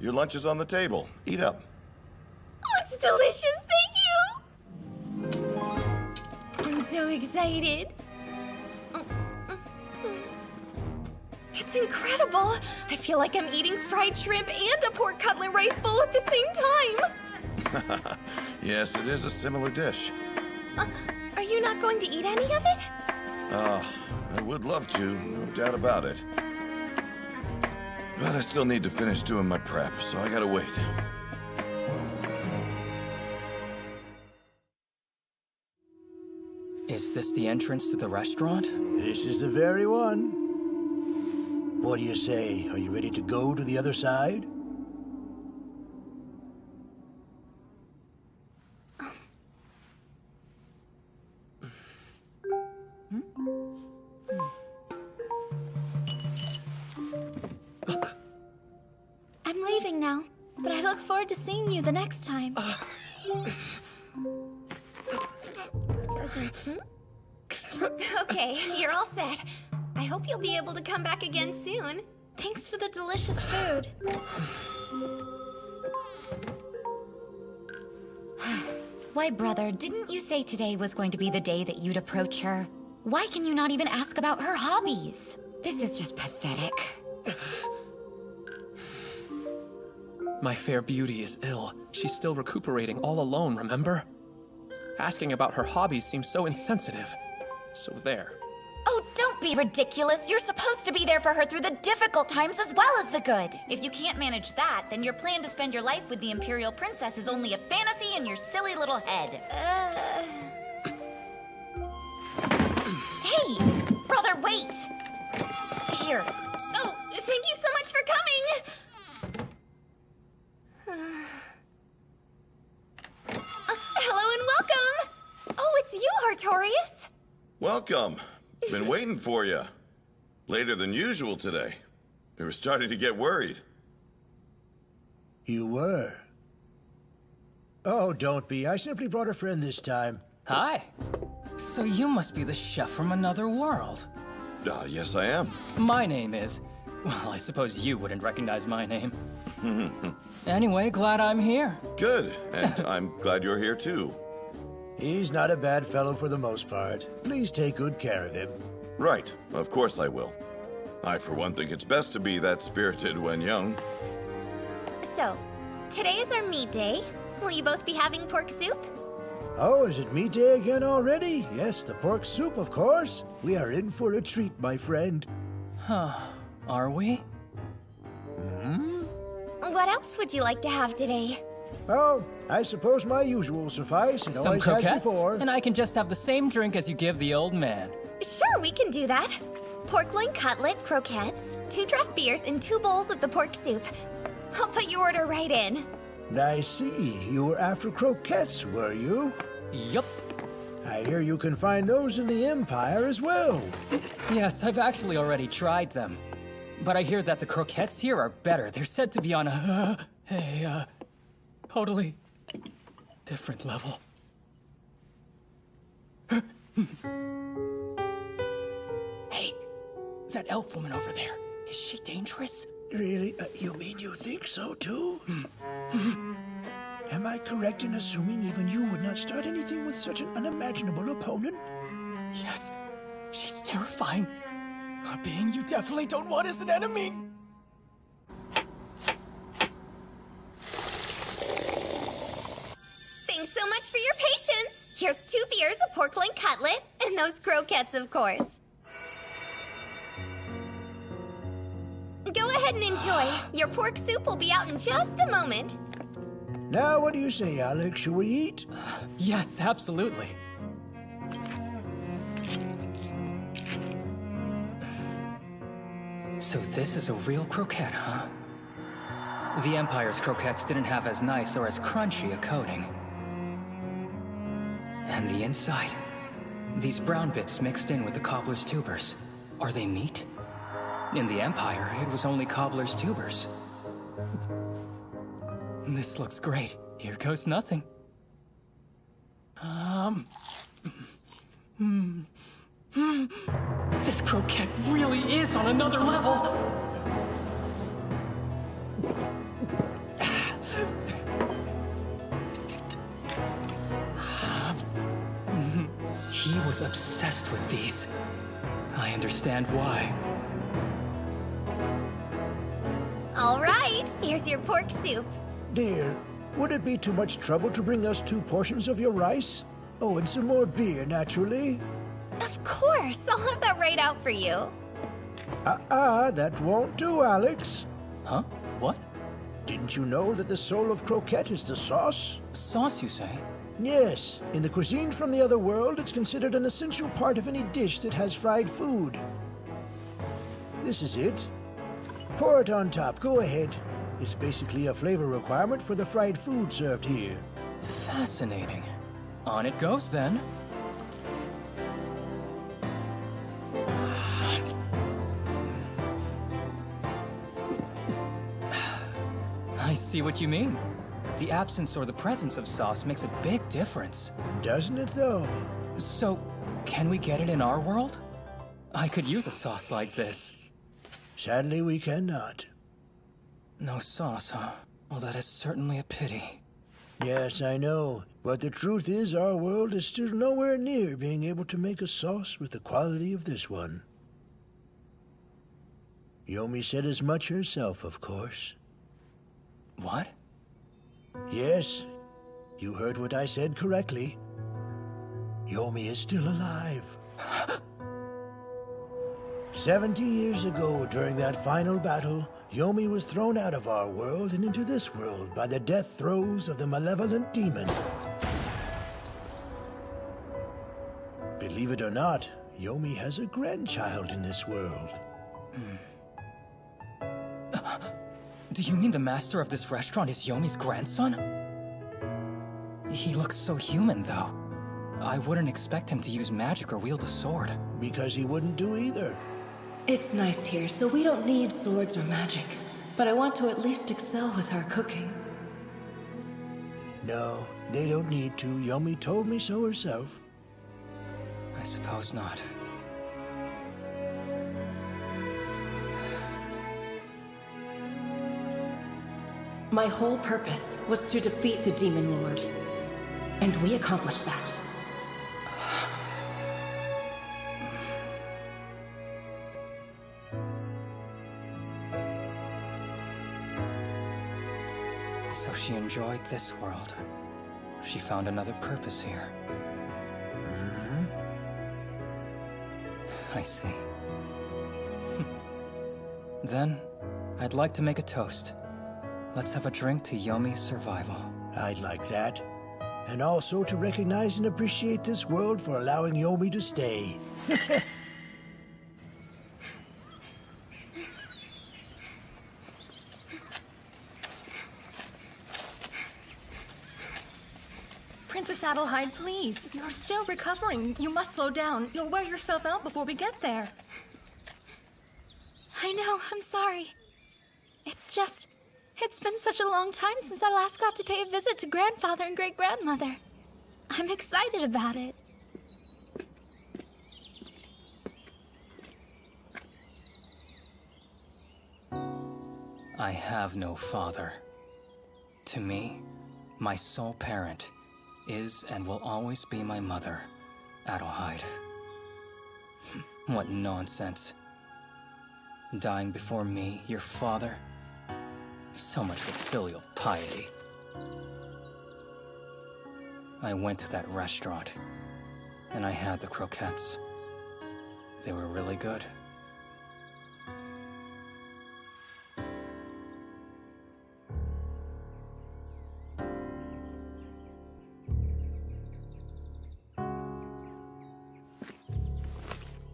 Your lunch is on the table. Eat up. Looks delicious, thank you! I'm so excited. It's incredible! I feel like I'm eating fried shrimp and a pork cutlet rice bowl at the same time! Yes, it is a similar dish. Are you not going to eat any of it? I would love to, no doubt about it. But I still need to finish doing my prep, so I gotta wait. Is this the entrance to the restaurant? This is the very one. What do you say? Are you ready to go to the other side? I'm leaving now, but I look forward to seeing you the next time. Okay, you're all set. I hope you'll be able to come back again soon. Thanks for the delicious food. Why, brother, didn't you say today was going to be the day that you'd approach her? Why can you not even ask about her hobbies? This is just pathetic. My fair beauty is ill. She's still recuperating all alone, remember? Asking about her hobbies seems so insensitive. So there. Oh, don't be ridiculous. You're supposed to be there for her through the difficult times as well as the good. If you can't manage that, then your plan to spend your life with the Imperial Princess is only a fantasy in your silly little head. Hey, brother, wait. Here. Oh, thank you so much for coming! Hello and welcome! Oh, it's you, Artorias! Welcome. Been waiting for you. Later than usual today. We were starting to get worried. You were? Oh, don't be. I simply brought a friend this time. Hi. So you must be the chef from another world. Yes, I am. My name is... Well, I suppose you wouldn't recognize my name. Anyway, glad I'm here. Good, and I'm glad you're here too. He's not a bad fellow for the most part. Please take good care of him. Right, of course I will. I, for one, think it's best to be that spirited when young. So, today is our meat day. Will you both be having pork soup? Oh, is it meat day again already? Yes, the pork soup, of course. We are in for a treat, my friend. Huh. Are we? What else would you like to have today? Oh, I suppose my usual will suffice. It Some always has croquettes? before. And I can just have the same drink as you give the old man. Sure, we can do that. Pork loin cutlet, croquettes, 2 draft beers, and 2 bowls of the pork soup. I'll put your order right in. I see. You were after croquettes, were you? Yup. I hear you can find those in the Empire as well. Yes, I've actually already tried them. But I hear that the croquettes here are better. They're said to be on a totally different level. Hey, that elf woman over there, is she dangerous? Really? You mean you think so, too? Am I correct in assuming even you would not start anything with such an unimaginable opponent? Yes, she's terrifying. A being you definitely don't want as an enemy. Thanks so much for your patience. Here's 2 beers, a pork loin cutlet, and those croquettes, of course. Go ahead and enjoy. Your pork soup will be out in just a moment. Now, what do you say, Alex? Shall we eat? Yes, absolutely. So this is a real croquette, huh? The Empire's croquettes didn't have as nice or as crunchy a coating. And the inside? These brown bits mixed in with the cobbler's tubers. Are they meat? In the Empire, it was only cobbler's tubers. This looks great. Here goes nothing. This croquette really is on another level! He was obsessed with these. I understand why. All right, here's your pork soup. Dear, would it be too much trouble to bring us 2 portions of your rice? Oh, and some more beer, naturally. Of course, I'll have that right out for you. That won't do, Alex. Huh? What? Didn't you know that the soul of croquette is the sauce? Sauce, you say? Yes. In the cuisine from the other world, it's considered an essential part of any dish that has fried food. This is it. Pour it on top. Go ahead. It's basically a flavor requirement for the fried food served here. Fascinating. On it goes, then. I see what you mean. The absence or the presence of sauce makes a big difference. Doesn't it, though? So, can we get it in our world? I could use a sauce like this. Sadly, we cannot. No sauce, huh? Well, that is certainly a pity. Yes, I know. But the truth is, our world is still nowhere near being able to make a sauce with the quality of this one. Yomi said as much herself, of course. What? Yes, you heard what I said correctly. Yomi is still alive. 70 years ago, during that final battle, Yomi was thrown out of our world and into this world by the death throes of the malevolent demon. Believe it or not, Yomi has a grandchild in this world. Do you mean the master of this restaurant is Yomi's grandson? He looks so human, though. I wouldn't expect him to use magic or wield a sword. Because he wouldn't do either. It's nice here, so we don't need swords or magic. But I want to at least excel with our cooking. No, they don't need to. Yomi told me so herself. I suppose not. My whole purpose was to defeat the Demon Lord. And we accomplished that. So she enjoyed this world. She found another purpose here. I see. Then, I'd like to make a toast. Let's have a drink to Yomi's survival. I'd like that. And also to recognize and appreciate this world for allowing Yomi to stay. Princess Adelheid, please. You're still recovering. You must slow down. You'll wear yourself out before we get there. I know, I'm sorry. It's been such a long time since I last got to pay a visit to grandfather and great-grandmother. I'm excited about it. I have no father. To me, my sole parent is and will always be my mother, Adelheid. What nonsense. Dying before me, your father? So much for filial piety. I went to that restaurant, and I had the croquettes. They were really good.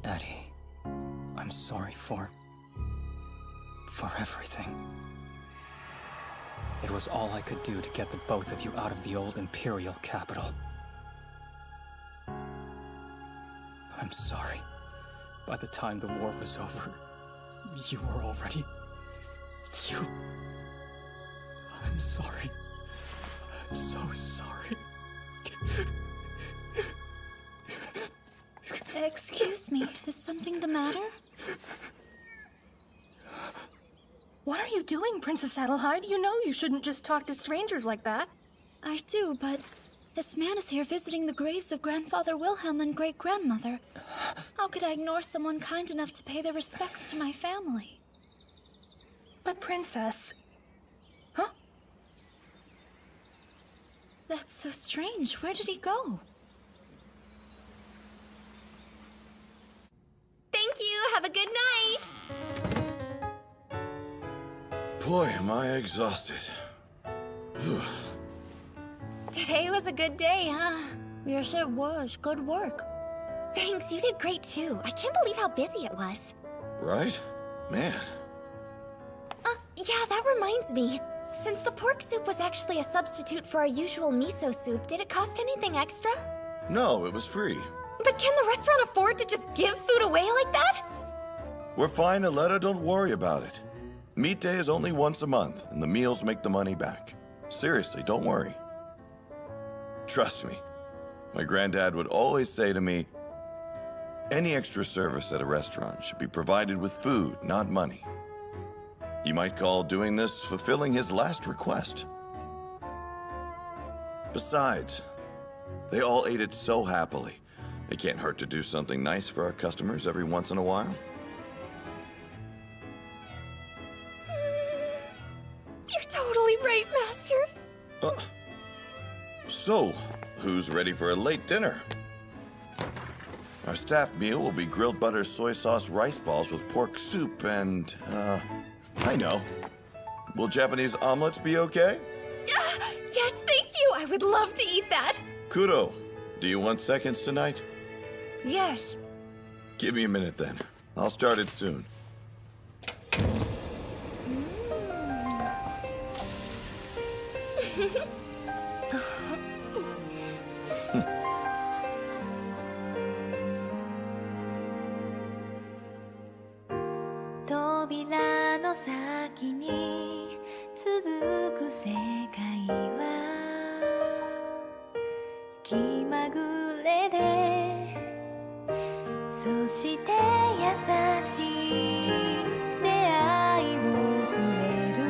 Addie, I'm sorry for everything. It was all I could do to get the both of you out of the old Imperial capital. I'm sorry. By the time the war was over, you were already... I'm sorry. I'm so sorry. Excuse me, is something the matter? What are you doing, Princess Adelheid? You know you shouldn't just talk to strangers like that. I do, but this man is here visiting the graves of Grandfather Wilhelm and great-grandmother. How could I ignore someone kind enough to pay their respects to my family? But Princess... That's so strange. Where did he go? Thank you. Have a good night. Exhausted. Today was a good day, huh? Yes, it was. Good work. Thanks, you did great too. I can't believe how busy it was. Right? Man. Yeah, that reminds me. Since the pork soup was actually a substitute for our usual miso soup, did it cost anything extra? No, it was free. But can the restaurant afford to just give food away like that? We're fine, Aletta. Don't worry about it. Meat day is only once a month, and the meals make the money back. Seriously, don't worry. Trust me. My granddad would always say to me, any extra service at a restaurant should be provided with food, not money. You might call doing this fulfilling his last request. Besides, they all ate it so happily. It can't hurt to do something nice for our customers every once in a while. You're totally right, Master. So, who's ready for a late dinner? Our staff meal will be grilled butter soy sauce rice balls with pork soup and, I know. Will Japanese omelets be okay? Yes, thank you. I would love to eat that. Kudo, do you want seconds tonight? Yes. Give me a minute then. I'll start it soon.扉の先に続く世界は気まぐれでそして優しい出会いをくれる